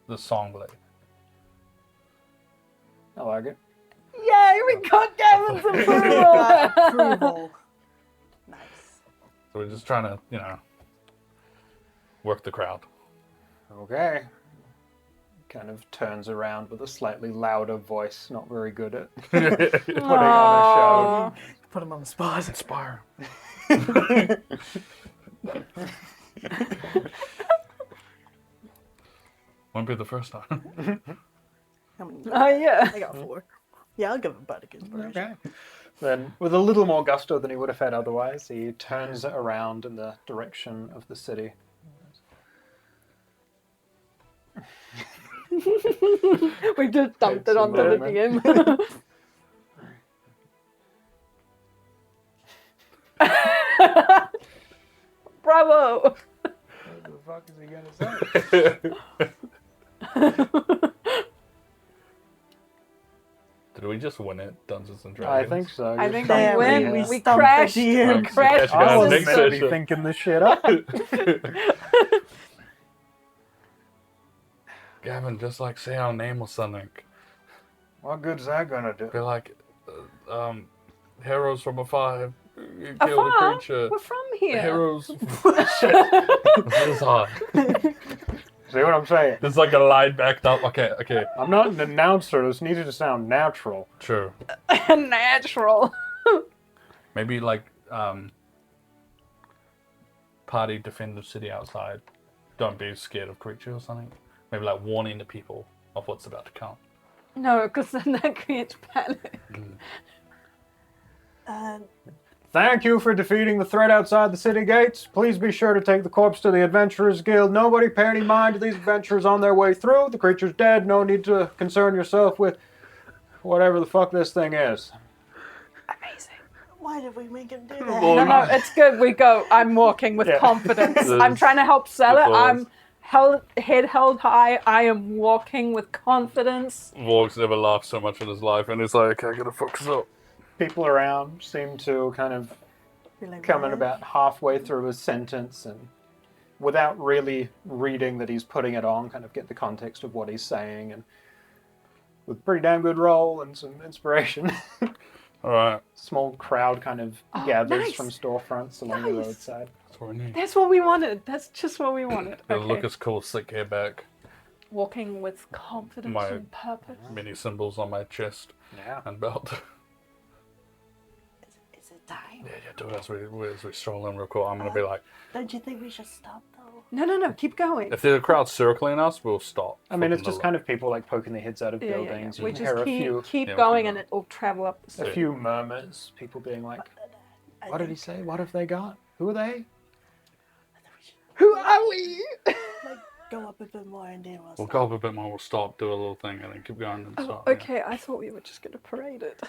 The Songblade.
I like it.
Yay, we got Gavin's approval.
Approval. Nice.
So we're just trying to, work the crowd.
Okay. Kind of turns around with a slightly louder voice, not very good at putting on a
Put him on the spot.
Inspire. Won't be the first time.
How many?
Oh, yeah.
I got 4. Yeah, I'll give him bardic
show.
inspiration.
Okay. Then, with a little more gusto than he would have had otherwise, he turns around in the direction of the city.
We just dumped it
Takes a
onto the
moment.
DM. Bravo!
What the fuck is he gonna say?
Did we just win it, Dungeons and
I
Dragons?
think so.
I
You're
think
stumped
we
me
win.
here.
We
stumped the
crashed.
DM.
We crashed.
Catch you guys
I was
next
meant to be
session.
thinking this shit up.
Gavin, just like say our name or something.
What good's that gonna do?
Be like, heroes from afar, you killed a
Afar?
creature.
We're from here.
Heroes. Shit. This is hard.
See what I'm saying?
There's like a line backed up. Okay.
I'm not an announcer. This needed to sound natural.
True.
Natural.
Maybe like party defend the city outside. Don't be scared of creatures or something. Maybe like warning the people of what's about to come.
No, because then that creates panic.
Thank you for defeating the threat outside the city gates. Please be sure to take the corpse to the Adventurers Guild. Nobody pay any mind to these adventurers on their way through. The creature's dead. No need to concern yourself with whatever the fuck this thing is.
Amazing.
Why did we make him do that?
Well,
No, it's good. We go. I'm walking with
Yeah.
confidence. I'm trying to help sell it. I'm head held high. I am walking with confidence.
Vorg's never laughed so much in his life, and he's like, I gotta focus up.
People around seem to kind of
You're like,
come in
"What?"
about halfway through his sentence and without really reading that he's putting it on, kind of get the context of what he's saying, and with a pretty damn good roll and some inspiration.
Alright,
Small crowd kind of
Oh,
gathers
nice.
from storefronts along the
Nice.
roadside.
that's what we need.
That's what we wanted. That's just what we wanted.
Gotta
Okay.
look as cool, slick hair back,
Walking with confidence
My-
and purpose.
many symbols on my chest
Yeah.
and belt.
Is it time?
Yeah, do it as we stroll in real quick. I'm gonna be like,
Don't you think we should stop though?
No. Keep going.
if there's a crowd circling us, we'll stop.
I mean, it's just kind of people like poking their heads out of
Yeah.
buildings.
We
You
just
hear a few,
keep
Yeah, we
going,
keep
and it will travel up the
a
street.
few murmurs. People being like,
I
"What did he
think-
say? What have they got? Who are they?"
I think we should
Who are we?
like go up a bit more and then we'll
We'll
stop.
go up a bit more, we'll stop, do a little thing, and then keep going and
Oh,
stop. yeah.
okay, I thought we were just gonna parade it.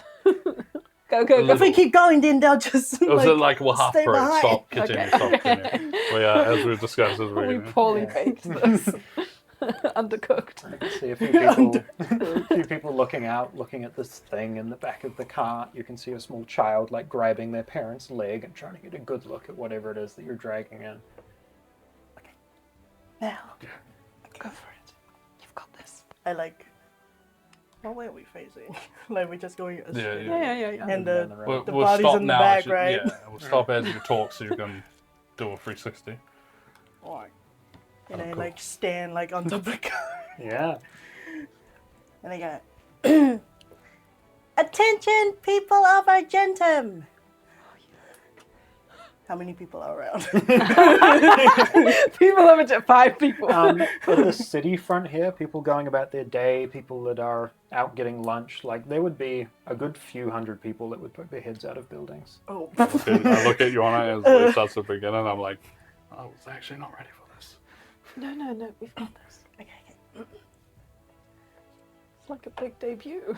go.
If we keep going, then they'll just
It was like we're half
stay
parade.
behind.
Stop, continue, stop, continue. Well, yeah, as we've discussed, as
We
we
poorly
Yeah.
baked this. Undercooked.
I can see a few people, a few people looking out, looking at this thing in the back of the cart. You can see a small child like grabbing their parent's leg and trying to get a good look at whatever it is that you're dragging in.
Now,
Go for it. You've got this.
I like. What way are we facing? Like we're just going straight.
Yeah.
And
Down
the
road.
We'll
body's
stop
in the
now
back,
as you,
right?
Yeah, we'll stop as you talk so you can do a 360.
Alright. And
Oh,
I
cool.
like stand like on top of the car.
Yeah.
And I go, attention, people of Argentum! How many people are around?
People have it 5 people.
At the city front here, people going about their day, people that are out getting lunch, like there would be a good few hundred people that would put their heads out of buildings.
Oh.
I look at Yorna as it starts to begin, and I'm like, I was actually not ready for this.
No, we've got this.
Okay.
It's like a big debut.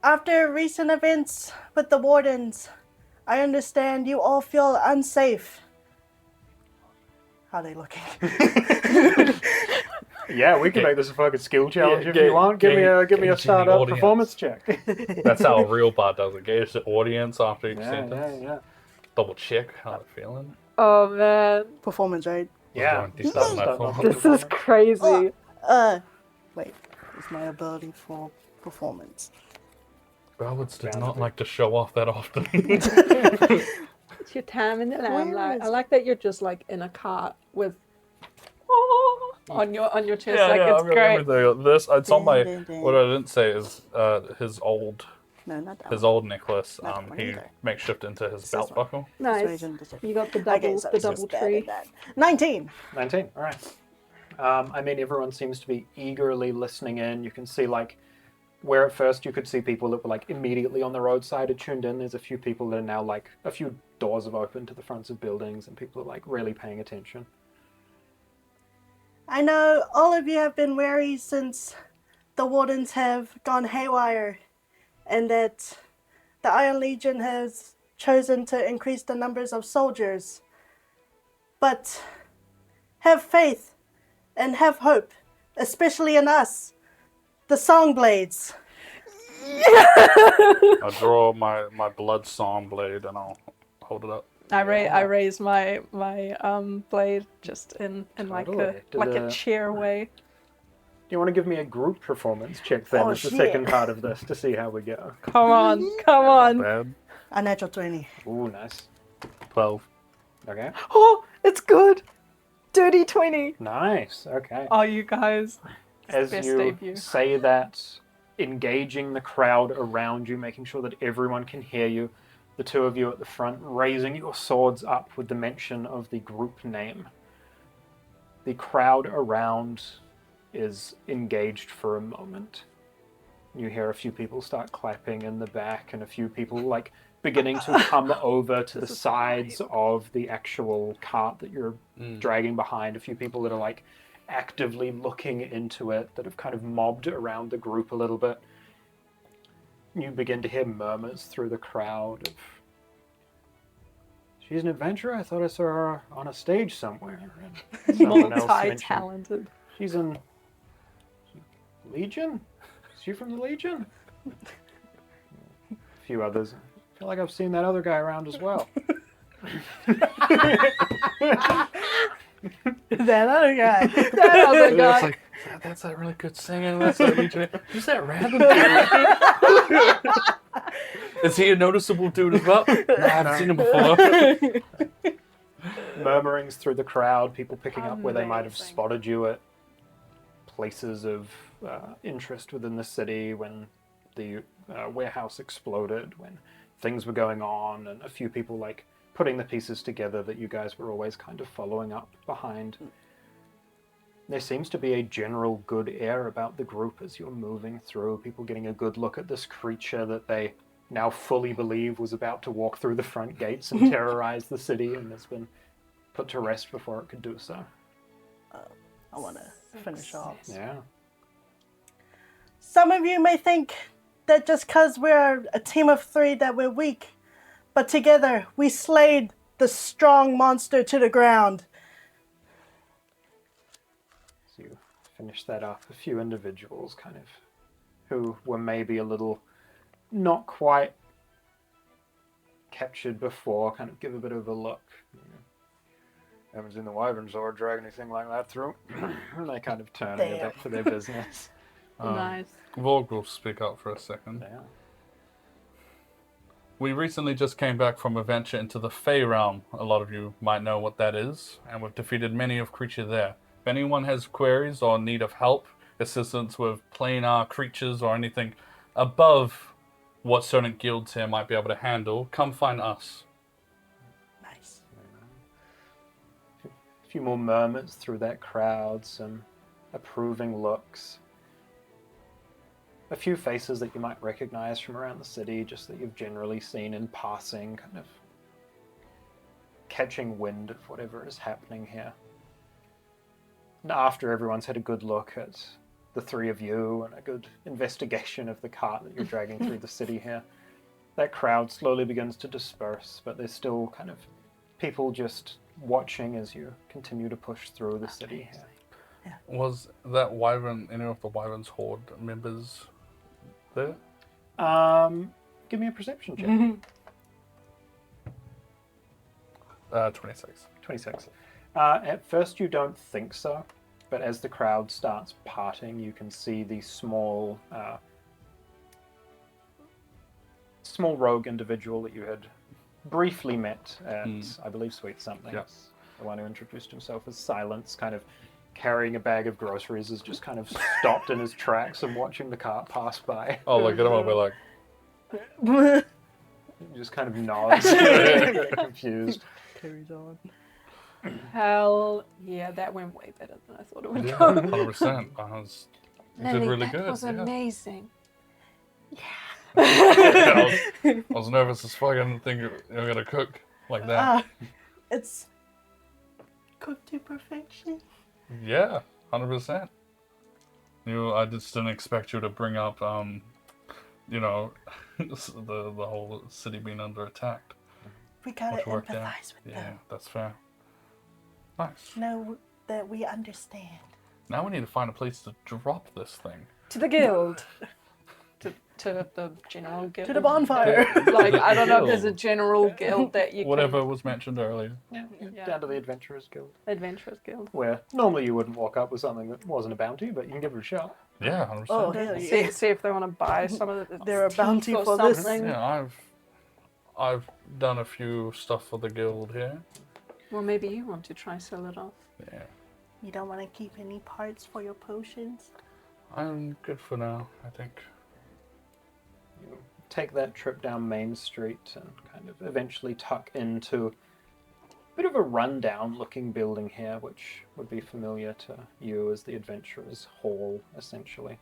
After recent events with the wardens, I understand you all feel unsafe. How are they looking?
Yeah, we can make this a fucking skill challenge if
ga-
you want. Give me a
gauging the
startup
audience.
performance check.
That's how a real bar does it. Gauge the audience after each
Yeah,
sentence.
yeah.
Double check how they're feeling.
Oh man,
Performance, right?
Yeah.
We're going to start that
Start
phone.
off.
this is crazy.
Wait. It's my ability for performance.
Ballards did
Sounds
not
good.
like to show off that often.
It's your time in the limelight.
is
I like that you're just like in a cart with on your chest.
yeah,
like
yeah,
it's
I've got
great.
everything. This, it's on my.
Dun, dun,
What
dun.
I didn't say is his old
No, not that
his
one.
old necklace.
Not that one
He
either.
makeshift into his
It's
belt
this one.
buckle.
Nice.
Persuasion, deception.
You got the double
Okay, so
the
it's
double
just that
tree.
and that. 19.
19. All right. I mean, everyone seems to be eagerly listening in. You can see, like, where at first you could see people that were, like, immediately on the roadside had tuned in. There's a few people that are now, like, a few doors have opened to the fronts of buildings, and people are, like, really paying attention.
I know all of you have been wary since the wardens have gone haywire, and that the Iron Legion has chosen to increase the numbers of soldiers. But have faith and have hope, especially in us, the Songblades.
I draw my blood song blade and I'll hold it up.
I raise my blade just in like
Totally.
a cheer way.
Do you want to give me a group performance check then
Oh,
as the
shit.
second part of this to see how we go?
Come on.
Bad.
A natural 20.
Ooh, nice.
12.
Okay.
Oh, it's good. Dirty 20.
Nice. Okay.
Oh, you guys.
As
best
you
debut.
say that, engaging the crowd around you, making sure that everyone can hear you, the two of you at the front raising your swords up with the mention of the group name. The crowd around is engaged for a moment. You hear a few people start clapping in the back, and a few people like beginning to come over to the sides of the actual cart that you're dragging behind. A few people that are like actively looking into it, that have kind of mobbed around the group a little bit. You begin to hear murmurs through the crowd of, "She's an adventurer? I thought I saw her on a stage somewhere." And someone else mentioned,
Multi-talented.
"She's in Legion? Is she from the Legion?" A few others. "I feel like I've seen that other guy around as well."
That other guy.
That other
It's
guy.
like, that's that really good singing. That's that legion. Who's that random dude? Is he a noticeable dude as well? No, I haven't seen him before.
Murmurings through the crowd, people picking up where they might have
Amazing.
spotted you at places of interest within the city when the warehouse exploded, when things were going on, and a few people like putting the pieces together that you guys were always kind of following up behind. There seems to be a general good air about the group as you're moving through, people getting a good look at this creature that they now fully believe was about to walk through the front gates and terrorize the city, and has been put to rest before it could do so.
I want to finish off.
Yeah.
Some of you may think that just because we're a team of 3 that we're weak, but together we slayed the strong monster to the ground.
So you finish that up. A few individuals kind of who were maybe a little not quite captured before kind of give a bit of a look. Haven't seen the wyvern sword drag anything like that through. And they kind of turn and get
Damn.
back to their business.
Nice.
Vorg will speak up for a second.
Yeah.
We recently just came back from a venture into the Fey realm. A lot of you might know what that is, and we've defeated many of creatures there. If anyone has queries or need of help, assistance with planar creatures or anything above what certain guilds here might be able to handle, come find us.
Nice.
A few more murmurs through that crowd, some approving looks. A few faces that you might recognize from around the city, just that you've generally seen in passing, kind of catching wind of whatever is happening here. And after everyone's had a good look at the 3 of you and a good investigation of the cart that you're dragging through the city here, that crowd slowly begins to disperse, but there's still kind of people just watching as you continue to push through the city here.
Was that wyvern, any of the wyvern's horde members there?
Give me a perception check.
26.
26. At first you don't think so, but as the crowd starts parting, you can see the small small rogue individual that you had briefly met at, I believe, Sweet Something.
Yep.
The one who introduced himself as Silence, kind of carrying a bag of groceries, is just kind of stopped in his tracks and watching the cart pass by.
I'll look at him and be like,
He just kind of nods, very confused.
Carries on.
Hell yeah, that went way better than I thought it would
yeah,
go.
100%. You did really
that
good.
was
yeah.
amazing.
I was nervous as fuck. I didn't think you were gonna cook like that.
It's cooked to perfection.
Yeah, 100%. I just didn't expect you to bring up, the whole city being under attack.
We gotta
Which worked out.
empathize with
Yeah,
them.
that's fair. Nice.
Know that we understand.
Now we need to find a place to drop this thing.
To the guild. to the general guild.
To the bonfire.
Like, I don't know if there's a general guild that you
Whatever was mentioned earlier.
Yeah,
Yeah.
down to the Adventurers Guild,
can... Adventurers Guild.
where normally you wouldn't walk up with something that wasn't a bounty, but you can give it a shot.
Yeah, 100%.
Oh, hell yeah.
See if they want to buy some of the
There are
teeth
bounty
or
for this.
something.
Yeah, I've done a few stuff for the guild here.
Well, maybe you want to try sell it off.
Yeah.
You don't want to keep any parts for your potions?
I'm good for now, I think.
You take that trip down Main Street and kind of eventually tuck into a bit of a rundown looking building here, which would be familiar to you as the Adventurers Hall, essentially.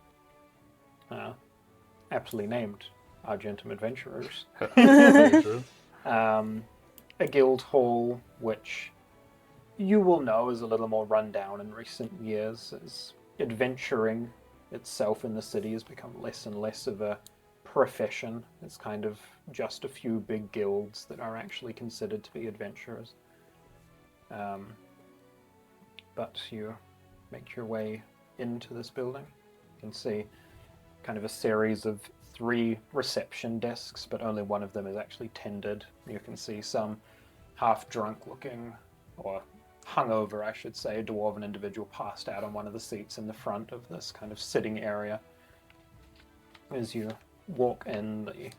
Aptly named Argentum Adventurers.
Pretty true.
A guild hall which you will know is a little more run down in recent years, as adventuring itself in the city has become less and less of a profession. It's kind of just a few big guilds that are actually considered to be adventurers. But you make your way into this building. You can see kind of a series of 3 reception desks, but only one of them is actually tended. You can see some half-drunk looking, or hungover, I should say, dwarven individual passed out on one of the seats in the front of this kind of sitting area. As you walk in, the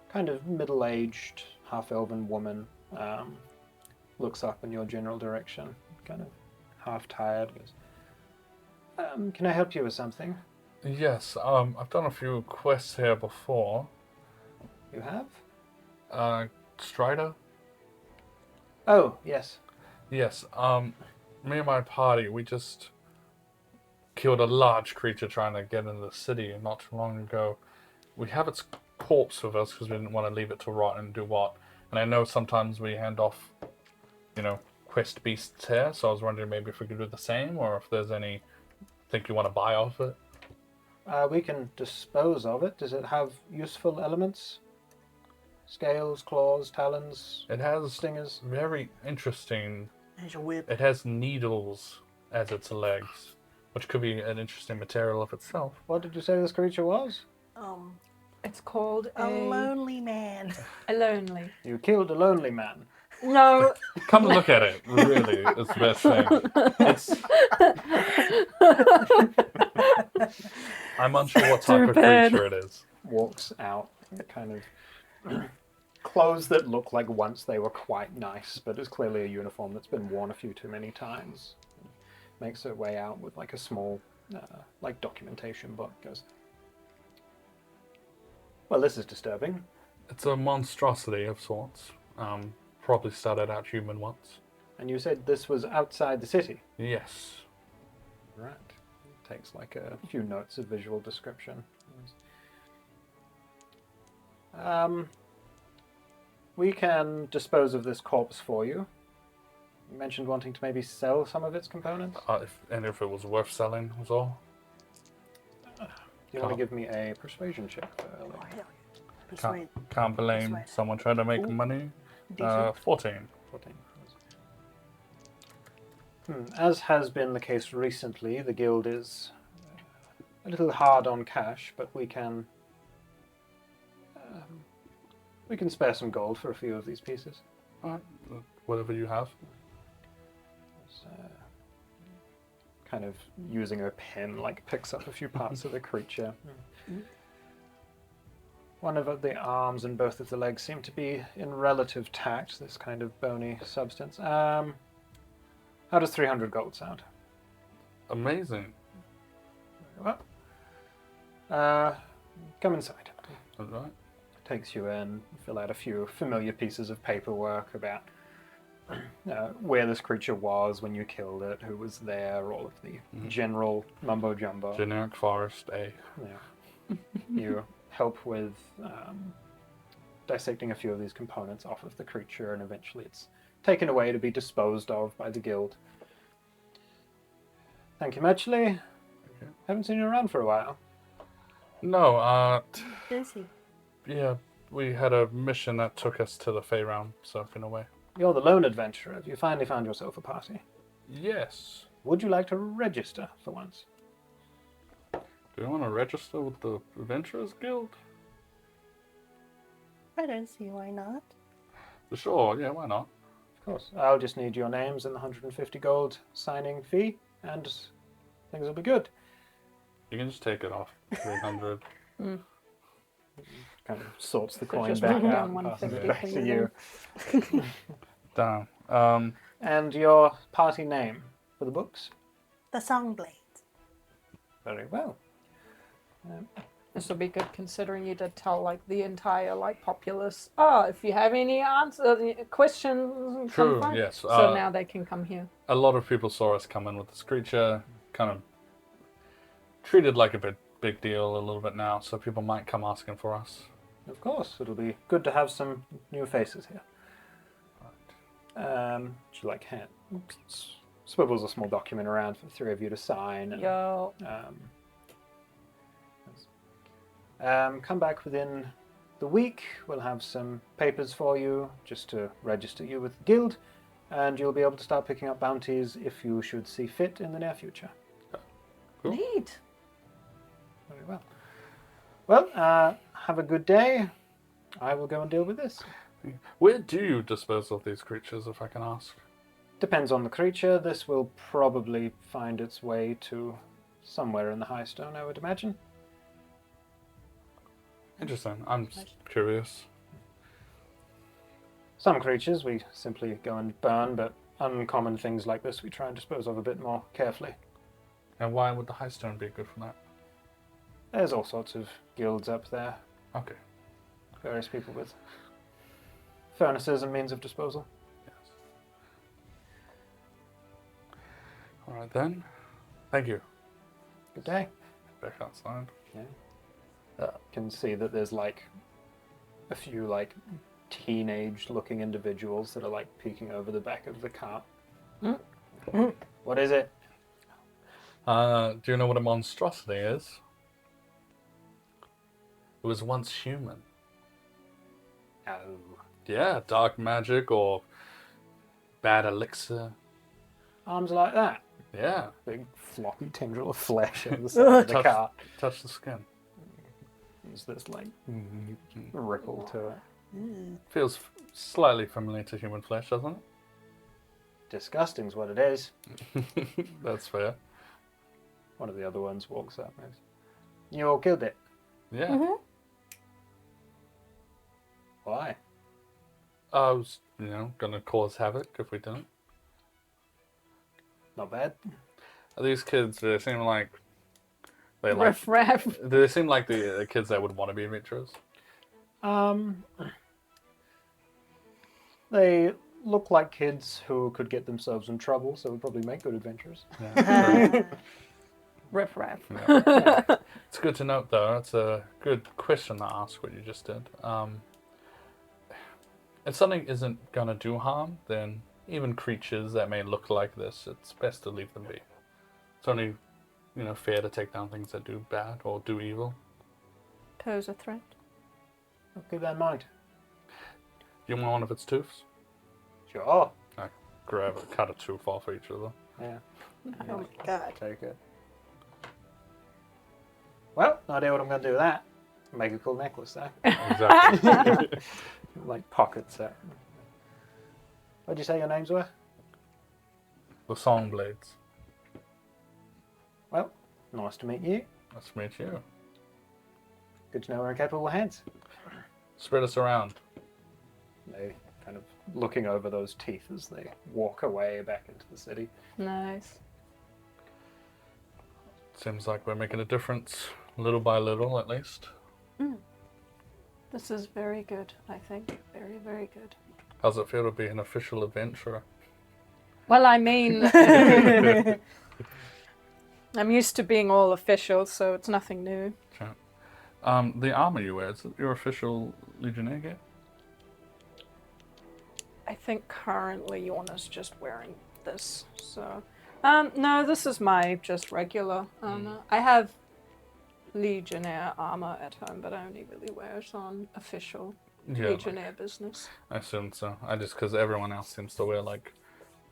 kind of middle-aged, half-elven woman looks up in your general direction, kind of half-tired, goes, can I help you with something?
Yes, I've done a few quests here before.
You have?
Strider?
Oh, yes.
Yes, me and my party, we just killed a large creature trying to get into the city not too long ago. We have its corpse with us because we didn't want to leave it to rot and do what. And I know sometimes we hand off, quest beasts here, so I was wondering maybe if we could do the same, or if there's anything you want to buy off it.
We can dispose of it. Does it have useful elements? Scales, claws, talons,
It has
stingers?
very interesting.
There's your whip.
It has needles as its legs, which could be an interesting material of itself.
What did you say this creature was?
It's called
A lonely man.
a lonely.
You killed a lonely man.
No,
Come look at it. Really, it's the best thing. I'm unsure what type of
Stupid.
creature it is.
Walks out, kind of clothes that look like once they were quite nice, but it's clearly a uniform that's been worn a few too many times. Makes her way out with like a small, documentation book. Goes, well, this is disturbing.
It's a monstrosity of sorts. Probably started out human once.
And you said this was outside the city.
Yes.
Right. Takes like a few notes of visual description. We can dispose of this corpse for you. You mentioned wanting to maybe sell some of its components.
If it was worth selling, was all.
Do you want to give me a persuasion check?
Persuade.
Can't blame
Persuade.
someone trying to make money.
Decent.
14.
14. As has been the case recently, the guild is a little hard on cash, but we can spare some gold for a few of these pieces.
Alright, whatever you have.
It's, kind of using her pen, picks up a few parts of the creature. One of the arms and both of the legs seem to be in relative tact, this kind of bony substance. How does 300 gold sound?
Amazing.
Very well. Come inside.
All right.
Takes you in, fill out a few familiar pieces of paperwork about where this creature was when you killed it, who was there, all of the general mumbo jumbo.
Generic forest, eh?
Yeah. You help with dissecting a few of these components off of the creature, and eventually it's taken away to be disposed of by the guild. Thank you muchly.
Okay.
Haven't seen you around for a while.
No,
Busy.
yeah, we had a mission that took us to the Fey Realm, so I've been away.
You're the lone adventurer. Have you finally found yourself a party?
Yes.
Would you like to register for once?
Do you want to register with the Adventurers Guild?
I don't see why not.
Sure, yeah, why not?
Of course. I'll just need your names and the 150 gold signing fee, and things will be good.
You can just take it off. 300.
Kind of sorts the
So
coin
just
back
put
out
down
and passes
150
it back
for
to
you
you.
Damn.
And your party name for the books?
The Songblade.
Very well.
This will be good considering you did tell like the entire like populace. Oh, if you have any answers, questions,
True,
come find.
yes.
So now they can come here.
A lot of people saw us come in with this creature, kind of treated like a big deal a little bit now, so people might come asking for us.
Of course, it'll be good to have some new faces here. Would you like hand? Swivels a small document around for the three of you to sign. And,
Yo.
come back within the week. We'll have some papers for you just to register you with the guild, and you'll be able to start picking up bounties if you should see fit in the near future.
Cool.
Neat.
Very well. Well, have a good day. I will go and deal with this.
Where do you dispose of these creatures, if I can ask?
Depends on the creature. This will probably find its way to somewhere in the High Stone, I would imagine.
Interesting. I'm curious.
Some creatures we simply go and burn, but uncommon things like this we try and dispose of a bit more carefully.
And why would the High Stone be good for that?
There's all sorts of guilds up there.
Okay.
Various people with furnaces and means of disposal.
Yes. All right then. Thank you.
Good day.
Back outside.
Can see that there's like a few like teenage-looking individuals that are like peeking over the back of the cart. What is it?
Do you know what a monstrosity is? It was once human.
Oh.
Yeah, dark magic or bad elixir.
Arms like that.
Yeah.
Big floppy tendril of flesh in the side of the cart.
Touch the skin.
There's this like ripple to it.
Feels slightly familiar to human flesh, doesn't
Disgusting's what it is.
it? That's fair.
One of the other ones walks up and goes, "You all killed it.
Yeah.
Why?"
I was, gonna cause havoc if we didn't.
Not bad.
These kids, they seem like they like.
Riff raff.
They seem like the kids that would want to be adventurers.
They look like kids who could get themselves in trouble, so would probably make good adventurers.
Yeah.
Riff raff.
It's good to note, though. It's a good question to ask what you just did. If something isn't gonna do harm, then even creatures that may look like this, it's best to leave them be. It's only, fair to take down things that do bad or do evil.
Pose a threat.
I'll keep that in mind.
You want one of its tooths?
Sure.
Cut a tooth off each of them.
Yeah.
Oh my god.
Take it. Well, no idea what I'm going to do with that. Make a cool necklace, though.
Exactly.
Like pockets. What'd you say your names were?
The song blades.
Well, nice to meet you.
Nice to meet you.
Good to know we're in capable hands.
Spread us around.
They kind of looking over those teeth as they walk away back into the city.
Nice.
Seems like we're making a difference, little by little at least.
This is very good, I think. Very, very good.
How's it feel to be an official adventurer?
Well, I mean, I'm used to being all official, so it's nothing new.
Sure. The armor you wear, is it your official Legionnaire gear?
I think currently Yorna's just wearing this, so... no, this is my just regular armor. I have Legionnaire armor at home, but I only really wear it on official Legionnaire business.
I assume so. Because everyone else seems to wear, like,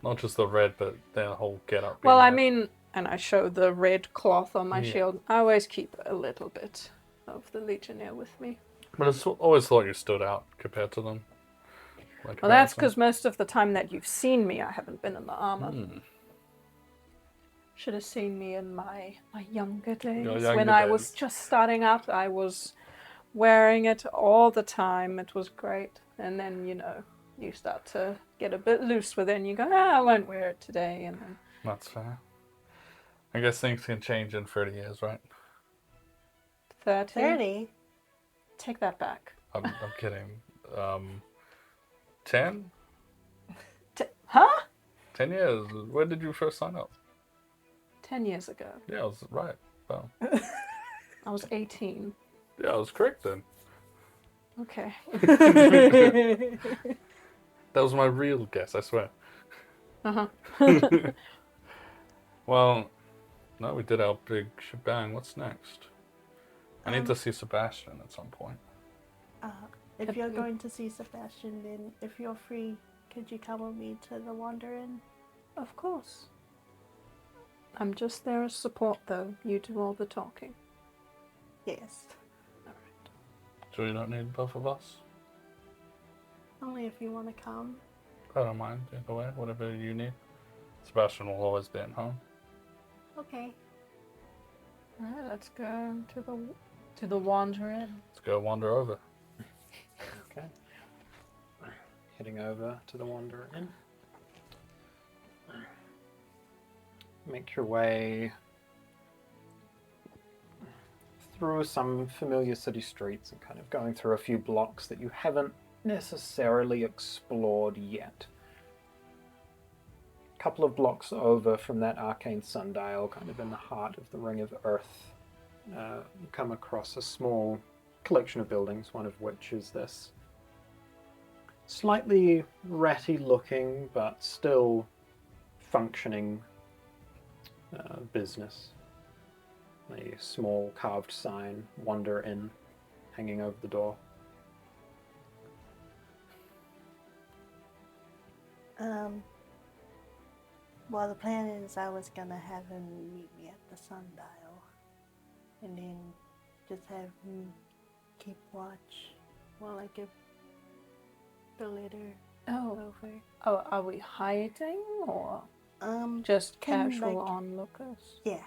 not just the red, but their whole getup.
Well, I mean, and I show the red cloth on my shield. I always keep a little bit of the Legionnaire with me.
But I always thought you stood out compared to them.
Well, that's because most of the time that you've seen me, I haven't been in the armor. Should have seen me in my younger days. When I was just starting out, I was wearing it all the time. It was great. And then, you start to get a bit loose with it and you go, I won't wear it today. And then...
That's fair. I guess things can change in 30 years, right?
30?
30?
Take that back.
I'm kidding. 10?
Huh?
10 years. When did you first sign up?
10 years ago.
Yeah, I was right. Well,
I was 18.
yeah, I was correct then.
Okay.
That was my real guess, I swear.
Uh-huh.
Well, no, we did our big shebang. What's next? I need to see Sebastian at some point.
If you're going to see Sebastian, then if you're free, could you come with me to the Wander Inn?
Of course. I'm just there as support, though. You do all the talking.
Yes.
So you don't need both of us?
Only if you want to come.
I don't mind, either way, whatever you need. Sebastian will always be at home.
Okay.
Alright, let's go to the Wander Inn.
Let's go wander over.
Okay. Heading over to the Wander Inn. Make your way through some familiar city streets and kind of going through a few blocks that you haven't necessarily explored yet. A couple of blocks over from that arcane sundial, kind of in the heart of the Ring of Earth, you come across a small collection of buildings, one of which is this slightly ratty looking but still functioning business. A small carved sign, Wander Inn, hanging over the door.
Well, the plan is I was gonna have him meet me at the sundial, and then just have him keep watch while I give the letter over.
Oh, are we hiding or just
kind
casual
like-
onlookers?
Yeah.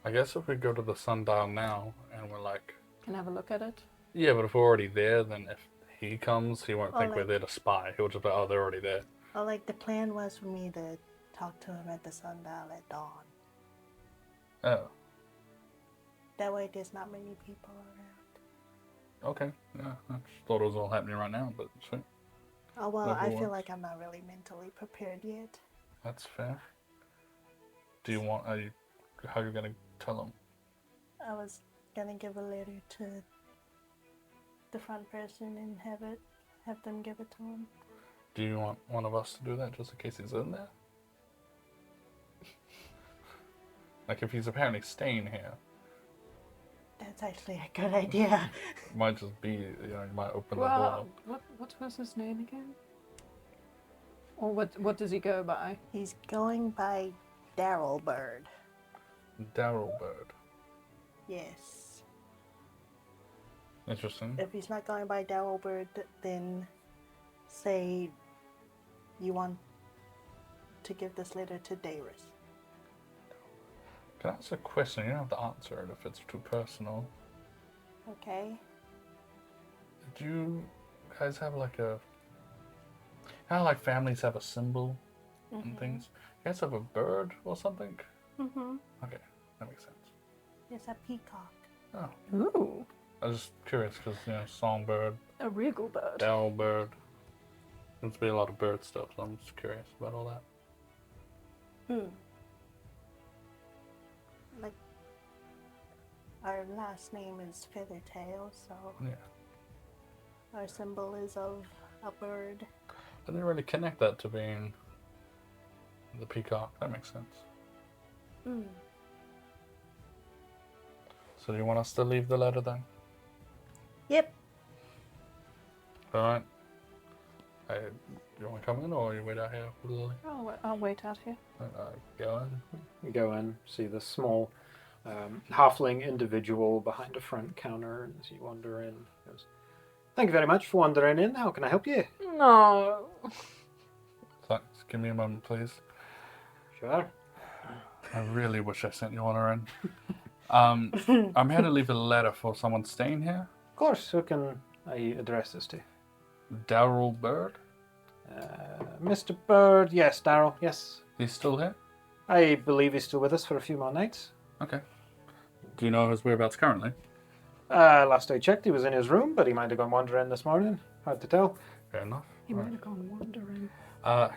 I guess if we go to the sundial now and we're like...
Can I have a look at it?
Yeah, but if we're already there, then if he comes, he won't
Oh,
think we're
like-
there to spy. He'll just be, oh, they're already there.
Well, like the plan was for me to talk to him at the sundial at dawn.
Oh,
That way there's not many people around.
okay. Yeah, I just thought it was all happening right now, but sweet.
Oh, well,
Whatever
I feel
works.
like I'm not really mentally prepared yet.
That's fair. Do you want... how are you going to tell him?
I was gonna give a letter to the front person and have them give it to him.
Do you want one of us to do that just in case he's in there? Like if he's apparently staying here,
That's actually a good idea.
it might just be, you might open the
Well,
door.
what was his name again? Or what does he go by?
He's going by Daryl Bird.
Daryl Bird.
Yes.
Interesting.
If he's not going by Daryl Bird, then say you want to give this letter to Darius.
Can I ask a question? You don't have to answer it if it's too personal.
Okay.
Do you guys have like a... How like families have a symbol and things? You guys have a bird or something?
Mm-hmm.
Okay, that makes sense.
It's a peacock.
Oh,
Ooh,
I was just curious because, you know, songbird,
a regal bird.
owl bird. Seems to be a lot of bird stuff, so I'm just curious about all that.
Like, our last name is Feathertail, so
Yeah.
our symbol is of a bird.
I didn't really connect that to being the peacock. That makes sense. So do you want us to leave the letter then?
Yep.
Alright. Do you want to come in or you wait out here with Lily?
I'll wait out here.
Go in.
You go in, see the small halfling individual behind a front counter, and as you wander in, he goes, "Thank you very much for wandering in. How can I help you?"
No.
Thanks. Give me a moment, please.
Sure.
I really wish I sent you on her in. I'm here to leave a letter for someone staying here.
Of course. Who can I address this to?
Daryl Bird.
Mr. Bird. Yes, Daryl. Yes.
He's still here?
I believe he's still with us for a few more nights.
Okay. Do you know his whereabouts currently?
Last I checked, he was in his room, but he might have gone wandering this morning. Hard to tell.
Fair enough.
He might have gone wandering.
I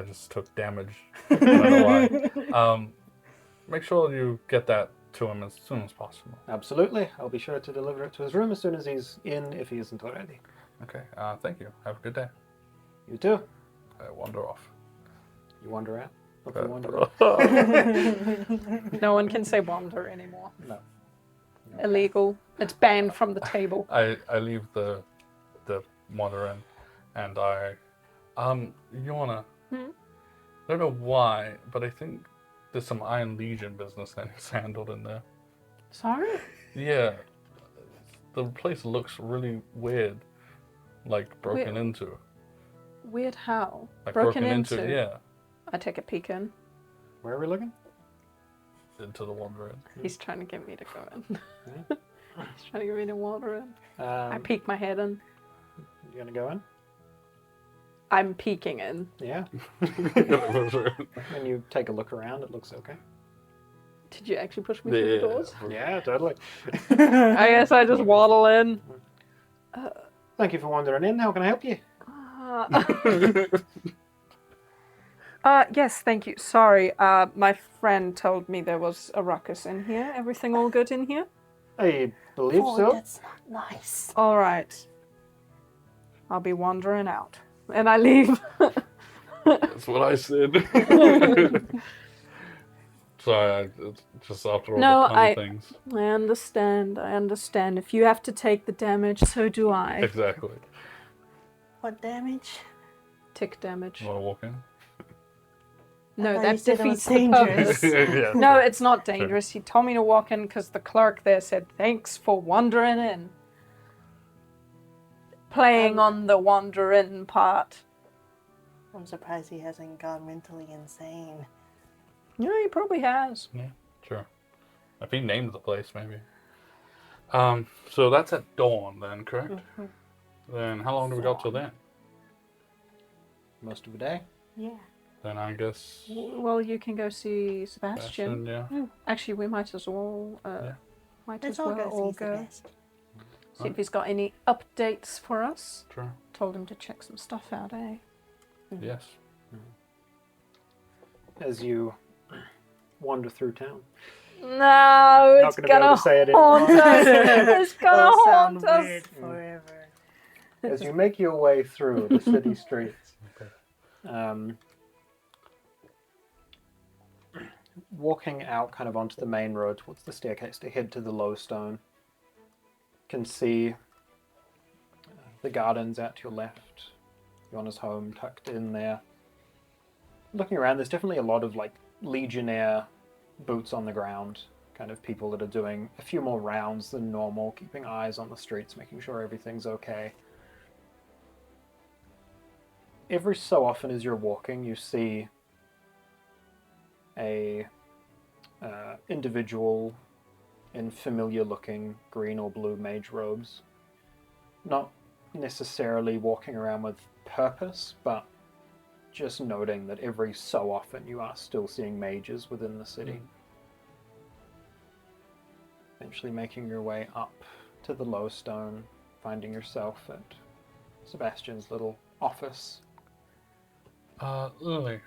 just took damage. I don't know why. Make sure you get that to him as soon as possible.
Absolutely. I'll be sure to deliver it to his room as soon as he's in, if he isn't already.
Okay. Thank you. Have a good day.
You too.
I wander off.
You wander out. Hope you wander out.
No one can say wander anymore.
No.
Illegal. It's banned from the table.
I leave the wander in, and Yorna. I don't know why, but I think there's some Iron Legion business that is handled in there.
Sorry?
Yeah, the place looks really weird, like broken into.
Weird how?
Like
broken into?
yeah,
I take a peek in.
Where are we looking?
into the wander in.
He's trying to get me to go in. He's trying to get me to wander in. I
You
peek my head in.
gonna go in?
I'm peeking in.
Yeah. When you take a look around, it looks okay.
Did you actually push me through the doors?
Yeah, totally.
I guess I just waddle in.
Thank you for wandering in. How can I help you?
Yes, thank you. Sorry, my friend told me there was a ruckus in here. Everything all good in here?
I believe so.
That's not nice.
All right. I'll be wandering out. And I leave.
That's what I said. Sorry, just after all
No,
the pun things.
I understand. If you have to take the damage, so do I.
Exactly.
What damage?
Tick damage.
You want to walk in?
No,
thought you
that
said it was
defeats the
dangerous.
purpose.
Yeah,
No, it's not dangerous. He told me to walk in because the clerk there said, "Thanks for wandering in." Playing on the wander in part.
I'm surprised he hasn't gone mentally insane.
Yeah, he probably has.
Yeah, sure. If he named the place, maybe. So that's at dawn then, correct?
Mm-hmm.
Then how long do we got till then?
Most of the day.
Yeah.
Then I guess...
Well, you can go see Sebastian.
yeah.
Actually, we might as well.
Yeah.
Might
Let's
as
all
well
go
all
see
go.
Sebastian.
See if he's got any updates for us.
Sure.
Told him to check some stuff out, eh?
Yes.
As you wander through town.
No, it's
Not gonna be able to say it
haunt
anymore.
us. It's gonna
It'll sound
haunt us.
weird forever.
As you make your way through the city streets, walking out kind of onto the main road towards the staircase to head to the low stone, can see the gardens out to your left. Yorna's home tucked in there. Looking around, there's definitely a lot of like legionnaire boots on the ground, kind of people that are doing a few more rounds than normal, keeping eyes on the streets, making sure everything's okay. Every so often as you're walking, you see a individual in familiar-looking green or blue mage robes. Not necessarily walking around with purpose, but just noting that every so often you are still seeing mages within the city. Eventually making your way up to the low stone, finding yourself at Sebastian's little office.
Lily,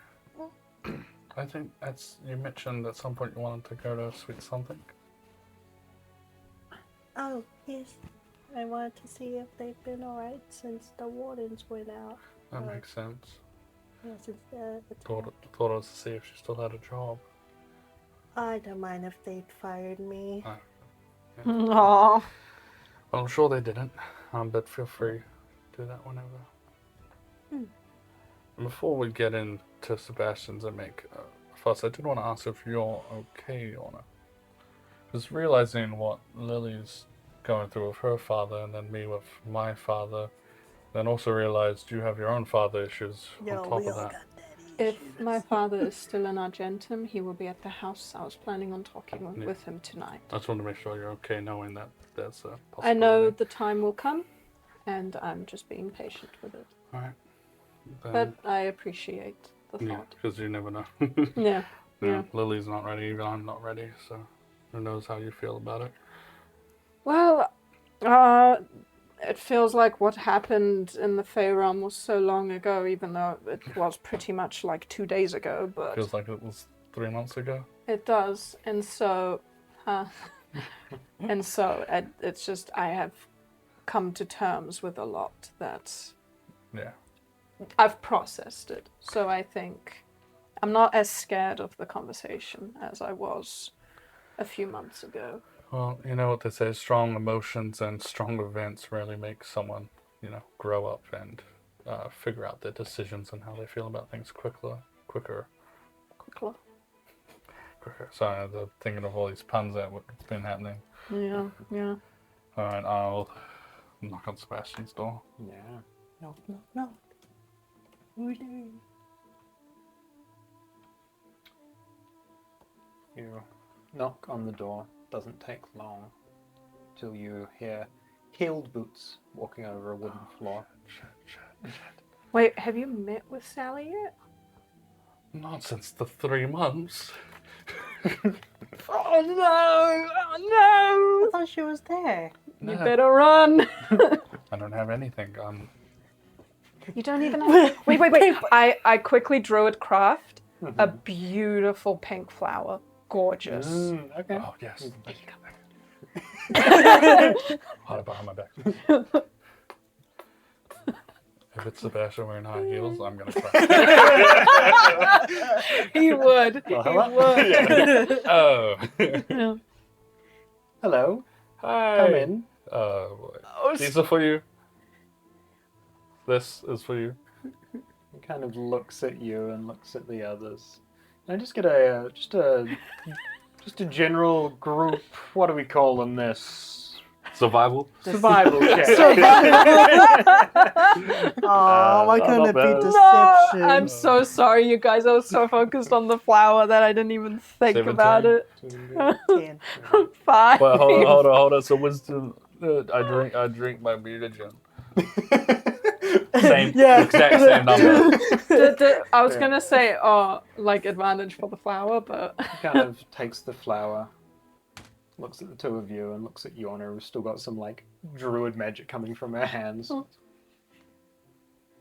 I think you mentioned at some point you wanted to go to Sweet Something.
Oh, yes. I wanted to see if they've been alright since the wardens went out.
That makes sense.
Yeah, since the
Thought I was to see if she still had a job.
I don't mind if they'd fired me.
Yeah.
Aww.
Well, I'm sure they didn't, but feel free to do that whenever. And before we get into Sebastian's and make a fuss, I did want to ask if you're okay, Yorna. Because realizing what Lily's going through with her father and then me with my father, then also realized you have your own father issues
Yo,
on top
we
of
all
that.
got daddy
If
issues.
my father is still in Argentum, he will be at the house. I was planning on talking
Yeah.
with him tonight.
I just want to make sure you're okay knowing that there's a possibility.
I know the time will come, and I'm just being patient with it.
Alright.
But I appreciate the
Yeah,
thought.
because you never know.
Yeah.
Yeah, Lily's not ready, even I'm not ready, so who knows how you feel about it.
Well, it feels like what happened in the Fey realm was so long ago, even though it was pretty much like 2 days ago, but
Feels like it was 3 months ago.
it does. And so, it's just, I have come to terms with a lot that
Yeah.
I've processed it. So I think I'm not as scared of the conversation as I was a few months ago.
Well, you know what they say, strong emotions and strong events really make someone, grow up and figure out their decisions and how they feel about things quicker.
Quickly.
Sorry, I'm thinking of all these puns that have been happening.
Yeah.
Alright, I'll knock on Sebastian's door.
Yeah.
No. Who's there?
You knock on the door. Doesn't take long till you hear heeled boots walking over a wooden floor.
Shit.
Wait, have you met with Sally yet?
Not since the 3 months.
Oh no!
I thought she was there.
You
No.
better run!
I don't have anything.
You don't even have... Wait. I quickly drew at craft a beautiful pink flower. Gorgeous.
Okay.
Oh, yes.
There you go.
Hide it behind my back. If it's Sebastian wearing high heels, I'm going to cry.
He would.
Well,
He
hello.
would.
Yeah. Oh.
Yeah.
Hello.
Hi.
Come in.
These are for you. This is for you.
He kind of looks at you and looks at the others. Can I just get a general group? What do we call them? This
Survival.
survival check.
Oh, why couldn't
not
it be
bad.
deception?
No, I'm so sorry, you guys. I was so focused on the flower that I didn't even think
17.
about it.
10.
5.
Well, hold on. So wisdom. I drink my mutagen. Exact same number.
I was gonna say, like advantage for the flower, but
He kind of takes the flower, looks at the two of you, and looks at Yorna, who's still got some like druid magic coming from her hands.
Oh.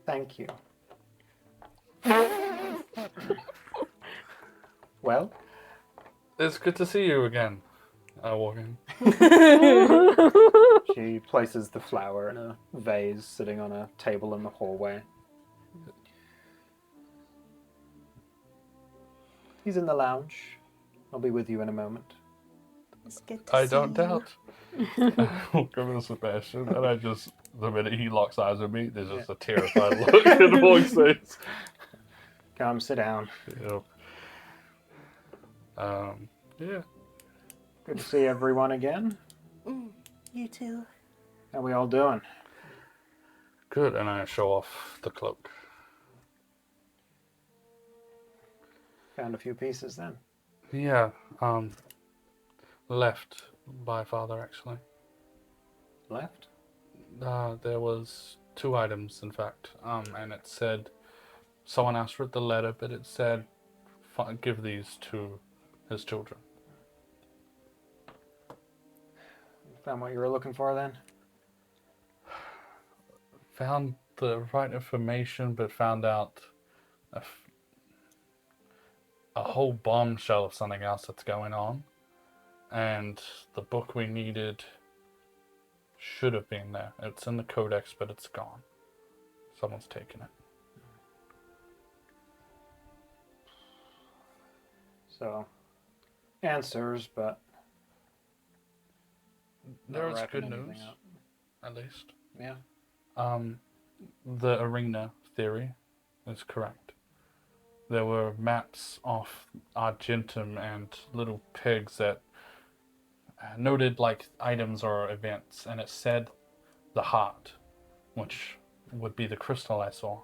Thank you. Well,
It's good to see you again. I walk in.
she places the flower in a vase sitting on a table in the hallway. He's in the lounge. I'll be with you in a moment.
It's good to
I
see
don't
you.
doubt. I walk over to Sebastian, and the minute he locks eyes with me, there's just a terrified look in the boy's face.
Come, sit down.
Yeah.
Good to see everyone again.
You too.
How we all doing?
Good, and I show off the cloak.
Found a few pieces then.
Yeah, left by father actually.
Left?
There was 2 items, in fact, and it said someone else wrote the letter, but it said give these to his children.
Found what you were looking for then?
Found the right information, but found out a whole bombshell of something else that's going on, and the book we needed should have been there. It's in the codex, but it's gone. Someone's taken it.
So, answers, but
There
not
is
wrapping
good
anything
news,
up.
at least.
Yeah.
The arena theory is correct. There were maps off Argentum and little pigs that noted like items or events, and it said the heart, which would be the crystal I saw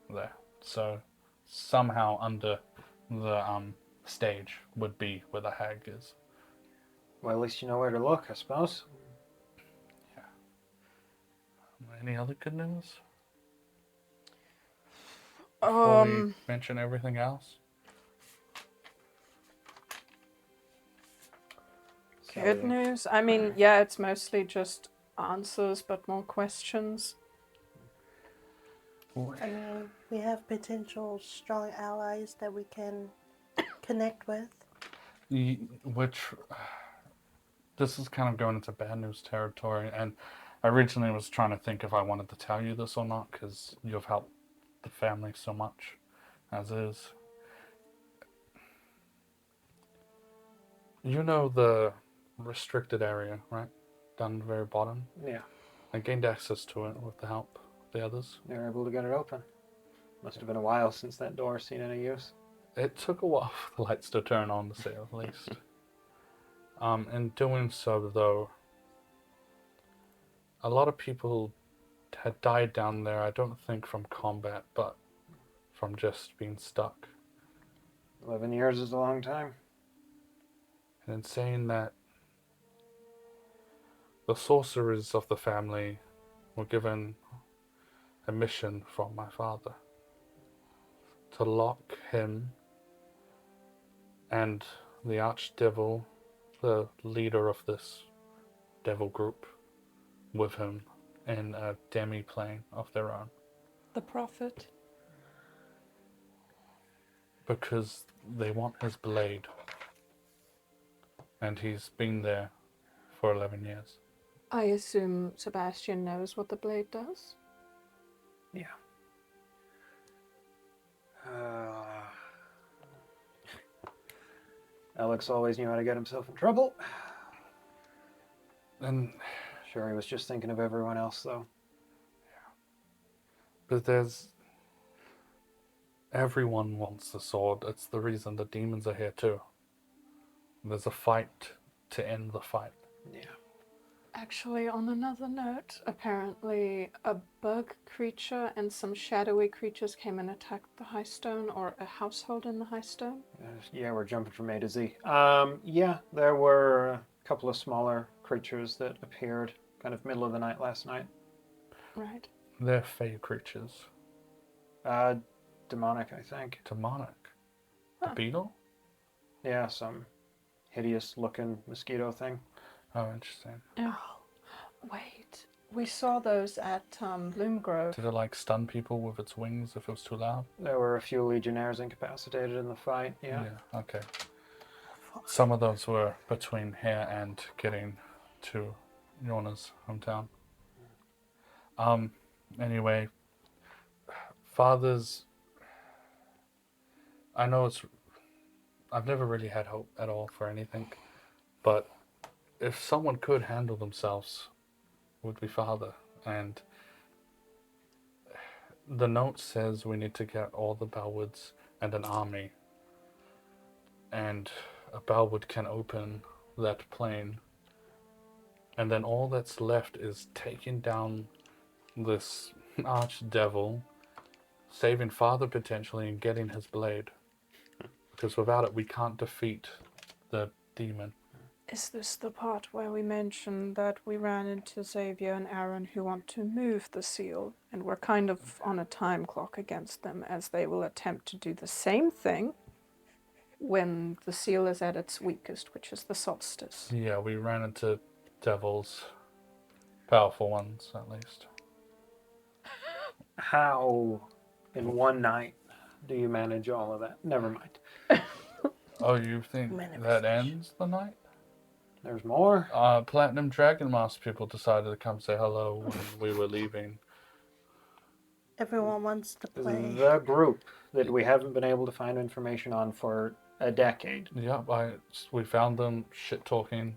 there. So somehow under the stage would be where the hag is.
Well, at least you know where to look, I suppose.
Any other good news? Before we mention everything else?
Good news? I mean, yeah, it's mostly just answers, but more questions.
We have potential strong allies that we can connect with.
Which, this is kind of going into bad news territory, and I originally was trying to think if I wanted to tell you this or not, because you've helped the family so much, as is. You know the restricted area, right? Down the very bottom?
Yeah.
I gained access to it with the help of the others.
They were able to get it open. Must have been a while since that door seen any use.
It took a while for the lights to turn on, to say the least. In doing so, though, a lot of people had died down there, I don't think from combat, but from just being stuck.
11 years is a long time.
And in saying that, the sorcerers of the family were given a mission from my father to lock him and the archdevil, the leader of this devil group, with him in a demi-plane of their own.
The prophet.
Because they want his blade. And he's been there for 11 years.
I assume Sebastian knows what the blade does?
Yeah. Alex always knew how to get himself in trouble.
And
Sure, he was just thinking of everyone else, though.
but there's everyone wants the sword. It's the reason the demons are here too. There's a fight to end the fight.
Yeah.
Actually, on another note, apparently a bug creature and some shadowy creatures came and attacked the High Stone, or a household in the High Stone.
Yeah, we're jumping from A to Z. Yeah, there were a couple of smaller creatures that appeared kind of middle of the night last night.
Right.
They're fey creatures.
Demonic, I think.
Demonic. The
Huh.
beetle?
Yeah, some hideous-looking mosquito thing.
Oh, interesting.
Oh, wait. We saw those at Bloom Grove.
Did it like stun people with its wings if it was too loud?
There were a few legionnaires incapacitated in the fight, yeah.
Okay. Some of those were between here and getting to Yorna's hometown. Anyway, Father's... I know I've never really had hope at all for anything, but if someone could handle themselves, it would be Father. And the note says we need to get all the Bellwoods and an army. And a Bellwood can open that plane. And then all that's left is taking down this archdevil, saving Father potentially, and getting his blade. Because without it, we can't defeat the demon.
Is this the part where we mentioned that we ran into Xavier and Aaron who want to move the seal, and we're kind of on a time clock against them as they will attempt to do the same thing when the seal is at its weakest, which is the solstice?
Yeah, we ran into devils. Powerful ones, at least.
How, in one night, do you manage all of that? Never mind.
Oh, you think that
Manifestation.
ends the night?
There's more.
Platinum Dragon Mask people decided to come say hello when we were leaving.
Everyone wants to play.
The group that we haven't been able to find information on for a decade.
Yep, we found them shit-talking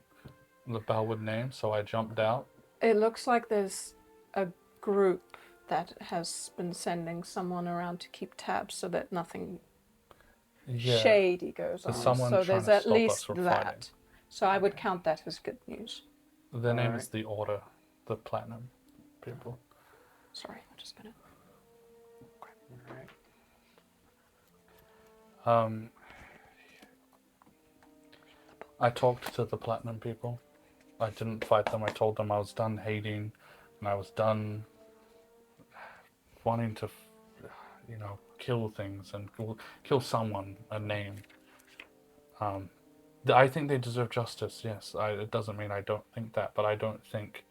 the Bellwood name, so I jumped out.
It looks like there's a group that has been sending someone around to keep tabs so that nothing
Yeah.
shady goes on.
There's someone
So
trying
there's
to
at
stop us
least
from
that.
fighting.
So I would count that as good news.
Their name
Alright.
is the Order, the Platinum people.
Sorry, I'm just gonna.
Alright.
I talked to the Platinum people. I didn't fight them. I told them I was done hating, and I was done wanting to, kill things and kill someone, a name. I think they deserve justice. Yes, it doesn't mean I don't think that, but I think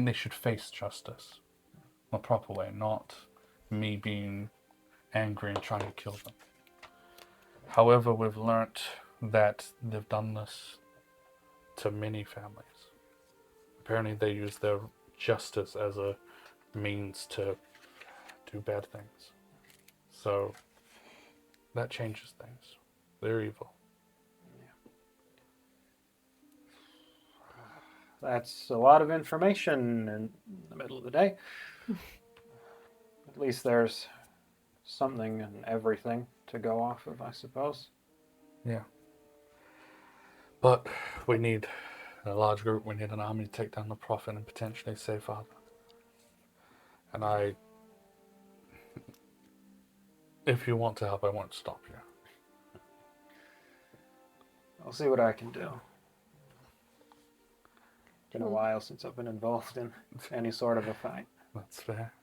they should face justice, the proper way, not me being angry and trying to kill them. However, we've learnt that they've done this to many families. Apparently they use their justice as a means to do bad things. So that changes things. They're evil.
That's a lot of information in the middle of the day. At least there's something and everything to go off of, I suppose.
Yeah. But we need a large group. We need an army to take down the Prophet and potentially save Father. And if you want to help, I won't stop you.
I'll see what I can do. Been a while since I've been involved in any sort of a fight.
That's fair.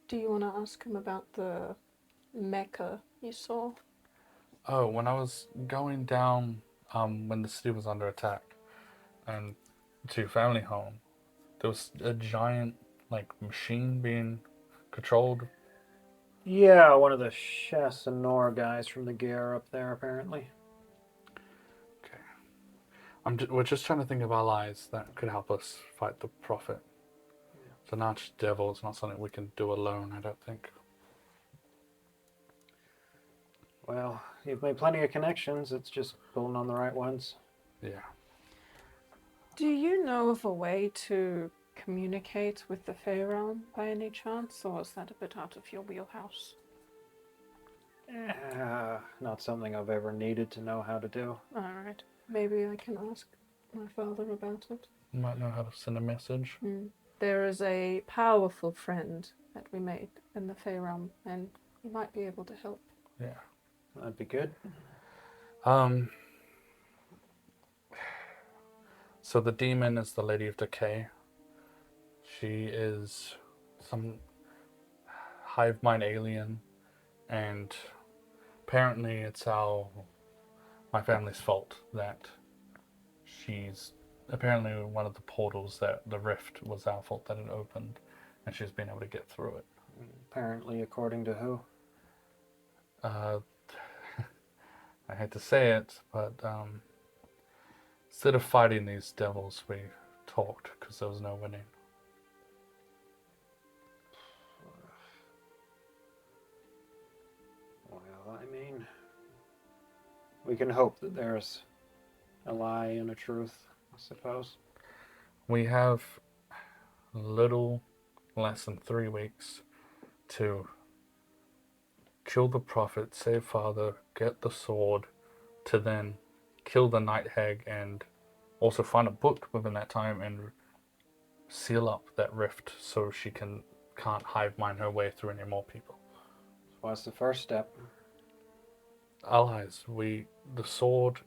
Do you want to ask him about the mecha you saw?
Oh, when I was going down, when the city was under attack, and to family home, there was a giant, machine being controlled.
Yeah, one of the Chassanor guys from the gear up there, apparently.
Okay. We're just trying to think of allies that could help us fight the Prophet. So not just devil, it's not something we can do alone, I don't think.
Well, you've made plenty of connections. It's just pulling on the right ones.
Yeah.
Do you know of a way to communicate with the Fey realm by any chance, or is that a bit out of your wheelhouse?
Not something I've ever needed to know how to do.
Alright, maybe I can ask my father about it.
You might know how to send a message.
There is a powerful friend that we made in the Fey realm, and he might be able to help.
Yeah.
That'd be good.
So the demon is the Lady of Decay. She is some hive mind alien, and apparently it's my family's fault that she's apparently one of the portals that the rift was our fault that it opened, and she's been able to get through it.
Apparently, according to who?
I hate to say it, but instead of fighting these devils, we talked because there was no winning.
Well, I mean, we can hope that there's a lie and a truth, I suppose.
We have little less than 3 weeks to kill the Prophet, save Father, get the sword, to then kill the Night Hag and also find a book within that time and seal up that rift so she can't hive mind her way through any more people.
What's the first step?
allies. The sword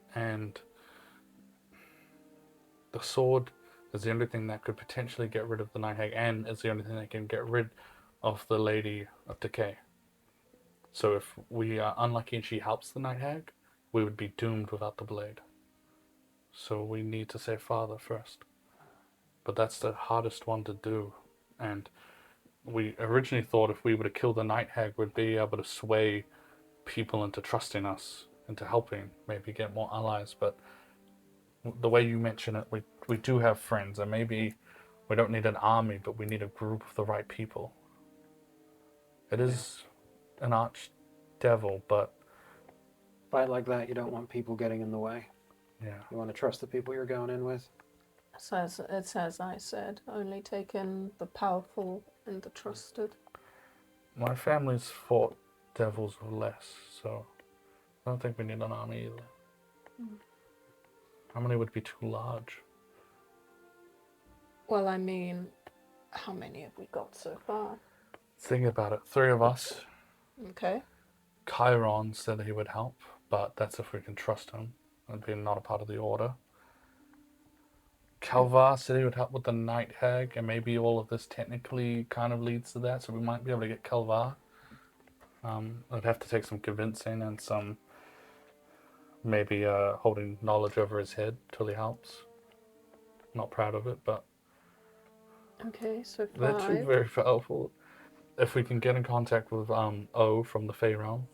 is the only thing that could potentially get rid of the Night Hag, and is the only thing that can get rid of the Lady of Decay. So if we are unlucky and she helps the Night Hag, we would be doomed without the blade. So we need to save Father first. But that's the hardest one to do. And we originally thought if we were to kill the Night Hag, we'd be able to sway people into trusting us, into helping, maybe get more allies. But the way you mention it, we do have friends, and maybe we don't need an army, but we need a group of the right people. It is an arch devil, but
Fight like that, you don't want people getting in the way.
yeah.
You want to trust the people you're going in with.
So it's as I said, only take in the powerful and the trusted.
My family's fought devils or less, so I don't think we need an army either. How many would be too large?
Well, I mean, how many have we got so far?
Think about it. 3 of us.
Okay.
Chiron said he would help, but that's if we can trust him and be not a part of the order. Kalvar said he would help with the Night Hag, and maybe all of this technically kind of leads to that, so we might be able to get Kalvar. I'd have to take some convincing and some maybe holding knowledge over his head till he helps. Not proud of it, but
Okay, so
they're 2
5.
very powerful. If we can get in contact with O from the Fey Realm.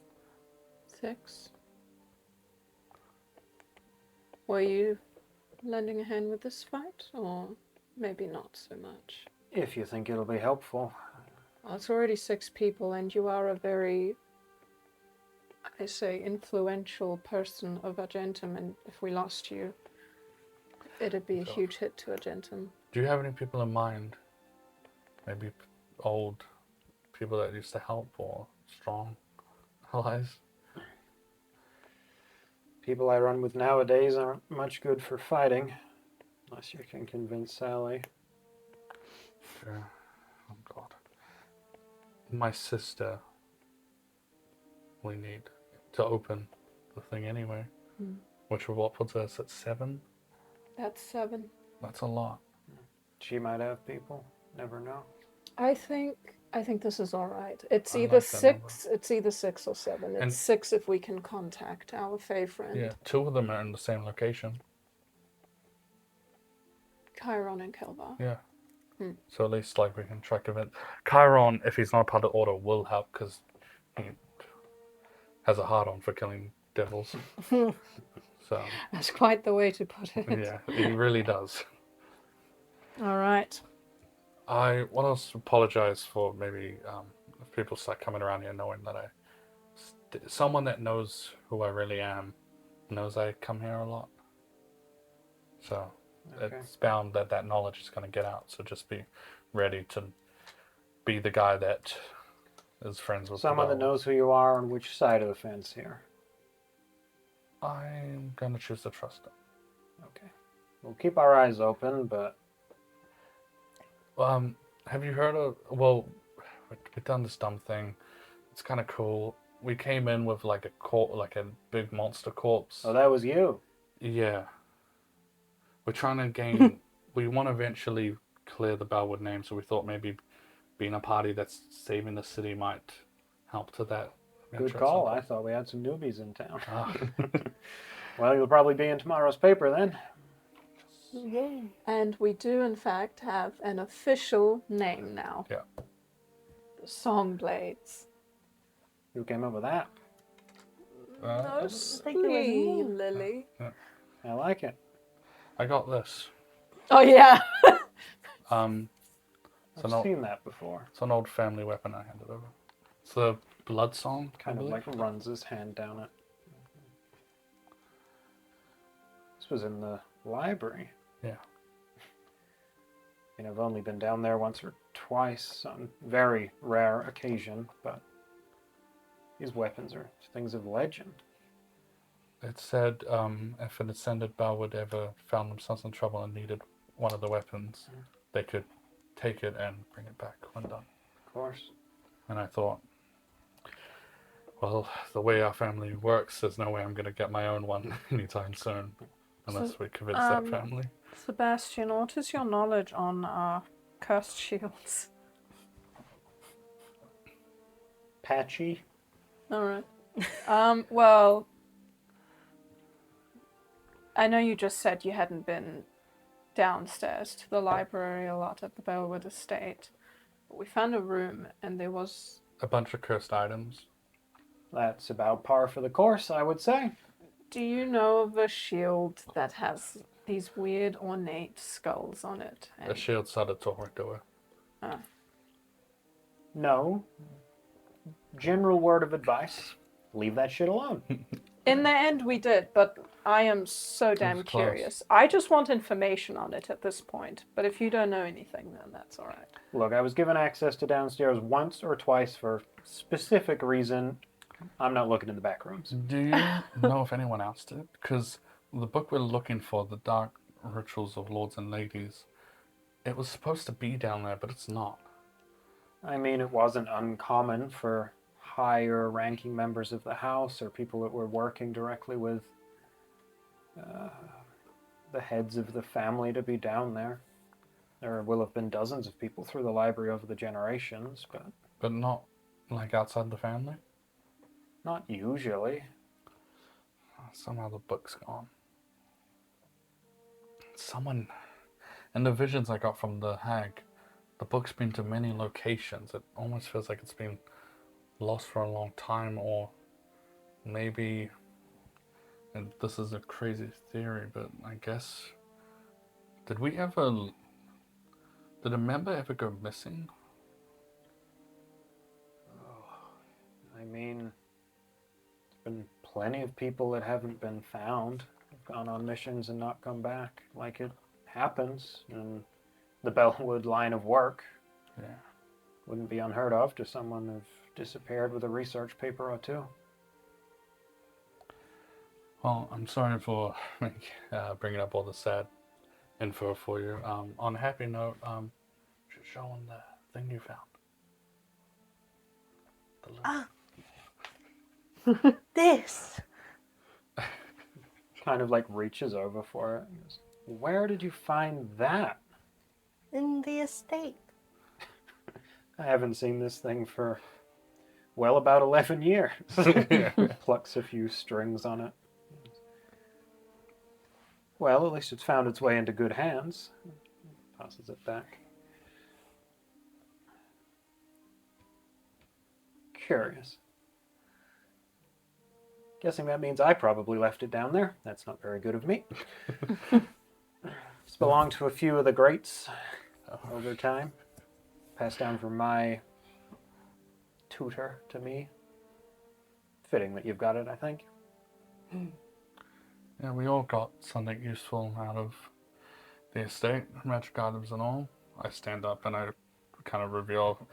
6. Were you lending a hand with this fight, or maybe not so much?
If you think it'll be helpful.
Well, it's already 6 people, and you are a very, I say, influential person of Argentum, and if we lost you, it'd be a huge hit to Argentum.
Do you have any people in mind? Maybe old people that used to help, or strong allies?
People I run with nowadays aren't much good for fighting. Unless you can convince Sally.
Sure. Oh God. My sister. We need to open the thing anyway. Which what puts us at 7?
That's 7.
That's a lot.
She might have people. Never know.
I think this is all right. It's
I
either
like that number.
6. It's either 6 or 7. It's
And-
6 if we can contact our Fey friend,
Yeah, 2 of them are in the same location.
Chiron and Kelvar.
Yeah. So at least like we can track event. Chiron, if he's not a part of the order, will help because he has a hard on for killing devils. So
That's quite the way to put it.
yeah, he really does.
All right.
I want to apologize for maybe if people start coming around here knowing that someone that knows who I really am knows I come here a lot. So
Okay.
it's bound that knowledge is going to get out. So just be ready to be the guy that is friends with
Someone that knows who you are on which side of the fence here.
I'm going to choose to trust them.
Okay. We'll keep our eyes open, but
Have you heard of? Well, we've done this dumb thing. It's kind of cool. We came in with like a big monster corpse.
oh, that was you.
Yeah. We're trying to gain. We want to eventually clear the Bellwood name, so we thought maybe being a party that's saving the city might help to that.
Good call. I thought we had some newbies in town.
Ah.
Well, you'll probably be in tomorrow's paper then.
Yay. And we do, in fact, have an official name now.
Yeah.
The Songblades.
Who came up with that?
think it was me.
Lily.
I like it.
I got this.
Oh, yeah.
I've seen that before.
It's an old family weapon I handed over. It's the blood song.
Kind of like runs his hand down it. This was in the library.
Yeah.
I've only been down there once or twice on very rare occasion, but these weapons are things of legend.
It said if an ascended Bellwood ever found themselves in trouble and needed one of the weapons, they could take it and bring it back when done.
Of course.
And I thought, Well, the way our family works, there's no way I'm going to get my own one anytime soon. Unless we convince that family.
Sebastian, what is your knowledge on cursed shields?
Patchy.
Alright. Well, I know you just said you hadn't been downstairs to the library a lot at the Bellwood Estate. But we found a room and there was...
A bunch of cursed items.
That's about par for the course, I would say.
Do you know of a shield that has these weird ornate skulls on it?
A shield started talking to her.
No. General word of advice, leave that shit alone.
In the end, we did, but I am so damn
was close.
curious. I just want information on it at this point, but if you don't know anything, then that's all right.
Look, I was given access to downstairs once or twice for specific reason. I'm not looking in the back rooms.
Do you know if anyone else did? Because the book we're looking for, The Dark Rituals of Lords and Ladies, it was supposed to be down there, but it's not.
I mean, it wasn't uncommon for higher ranking members of the house or people that were working directly with the heads of the family to be down there. There will have been dozens of people through the library over the generations, but...
But not, like, outside the family?
Not usually.
Somehow the book's gone. Someone... In the visions I got from the hag, the book's been to many locations. It almost feels like it's been lost for a long time, or maybe... And this is a crazy theory, but I guess... Did a member ever go missing?
I mean, there's been plenty of people that haven't been found, have gone on missions and not come back. Like, it happens in the Bellwood line of work.
Yeah.
Wouldn't be unheard of to someone who've disappeared with a research paper or two.
Well, I'm sorry for bringing up all the sad info for you. On a happy note, just showing the thing you found.
This.
Kind of like reaches over for it and goes, "Where did you find that?"
In the estate.
I haven't seen this thing for, well, about 11 years. Plucks a few strings on it. Well, at least it's found its way into good hands. Passes it back. Curious. Guessing that means I probably left it down there. That's not very good of me. It's belonged to a few of the greats over time. Passed down from my tutor to me. Fitting that you've got it, I think.
Yeah, we all got something useful out of the estate, magic items and all. I stand up and I kind of reveal...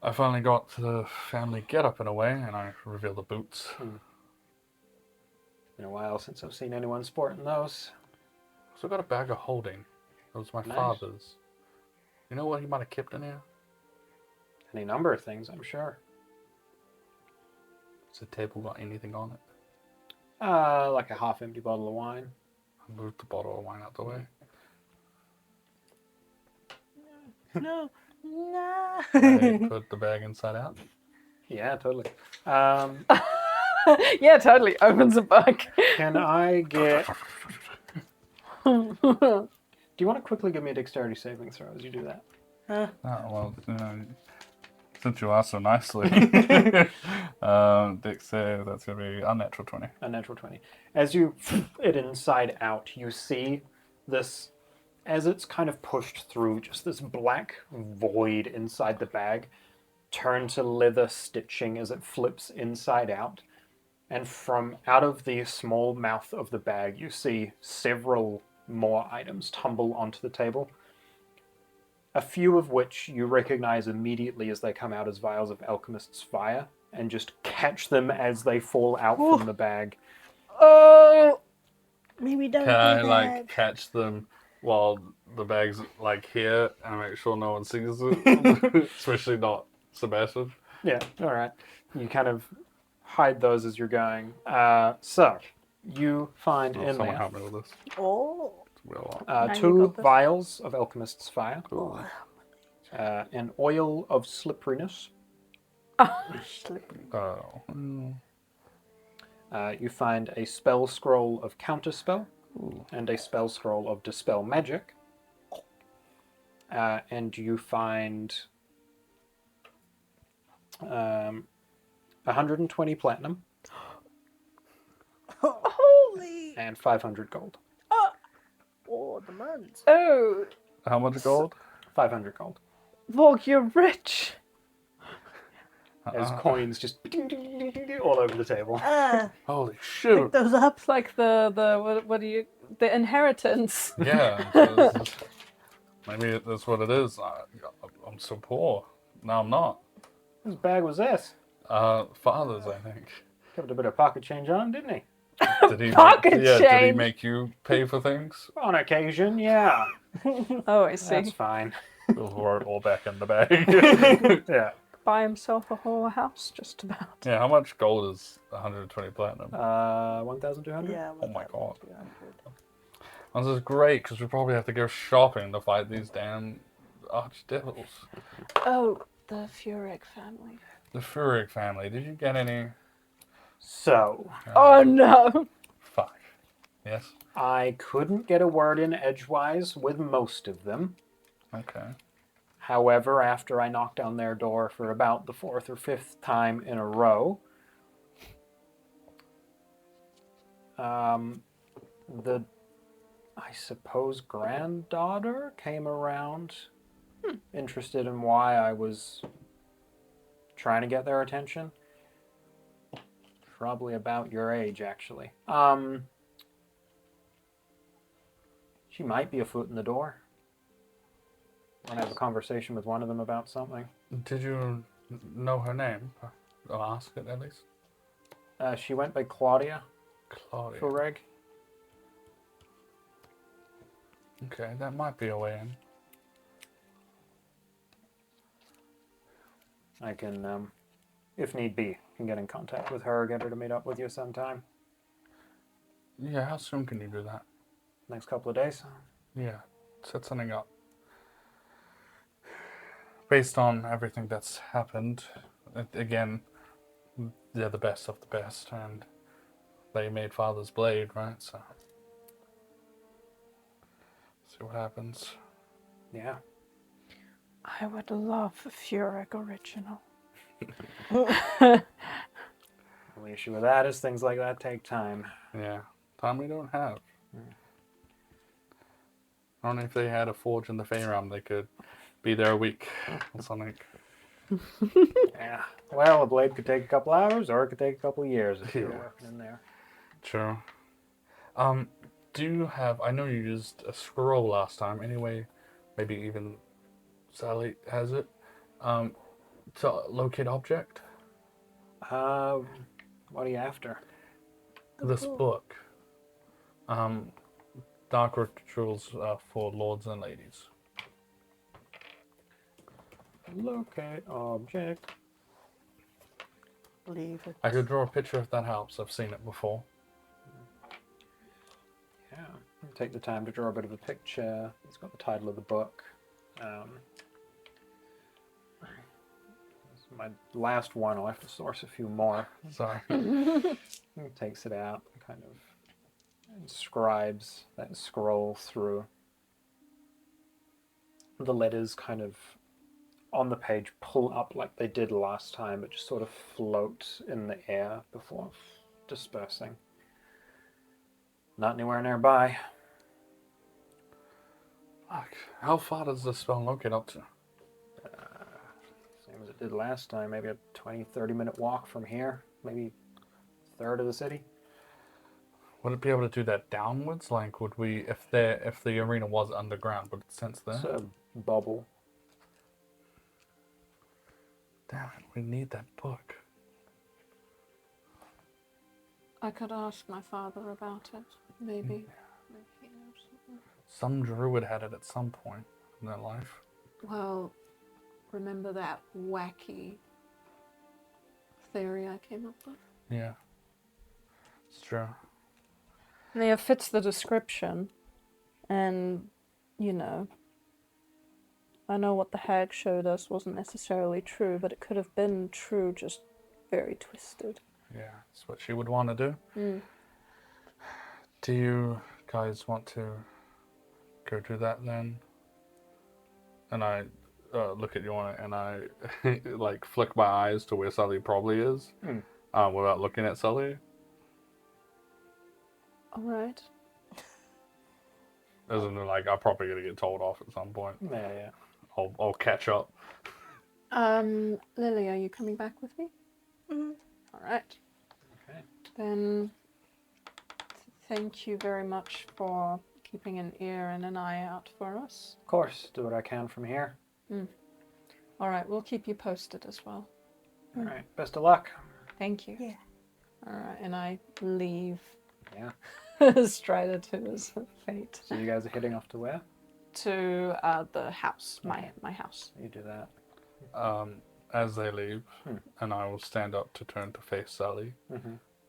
I finally got the family get-up in a way, and I reveal the boots.
Been a while since I've seen anyone sporting those.
Also got a bag of holding. It was my
Nice.
father's. You know what he might have kept in here?
Any number of things, I'm sure.
Has the table got anything on it?
Like a half-empty bottle of wine.
I moved the bottle of wine out the way.
No. No.
I put the bag inside out.
Yeah, totally.
Yeah, totally. Opens a book.
Can I get... Do you want to quickly give me a dexterity saving throw as you do that?
Oh, well, since you asked so nicely. Dick said that's going to be unnatural 20.
A natural 20. As you it inside out, you see this, as it's kind of pushed through, just this black void inside the bag turn to leather stitching as it flips inside out. And from out of the small mouth of the bag, you see several more items tumble onto the table. A few of which you recognize immediately as they come out as vials of alchemist's fire, and just catch them as they fall out from the bag.
Oh!
Maybe don't
Can
do
I,
that.
like, catch them while the bag's, like, here and make sure no one sees it? Especially not Sebastian.
Yeah, alright. You kind of hide those as you're going. So you find in
Someone
there
help me with this.
Oh.
Well,
Now you
2
got this.
vials of Alchemist's Fire,
cool.
an oil of slipperiness.
Slippery.
Oh.
You find a spell scroll of Counterspell
Ooh.
and a spell scroll of Dispel Magic. And you find 120 platinum
Holy.
and 500 gold.
Oh, the months.
Oh,
How much gold?
500 gold.
Vorg, you're rich.
As coins just all over the table.
Holy
Pick
shoot!
those up.
It's like what do you, the inheritance.
Yeah. Maybe that's what it is. I'm so poor. No, I'm not.
Whose bag was this?
Father's, I think.
Kept a bit of pocket change on him, didn't he?
Did he?
Pocket
Did he
change.
make you pay for things?
On occasion, yeah.
Oh, I see.
That's fine.
We'll throw it all back in the bag.
Yeah.
Buy himself a whole house, just about.
Yeah. How much gold is 120 platinum?
1,200?
Yeah.
Oh my god.
1,200.
This is great because we probably have to go shopping to fight these damn archdevils.
Oh, the Furyk family.
The Furyk family. Did you get any?
So,
Oh no!
Fuck. Yes.
I couldn't get a word in edgewise with most of them.
Okay.
However, after I knocked down their door for about the 4th or 5th time in a row, the, I suppose, granddaughter came around, interested in why I was trying to get their attention. Probably about your age, actually. She might be a foot in the door. I want to have a conversation with one of them about something.
Did you know her name? Or ask it at least.
She went by Claudia
Claudia.
Fureg.
Okay, that might be a way in.
I can, if need be, can get in contact with her, get her to meet up with you sometime.
Yeah, how soon can you do that?
Next couple of days.
Yeah, set something up. Based on everything that's happened, again, they're the best of the best, and they made Father's Blade, right? So, see what happens.
Yeah.
I would love a Furyk original.
The only issue with that is things like that take time.
Yeah, time we don't have. I don't know if they had a forge in the Feyrealm, they could be there a week or something.
Yeah. Well, a blade could take a couple hours, or it could take a couple of years if you're
Yeah.
working in there.
True. Do you have? I know you used a scroll last time. Anyway, maybe even Sally has it. To locate object.
What are you after?
This book. Dark Rituals for Lords and Ladies.
Locate object.
Leave it.
I could draw a picture if that helps. I've seen it before.
Yeah. Take the time to draw a bit of a picture. It's got the title of the book. This is my last one. I'll have to source a few more.
Sorry.
It takes it out, kind of inscribes that scroll through. The letters kind of on the page pull up like they did last time, but just sort of float in the air before dispersing. Not anywhere nearby.
Fuck. How far does the spell locate up to?
Same as it did last time, maybe a 20-30 minute walk from here, maybe a third of the city.
Would it be able to do that downwards? Like, would we, if the arena was underground, would it sense there?
It's a bubble.
Damn it, we need that book.
I could ask my father about it. Maybe. Maybe he knows something.
Some druid had it at some point in their life.
Well, remember that wacky theory I came up with?
Yeah. It's true.
It fits the description, and, you know, I know what the hag showed us wasn't necessarily true, but it could have been true, just very twisted.
Yeah, that's what she would want to do.
Mm.
Do you guys want to go do that then? And I look at Yorna and I like flick my eyes to where Sully probably is, without looking at Sully.
All right.
As in, like, I'm probably gonna get told off at some point.
Yeah.
I'll catch up.
Lily, are you coming back with me?
Mm-hmm.
All right.
Okay.
Then thank you very much for keeping an ear and an eye out for us.
Of course, do what I can from here.
All right, we'll keep you posted as well.
All right. Best of luck.
Thank you.
Yeah.
All right, and I leave
Yeah.
Strider to his fate.
So you guys are heading off to where?
To the house, my house.
You do that.
As they leave, and I will stand up to turn to face Sully,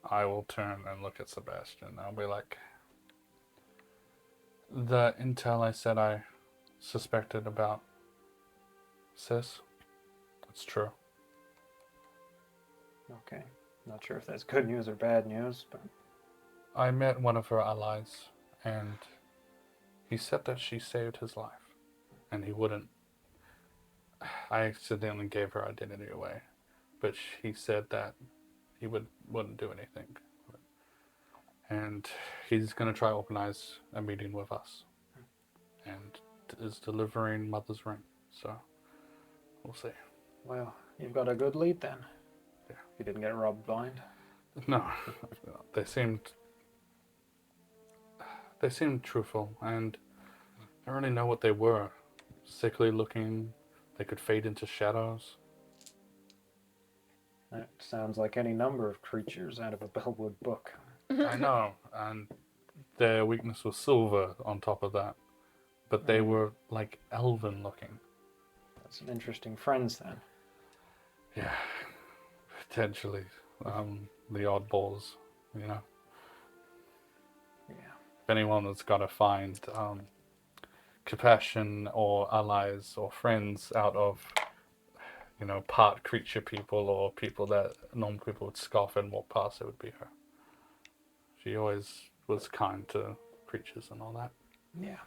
I will turn and look at Sebastian. I'll be like, the intel I said I suspected about Sis, it's true.
Okay. Not sure if that's good news or bad news, but
I met one of her allies, and he said that she saved his life, and he wouldn't. I accidentally gave her identity away, but he said that he wouldn't do anything, and he's gonna try to organize a meeting with us, and is delivering Mother's ring. So we'll see.
well, you've got a good lead then.
Yeah.
You didn't get robbed blind.
No, they seemed truthful, and I don't really know what they were. Sickly looking, they could fade into shadows.
That sounds like any number of creatures out of a Bellwood book.
I know, and their weakness was silver on top of that, but they were like elven looking.
That's some interesting friends then.
Yeah, potentially the oddballs, you know.
Yeah.
If anyone that's got to find compassion or allies or friends out of, you know, part creature people or people that normal people would scoff and walk past, it would be her. She always was kind to creatures and all that.
Yeah.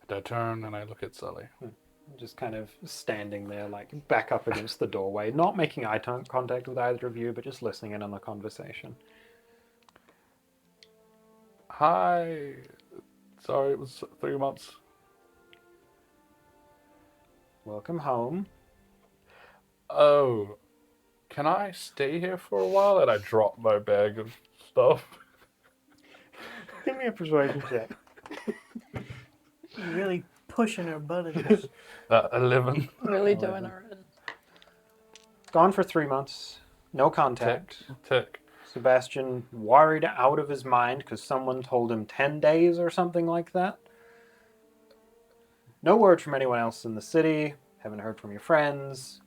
And I turn and I look at Sully.
Just kind of standing there, like back up against the doorway, not making eye contact with either of you, but just listening in on the conversation.
Hi. Sorry, it was 3 months.
Welcome home.
Oh, can I stay here for a while? And I drop my bag of stuff.
Give me a persuasion check.
You're really pushing her buttons.
11.
Really doing her in.
Gone for 3 months. No contact.
Tick.
Sebastian worried out of his mind because someone told him 10 days or something like that. No word from anyone else in the city. Haven't heard from your friends.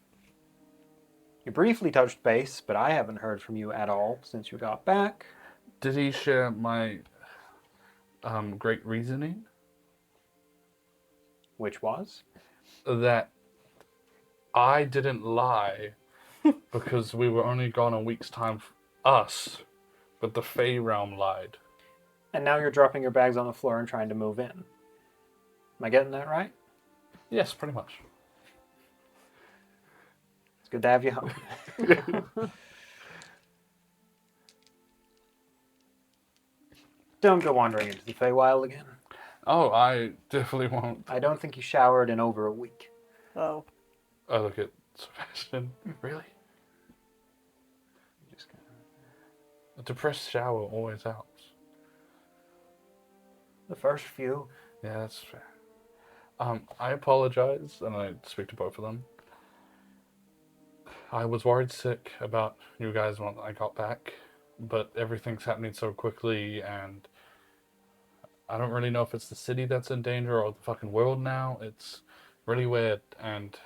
You briefly touched base, but I haven't heard from you at all since you got back.
Did he share my great reasoning?
Which was?
That I didn't lie because we were only gone a week's time, us, but the Fey realm lied.
And now you're dropping your bags on the floor and trying to move in. Am I getting that right?
Yes, pretty much.
It's good to have you home. Don't go wandering into the Feywild again.
Oh, I definitely won't.
I don't think you showered in over a week.
Oh.
I look at Sebastian. Really?
Just kind
A depressed shower always helps.
of, the first few.
Yeah, that's fair. I apologize, and I speak to both of them. I was worried sick about you guys when I got back, but everything's happening so quickly, and I don't really know if it's the city that's in danger or the fucking world now. It's really weird, and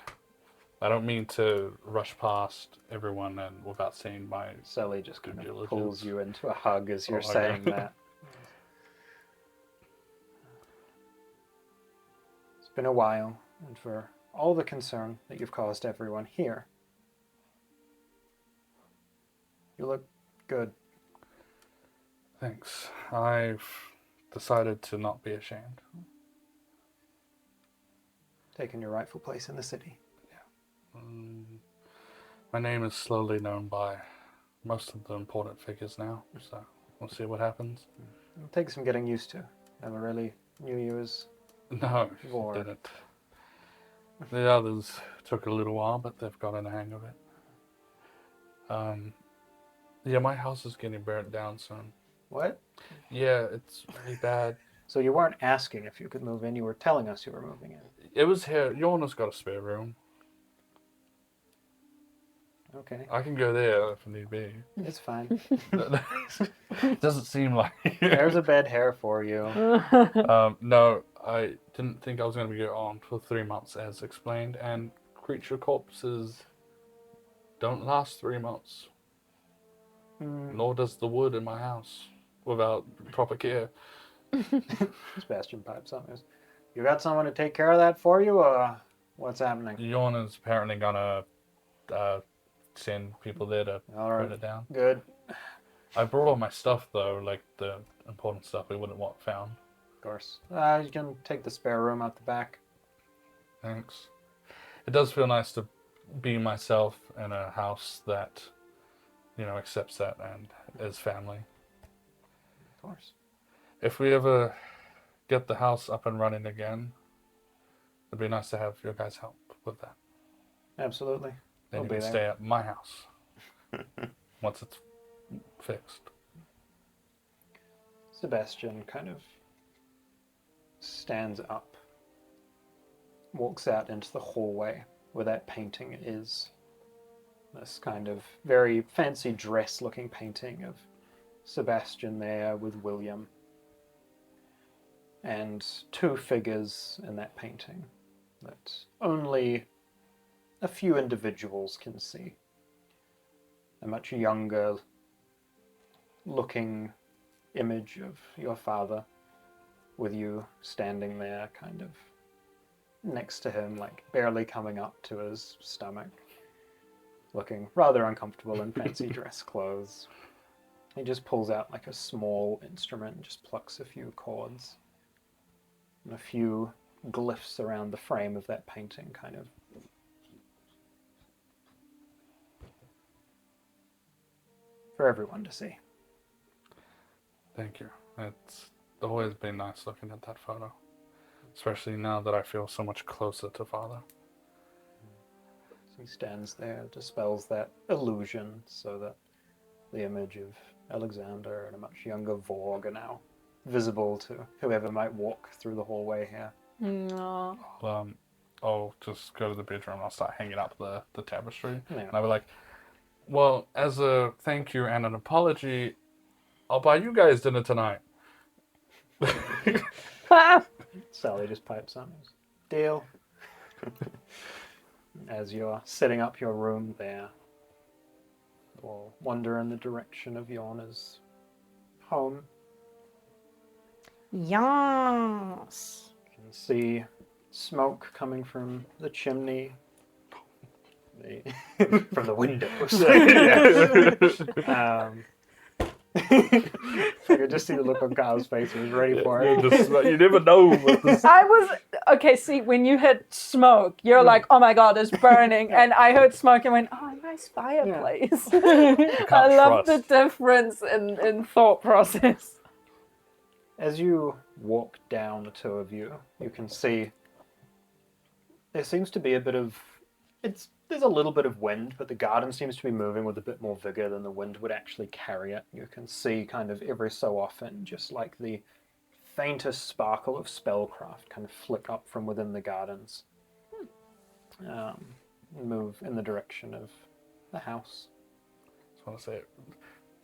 I don't mean to rush past everyone and without seeing my...
Sully just kind
Due
of
diligence.
pulls you into a hug as you're
Oh, okay.
saying that. It's been a while, and for all the concern that you've caused everyone here, you look good.
Thanks. I've decided to not be ashamed.
Taking your rightful place in the city.
My name is slowly known by most of the important figures now, so we'll see what happens.
It'll take some getting used to. Never really knew you as...
No,
War.
it didn't. The others took a little while, but they've gotten the hang of it. Yeah, my house is getting burnt down soon.
What?
Yeah, it's really bad.
So you weren't asking if you could move in, you were telling us you were moving in.
It was here. Yorna's got a spare room.
Okay,
I can go there if need be.
it's fine.
Doesn't seem like.
There's a bed here for you.
No, I didn't think I was going to be on for 3 months, as explained, and creature corpses don't last 3 months. Nor does the wood in my house without proper care.
Sebastian pipes up. You got someone to take care of that for you, or what's happening?
Yorna's apparently gonna send people there to
All
put
right,
it down.
good.
I brought all my stuff though, like the important stuff we wouldn't want found.
Of course. You can take the spare room out the back.
Thanks. It does feel nice to be myself in a house that, accepts that and is family.
Of course.
If we ever get the house up and running again, it'd be nice to have your guys' help with that.
Absolutely.
Then
I'll
you
be
can
there.
stay at my house once it's fixed.
Sebastian kind of stands up, walks out into the hallway where that painting is. This kind of very fancy dress-looking painting of Sebastian there with William. And two figures in that painting that only a few individuals can see. A much younger looking image of your father with you standing there kind of next to him, like barely coming up to his stomach, looking rather uncomfortable in fancy dress clothes. He just pulls out like a small instrument and just plucks a few chords. And a few glyphs around the frame of that painting kind of for everyone to see.
Thank you. It's always been nice looking at that photo, especially now that I feel so much closer to Father.
So he stands there, dispels that illusion so that the image of Alexander and a much younger Vorg are now visible to whoever might walk through the hallway here.
No.
I'll just go to the bedroom and I'll start hanging up the tapestry.
Yeah.
And I'll be like, well, as a thank you and an apology, I'll buy you guys dinner tonight.
Sally just pipes up. Deal. As you're setting up your room there, we'll wander in the direction of Yorna's home.
Yes.
You can see smoke coming from the chimney, from the windows. I could just see the look on Kyle's face. He was ready for it.
You never know what this...
I was okay. See, when you hit smoke, you're like, "Oh my god, it's burning!" And I heard smoke and went, "Oh, nice fireplace." I love the difference in thought process.
As you walk down, the two of you, you can see there seems to be a bit of there's a little bit of wind, but the garden seems to be moving with a bit more vigor than the wind would actually carry it. You can see kind of every so often just like the faintest sparkle of spellcraft kind of flick up from within the gardens. Move in the direction of the house.
I just want to say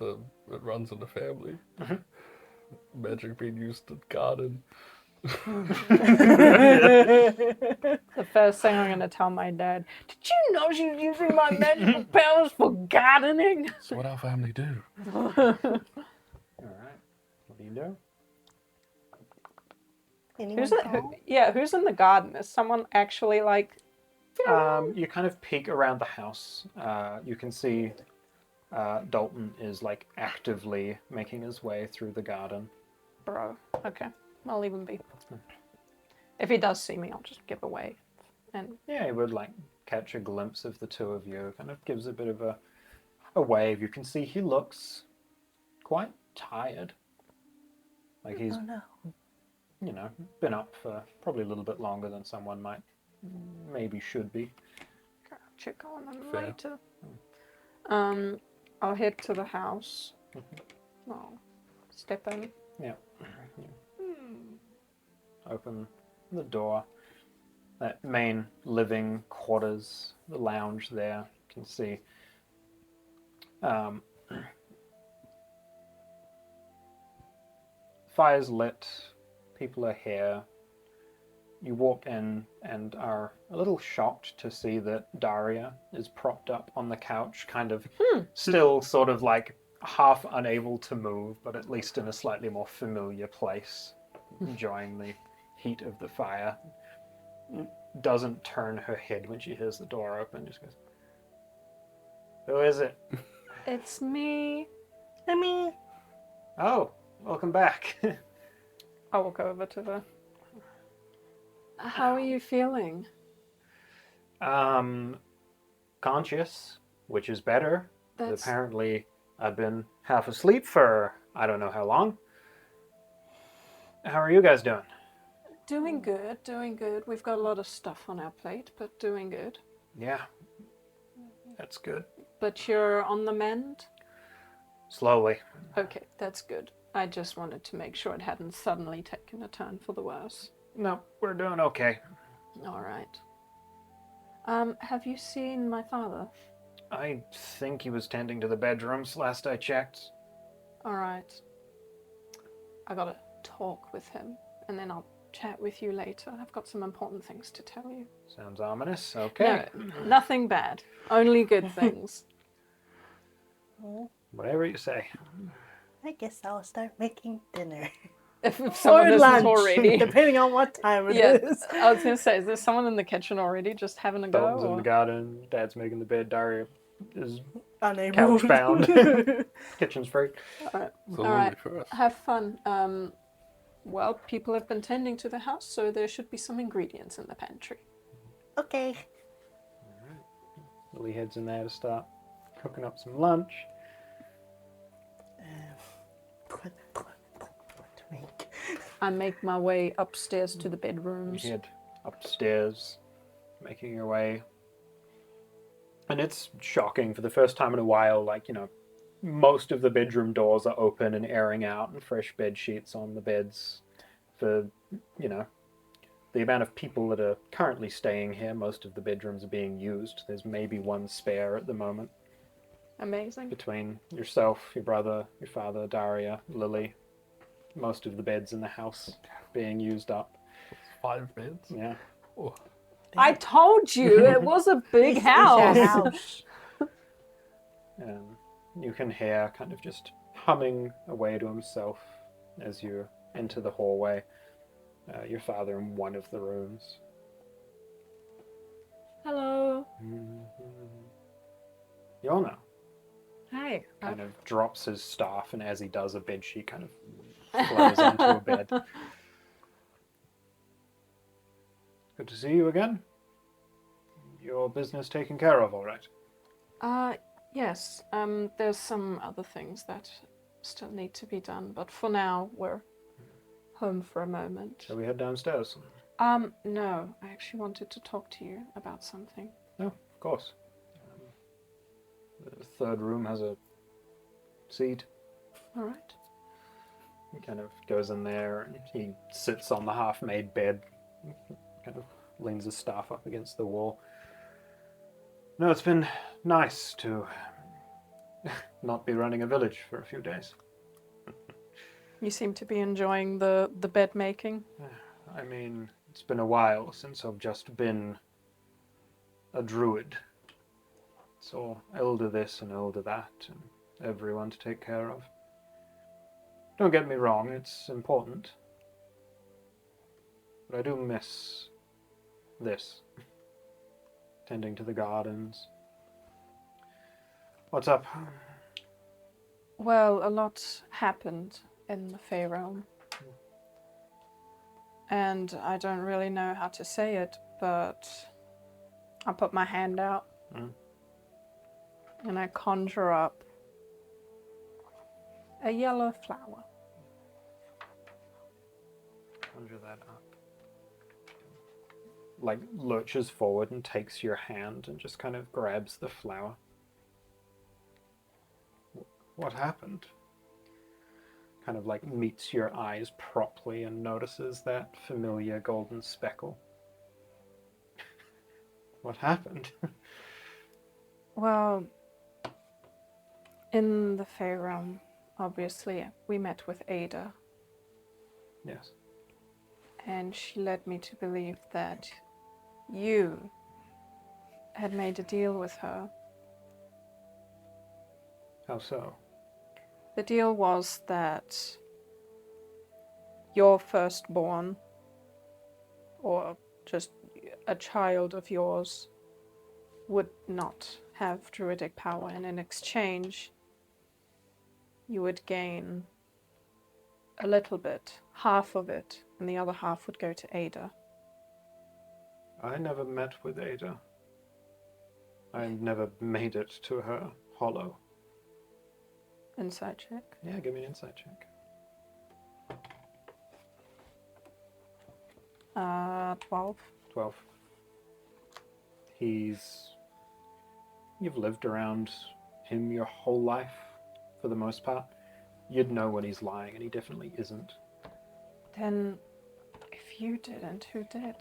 it runs in the family.
Mhm.
Magic being used to garden.
The first thing I'm going to tell my dad, did you know she's using my magical powers for gardening?
That's what our family do.
All right. What do you do?
Anyone
Who's it?
home?
Who's in the garden? Is someone actually like?
You kind of peek around the house. You can see Dalton is like actively making his way through the garden.
Bro. Okay, I'll leave him be. If he does see me, I'll just give away. And
Yeah, he would like catch a glimpse of the two of you. Kind of gives a bit of a wave. You can see he looks quite tired. Like he's,
Oh no.
you know, been up for probably a little bit longer than someone maybe should be.
check on them
Fair.
later. I'll head to the house. I'll step in.
Yeah. Open the door. That main living quarters, the lounge there, you can see. Fire's lit, people are here. You walk in and are a little shocked to see that Daria is propped up on the couch, kind of still sort of like half unable to move, but at least in a slightly more familiar place, enjoying the heat of the fire. Doesn't turn her head when she hears the door open, just goes, "Who is it?"
It's me.
Me.
"Oh, welcome back."
I walk over to her. How are you feeling?
Conscious, which is better.
That's
Apparently, I've been half asleep for I don't know how long. How are you guys doing?
doing good, doing good. We've got a lot of stuff on our plate, but doing good.
Yeah, that's good.
But you're on the mend?
Slowly.
Okay, that's good. I just wanted to make sure it hadn't suddenly taken a turn for the worse.
No, we're doing okay.
All right. Have you seen my father?
I think he was tending to the bedrooms last I checked.
All right. I gotta talk with him, and then I'll chat with you later. I've got some important things to tell you.
Sounds ominous. Okay.
No, nothing bad. Only good things.
Whatever you say.
I guess I'll start making dinner.
If someone
Or
isn't
lunch,
already.
depending on what time it
Yeah,
is.
I was gonna say, is there someone in the kitchen already just having a go?
Dalton's in
or-
the garden. Dad's making the bed. Daria is
Unable.
couch bound. Kitchen's free.
Absolutely
right.
for us.
Have fun. Well, people have been tending to the house, so there should be some ingredients in the pantry.
Okay.
Lily heads in there to start cooking up some lunch.
What to make?
I make my way upstairs to the
You
bedrooms.
head upstairs, making your way. And it's shocking for the first time in a while, like, you know, most of the bedroom doors are open and airing out and fresh bed sheets on the beds. For, you know, the amount of people that are currently staying here, most of the bedrooms are being used. There's maybe one spare at the moment.
Amazing.
Between yourself, your brother, your father, Daria, Lily, most of the beds in the house being used up.
5 beds.
Yeah.
Oh,
I told you it was a big
This is
house.
a house.
You can hear kind of just humming away to himself as you enter the hallway. Your father in one of the rooms.
Hello.
Yorna
Hi.
kind of drops his staff, and as he does, a bedsheet kind of flutters onto a bed. Good to see you again. Your business taken care of, all right?
Yes. There's some other things that still need to be done, but for now we're home for a moment.
Shall we head downstairs?
No. I actually wanted to talk to you about something.
No, of course. The third room has a seat.
All right.
He kind of goes in there and he sits on the half-made bed, kind of leans his staff up against the wall. No, it's been nice to not be running a village for a few days.
You seem to be enjoying the bed making.
I mean, it's been a while since I've just been a druid. So elder this and elder that, and everyone to take care of. Don't get me wrong, it's important. But I do miss this. Tending to the gardens. What's up?
Well, a lot happened in the Fey realm. And I don't really know how to say it, but I put my hand out and I conjure up a yellow flower.
Conjure that up. Like, lurches forward and takes your hand and just kind of grabs the flower. What happened? Kind of like meets your eyes properly and notices that familiar golden speckle. What happened?
Well, in the Fey realm, obviously, we met with Ada,
Yes.
and she led me to believe that you had made a deal with her.
How so?
The deal was that your firstborn, or just a child of yours, would not have druidic power, and in exchange, you would gain a little bit, half of it, and the other half would go to Ada.
I never met with Ada. I never made it to her hollow.
Insight check.
Yeah, give me an insight check.
12.
12. You've lived around him your whole life, for the most part. You'd know when he's lying, and he definitely isn't.
Then, if you didn't, who did?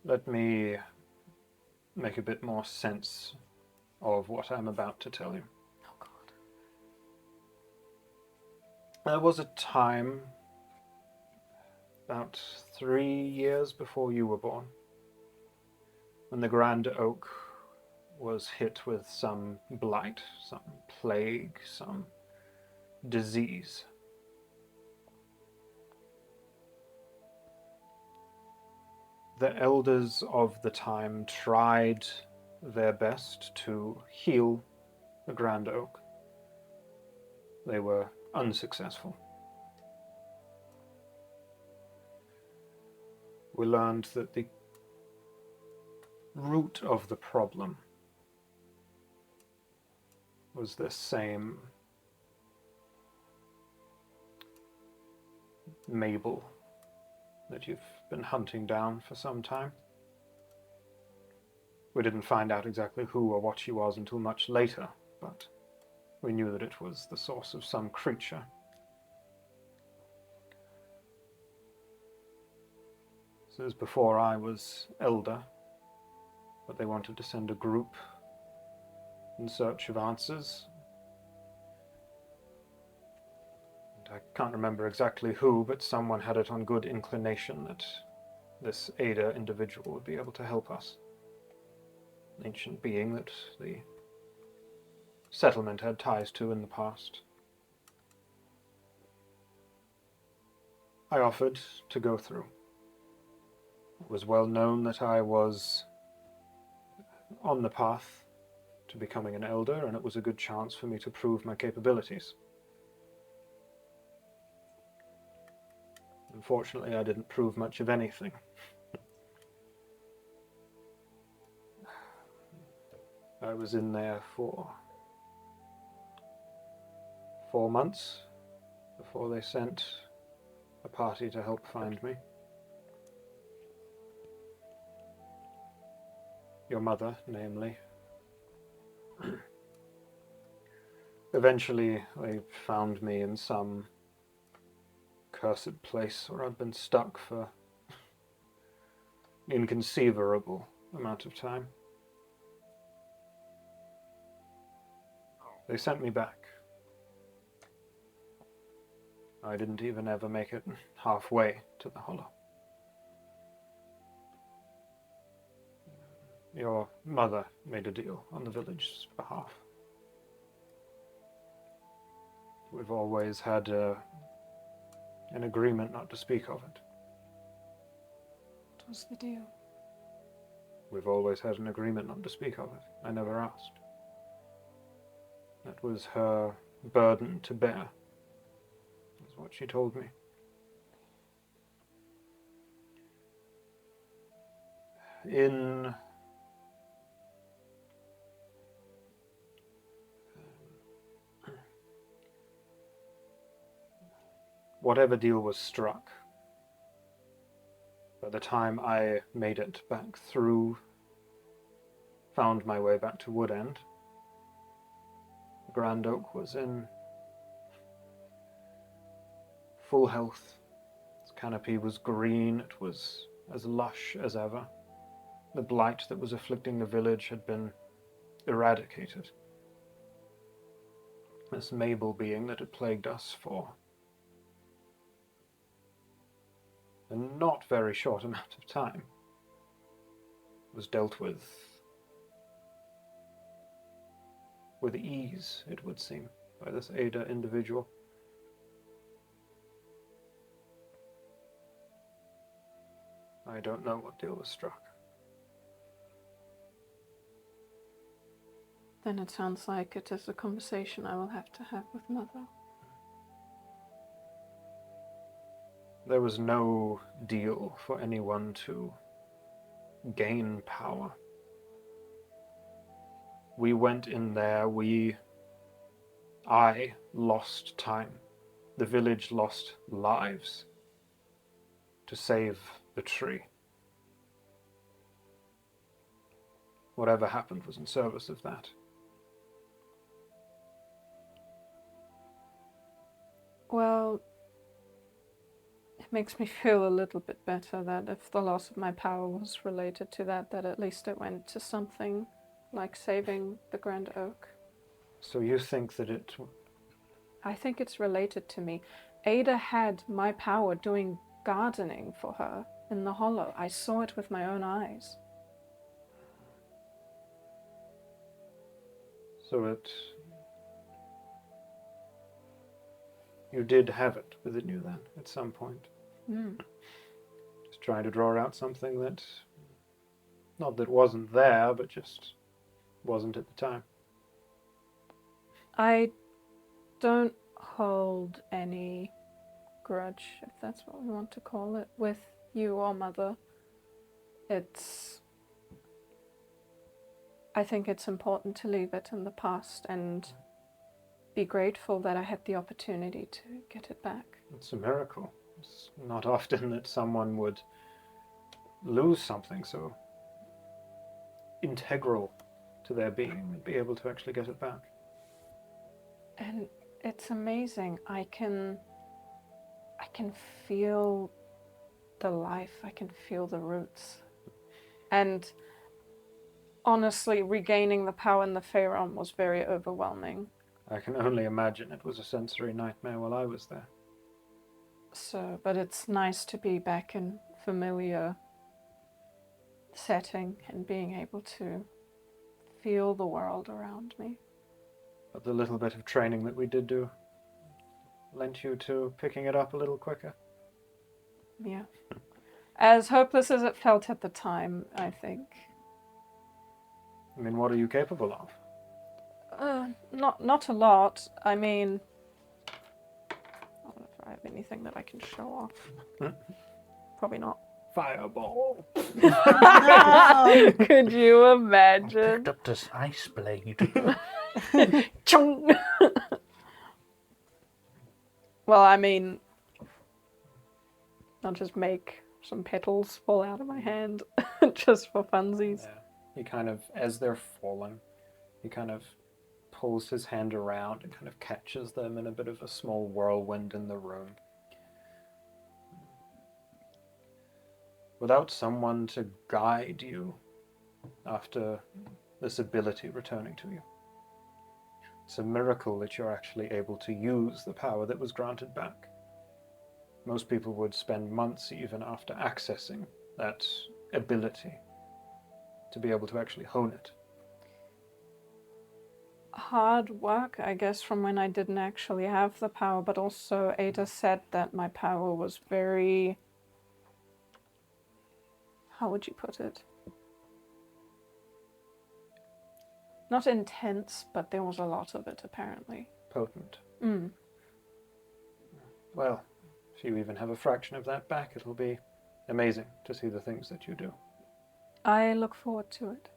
Let me make a bit more sense of what I'm about to tell you.
Oh God.
There was a time, about 3 years before you were born, when the Grand Oak was hit with some blight, some plague, some disease. The elders of the time tried their best to heal the Grand Oak. They were unsuccessful. We learned that the root of the problem was this same Mabel that you've been hunting down for some time. We didn't find out exactly who or what she was until much later, but we knew that it was the source of some creature. This is before I was elder, but they wanted to send a group in search of answers. And I can't remember exactly who, but someone had it on good inclination that this Ada individual would be able to help us. An ancient being that the settlement had ties to in the past. I offered to go through. It was well known that I was on the path to becoming an elder, and it was a good chance for me to prove my capabilities. Unfortunately, I didn't prove much of anything. I was in there for 4 months before they sent a party to help find me. Your mother, namely. Eventually, they found me in some cursed place where I'd been stuck for an inconceivable amount of time. They sent me back. I didn't even ever make it halfway to the hollow. Your mother made a deal on the village's behalf. We've always had an agreement not to speak of it.
What was the deal?
We've always had an agreement not to speak of it. I never asked. That was her burden to bear. That's what she told me. In whatever deal was struck, by the time I made it back through, found my way back to Woodend, Grand Oak was in full health. Its canopy was green, it was as lush as ever. The blight that was afflicting the village had been eradicated. This Mabel being that had plagued us for a not very short amount of time was dealt with ease, it would seem, by this Ada individual. I don't know what deal was struck.
Then it sounds like it is a conversation I will have to have with Mother.
There was no deal for anyone to gain power. We went in there, I lost time. The village lost lives to save the tree. Whatever happened was in service of that.
Well, it makes me feel a little bit better that if the loss of my power was related to that, that at least it went to something like saving the Grand Oak.
So you think that it...
I think it's related to me. Ada had my power doing gardening for her in the hollow. I saw it with my own eyes.
So it... You did have it within you then, at some point. Just trying to draw out something that... Not that wasn't there, but just wasn't at the time.
I don't hold any grudge, if that's what we want to call it, with you or Mother. I think it's important to leave it in the past and be grateful that I had the opportunity to get it back.
It's a miracle. It's not often that someone would lose something so integral to their being and be able to actually get it back.
And it's amazing. I can feel the life. I can feel the roots. And honestly, regaining the power in the Faerun was very overwhelming.
I can only imagine it was a sensory nightmare while I was there.
So, but it's nice to be back in familiar setting and being able to feel the world around me.
But the little bit of training that we did do lent you to picking it up a little quicker.
Yeah. As hopeless as it felt at the time, I think.
I mean, what are you capable of?
Not a lot. I mean, I don't know if I have anything that I can show off. Probably not.
Fireball!
No!
Could you
I
imagine?
picked up this ice blade.
Chung! Well, I mean, I'll just make some petals fall out of my hand just for funsies.
Yeah. He kind of, as they're falling, he kind of pulls his hand around and kind of catches them in a bit of a small whirlwind in the room. Without someone to guide you after this ability returning to you. It's a miracle that you're actually able to use the power that was granted back. Most people would spend months even after accessing that ability to be able to actually hone it.
Hard work, I guess, from when I didn't actually have the power, but also Ada said that my power was very... How would you put it? Not intense, but there was a lot of it, apparently.
Potent.
Mm.
Well, if you even have a fraction of that back, it'll be amazing to see the things that you do.
I look forward to it.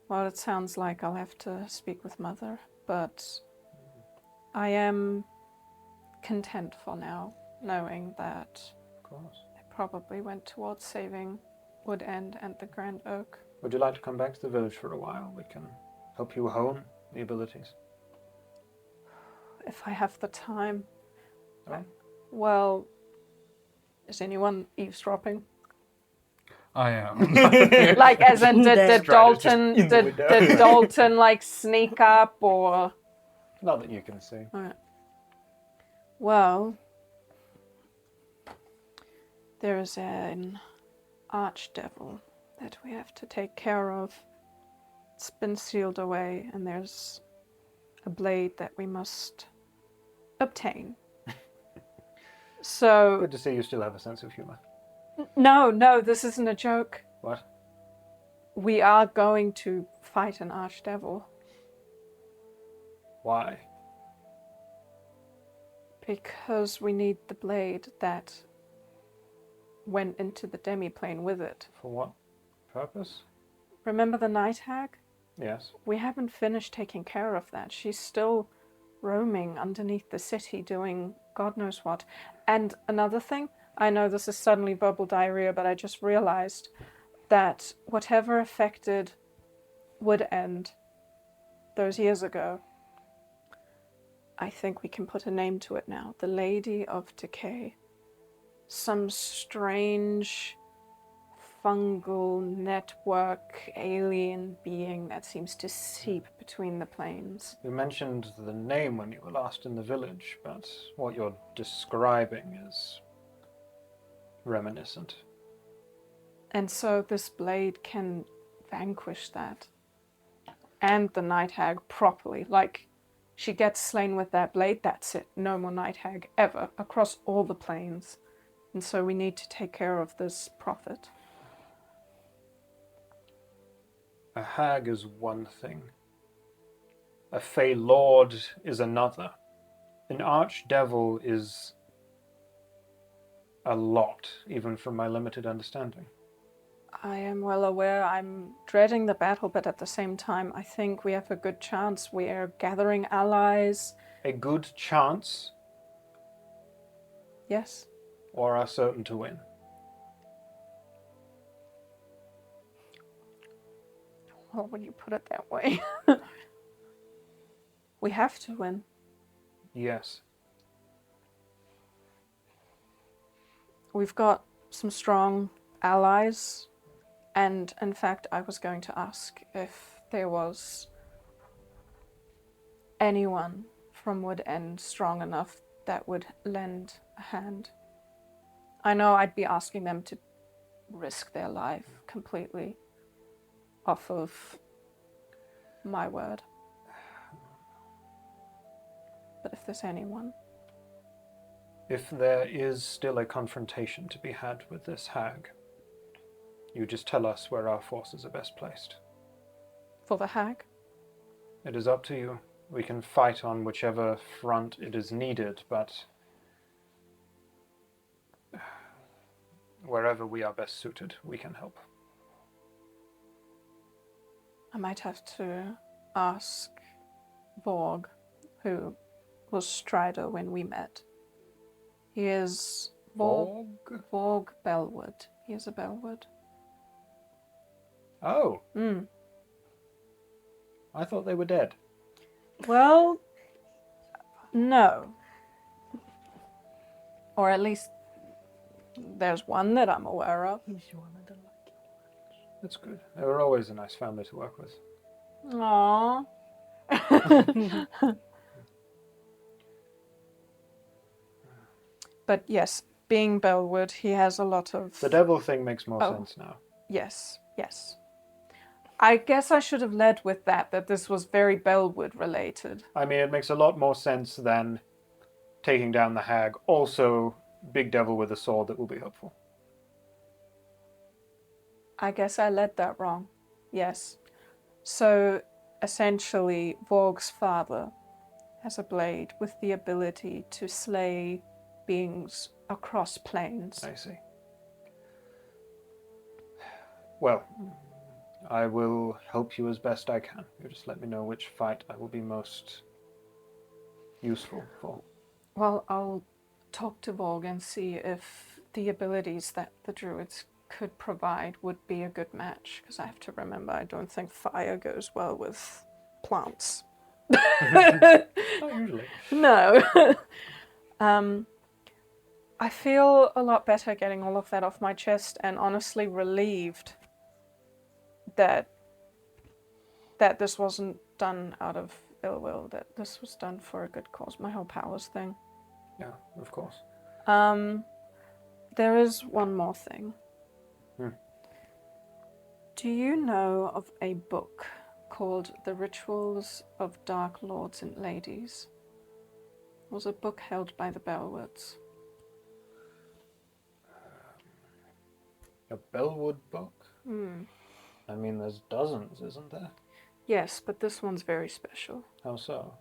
Well, it sounds like I'll have to speak with Mother, but I am content for now, knowing that
Of course.
they probably went towards saving Wood End and the Grand Oak.
Would you like to come back to the village for a while? We can help you hone the abilities.
If I have the time.
Oh.
Well, is anyone eavesdropping?
I am.
Like, as in, did
Strider's
Dalton,
just in the
did,
window.
did Dalton, like, sneak up, or...
Not that you can see.
Alright. Well, there is an archdevil that we have to take care of. It's been sealed away, and there's a blade that we must obtain. So...
Good to see you still have a sense of humor.
No, this isn't a joke.
What?
We are going to fight an archdevil.
Why?
Because we need the blade that went into the demiplane with it.
For what purpose?
Remember the night hag?
Yes.
We haven't finished taking care of that. She's still roaming underneath the city doing God knows what. And another thing, I know this is suddenly verbal diarrhea, but I just realized that whatever affected Wood End those years ago, I think we can put a name to it now. The Lady of Decay. Some strange fungal network alien being that seems to seep between the planes.
You mentioned the name when you were last in the village, but what you're describing is reminiscent.
And so this blade can vanquish that. And the Night Hag properly. Like, she gets slain with that blade, that's it. No more Night Hag ever, across all the planes. And so we need to take care of this prophet.
A hag is one thing. A Fey Lord is another. An archdevil is a lot, even from my limited understanding.
I am well aware. I'm dreading the battle, but at the same time, I think we have a good chance. We are gathering allies.
A good chance,
Yes.
or are certain to win?
Well, when you put it that way. We have to win.
Yes.
We've got some strong allies. And in fact, I was going to ask if there was anyone from Wood End strong enough that would lend a hand. I know I'd be asking them to risk their life completely off of my word. But if there's anyone...
If there is still a confrontation to be had with this hag, you just tell us where our forces are best placed.
For the hag?
It is up to you. We can fight on whichever front it is needed, but wherever we are best suited, we can help.
I might have to ask Vorg, who was Strider when we met. He is Vorg Bellwood. He is a Bellwood.
Oh, I thought they were dead.
Well, no. Or at least there's one that I'm aware of.
He's one of the lucky ones.
That's good. They were always a nice family to work with.
Aww. But yes, being Bellwood, he has a lot of...
The devil thing makes more
Oh.
sense now.
Yes, yes. I guess I should have led with that this was very Bellwood related.
I mean, it makes a lot more sense than taking down the hag. Also, big devil with a sword that will be helpful.
I guess I led that wrong. Yes. So, essentially, Vorg's father has a blade with the ability to slay beings across planes.
I see. Well, I will help you as best I can. You just let me know which fight I will be most useful for.
Well, I'll talk to Vorg and see if the abilities that the druids could provide would be a good match, because I have to remember I don't think fire goes well with plants.
Not usually.
No. I feel a lot better getting all of that off my chest, and honestly relieved that this wasn't done out of ill will, that this was done for a good cause. My whole powers thing.
Yeah, of course.
There is one more thing.
Hmm.
Do you know of a book called The Rituals of Dark Lords and Ladies? It was a book held by the Bellwoods.
A Bellwood book?
Hmm.
I mean, there's dozens, isn't there?
Yes, but this one's very special.
How so?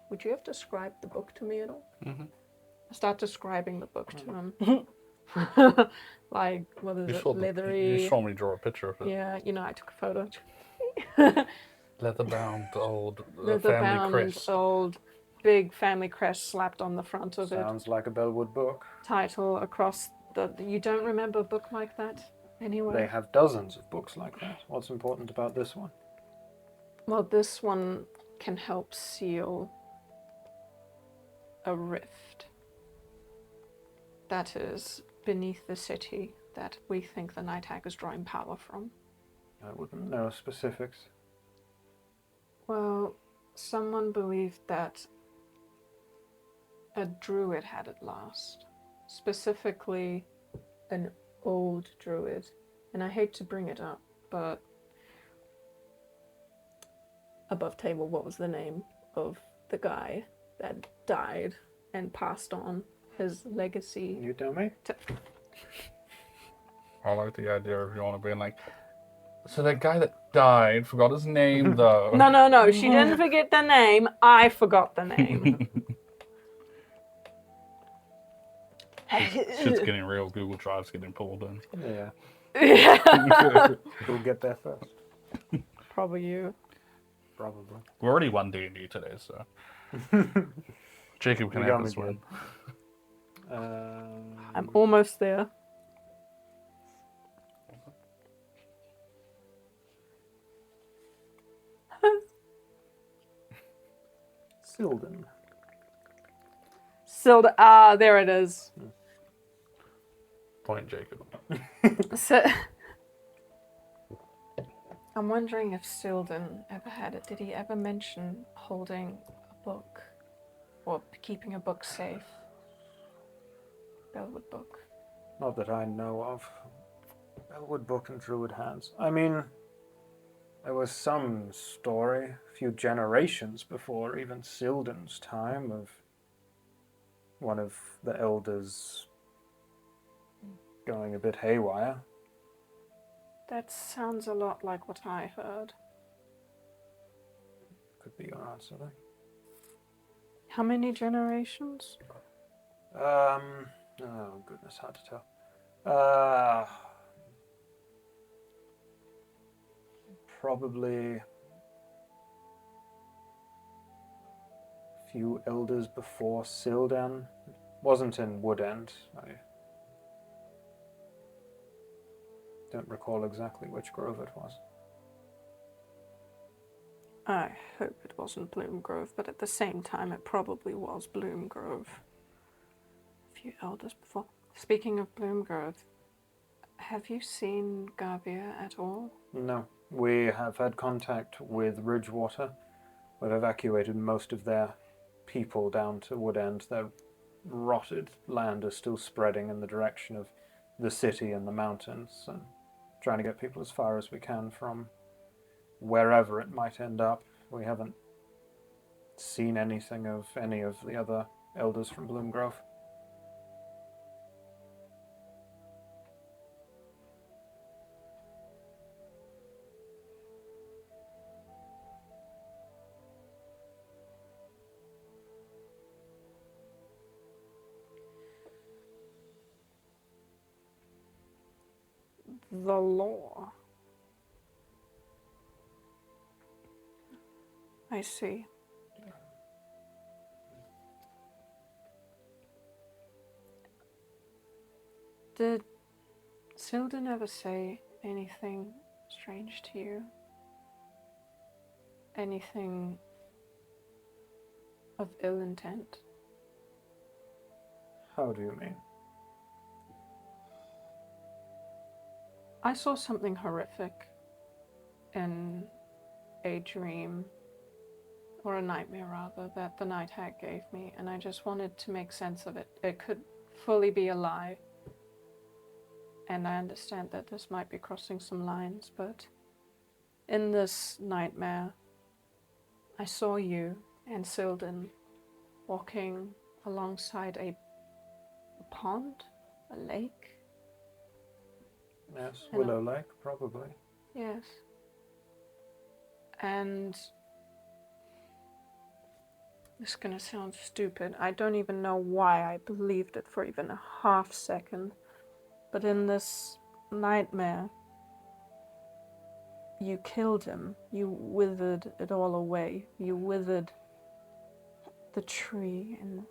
Would you have described the book to me at all?
Mm-hmm.
I start describing the book to him. Like, what is it?
You
Leathery.
saw me draw a picture of it.
Yeah, I took a photo.
Leather-bound old family
Leather-bound,
crest.
old, big family crest slapped on the front of it.
Sounds like a Bellwood book.
Title across the... You don't remember a book like that anywhere?
They have dozens of books like that. What's important about this one?
Well, this one can help seal a rift that is beneath the city that we think the Night Hag is drawing power from.
I wouldn't know specifics.
Well, someone believed that a druid had it last. Specifically, an old druid. And I hate to bring it up, but... Above table, what was the name of the guy that died and passed on his legacy?
You tell me?
I like the idea of Yorna being like, so that guy that died, forgot his name though.
No, she didn't forget the name. I forgot the name.
Shit's getting real. Google Drive's getting pulled in.
Yeah. Who'll get there first?
Probably you.
Probably.
We already won D&D today, so Jacob can
You
have
got
this
me
one.
I'm almost there.
Sylvan.
There it is.
Point Jacob.
So, I'm wondering if Silden ever had it. Did he ever mention holding a book or keeping a book safe? Bellwood book.
Not that I know of. Bellwood book and Druid hands. I mean, there was some story a few generations before even Silden's time of one of the elders going a bit haywire.
That sounds a lot like what I heard.
Could be your answer then.
How many generations?
Oh goodness, hard to tell. Probably a few elders before Sildan. Wasn't in Woodend. I don't recall exactly which grove it was.
I hope it wasn't Bloomgrove, but at the same time it probably was Bloomgrove. A few elders before. Speaking of Bloomgrove, have you seen Gavia at all?
No, we have had contact with Ridgewater. We've evacuated most of their people down to Woodend. Their rotted land is still spreading in the direction of the city and the mountains, and trying to get people as far as we can from wherever it might end up. We haven't seen anything of any of the other elders from Bloomgrove.
The law. I see. Did Sildon ever say anything strange to you? Anything of ill intent?
How do you mean?
I saw something horrific in a dream, or a nightmare rather, that the night hag gave me, and I just wanted to make sense of it. It could fully be a lie, and I understand that this might be crossing some lines, but in this nightmare, I saw you and Sildon walking alongside a pond, a lake.
Yes,
And
Willow Lake, probably.
Yes. And this is gonna sound stupid. I don't even know why I believed it for even a half second. But in this nightmare, you killed him. You withered it all away. You withered the tree, and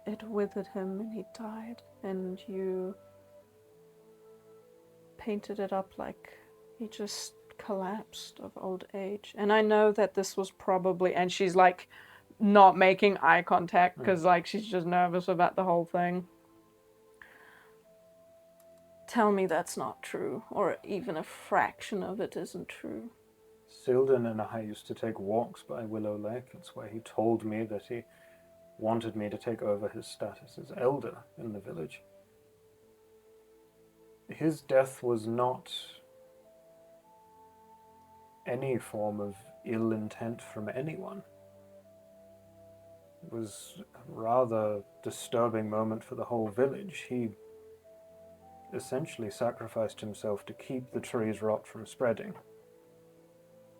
it withered him, and he died. And you painted it up like he just collapsed of old age. And I know that this was probably, and she's like not making eye contact because like she's just nervous about the whole thing. Tell me that's not true, or even a fraction of it isn't true.
Sildon and I used to take walks by Willow Lake. It's where he told me that he wanted me to take over his status as elder in the village. His death was not any form of ill intent from anyone. It was a rather disturbing moment for the whole village. He essentially sacrificed himself to keep the tree's rot from spreading.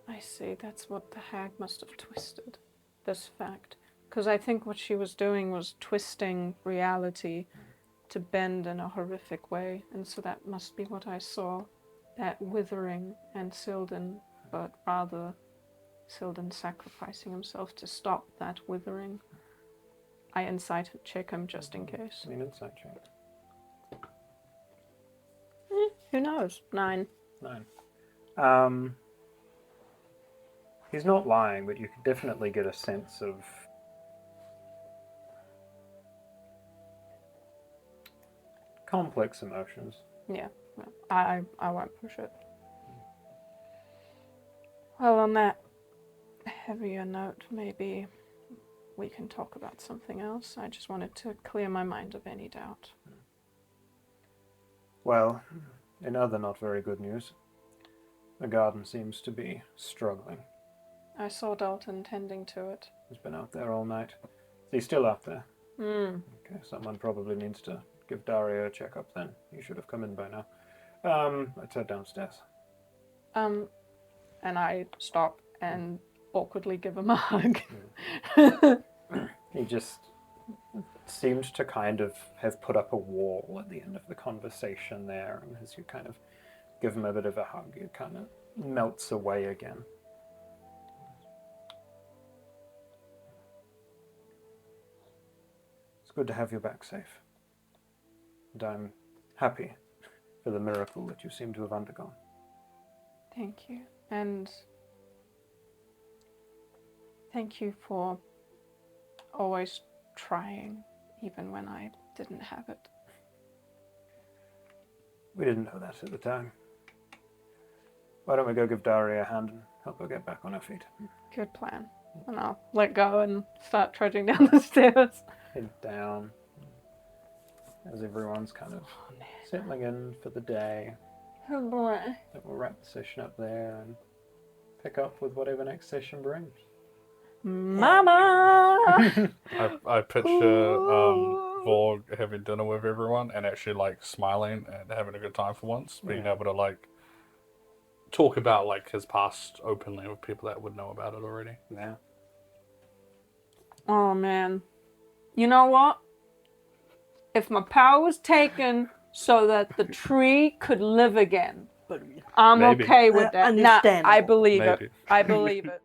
I see, that's what the hag must have twisted, this fact. Because I think what she was doing was twisting reality to bend in a horrific way, and so that must be what I saw. That withering and Sildon, but rather Sildon sacrificing himself to stop that withering. I insight check him just in case.
I mean, insight check.
Who knows? 9.
9. He's not lying, but you can definitely get a sense of complex emotions.
Yeah, I won't push it. Well, on that heavier note, maybe we can talk about something else. I just wanted to clear my mind of any doubt.
Well, in other not very good news, the garden seems to be struggling.
I saw Dalton tending to it.
He's been out there all night. He's still out there.
Hmm.
Okay, someone probably needs to give Dario a checkup then. He should have come in by now. Let's head downstairs.
And I stop and awkwardly give him a hug.
He just seemed to kind of have put up a wall at the end of the conversation there, and as you kind of give him a bit of a hug, it kind of melts away again. It's good to have you back safe. And I'm happy for the miracle that you seem to have undergone.
Thank you. And thank you for always trying, even when I didn't have it.
We didn't know that at the time. Why don't we go give Daria a hand and help her get back on her feet?
Good plan. And I'll let go and start trudging down the stairs.
Head down as everyone's kind of settling in for the day.
Oh boy.
Then we'll wrap the session up there and pick up with whatever next session brings.
Mama!
I picture Vorg having dinner with everyone and actually like smiling and having a good time for once, being able to like talk about like his past openly with people that would know about it already.
Yeah.
Oh man. You know what? If my power was taken so that the tree could live again,
But
I'm
Maybe.
okay with that. Nah, I
Understandable.
believe
Maybe.
it. I believe it.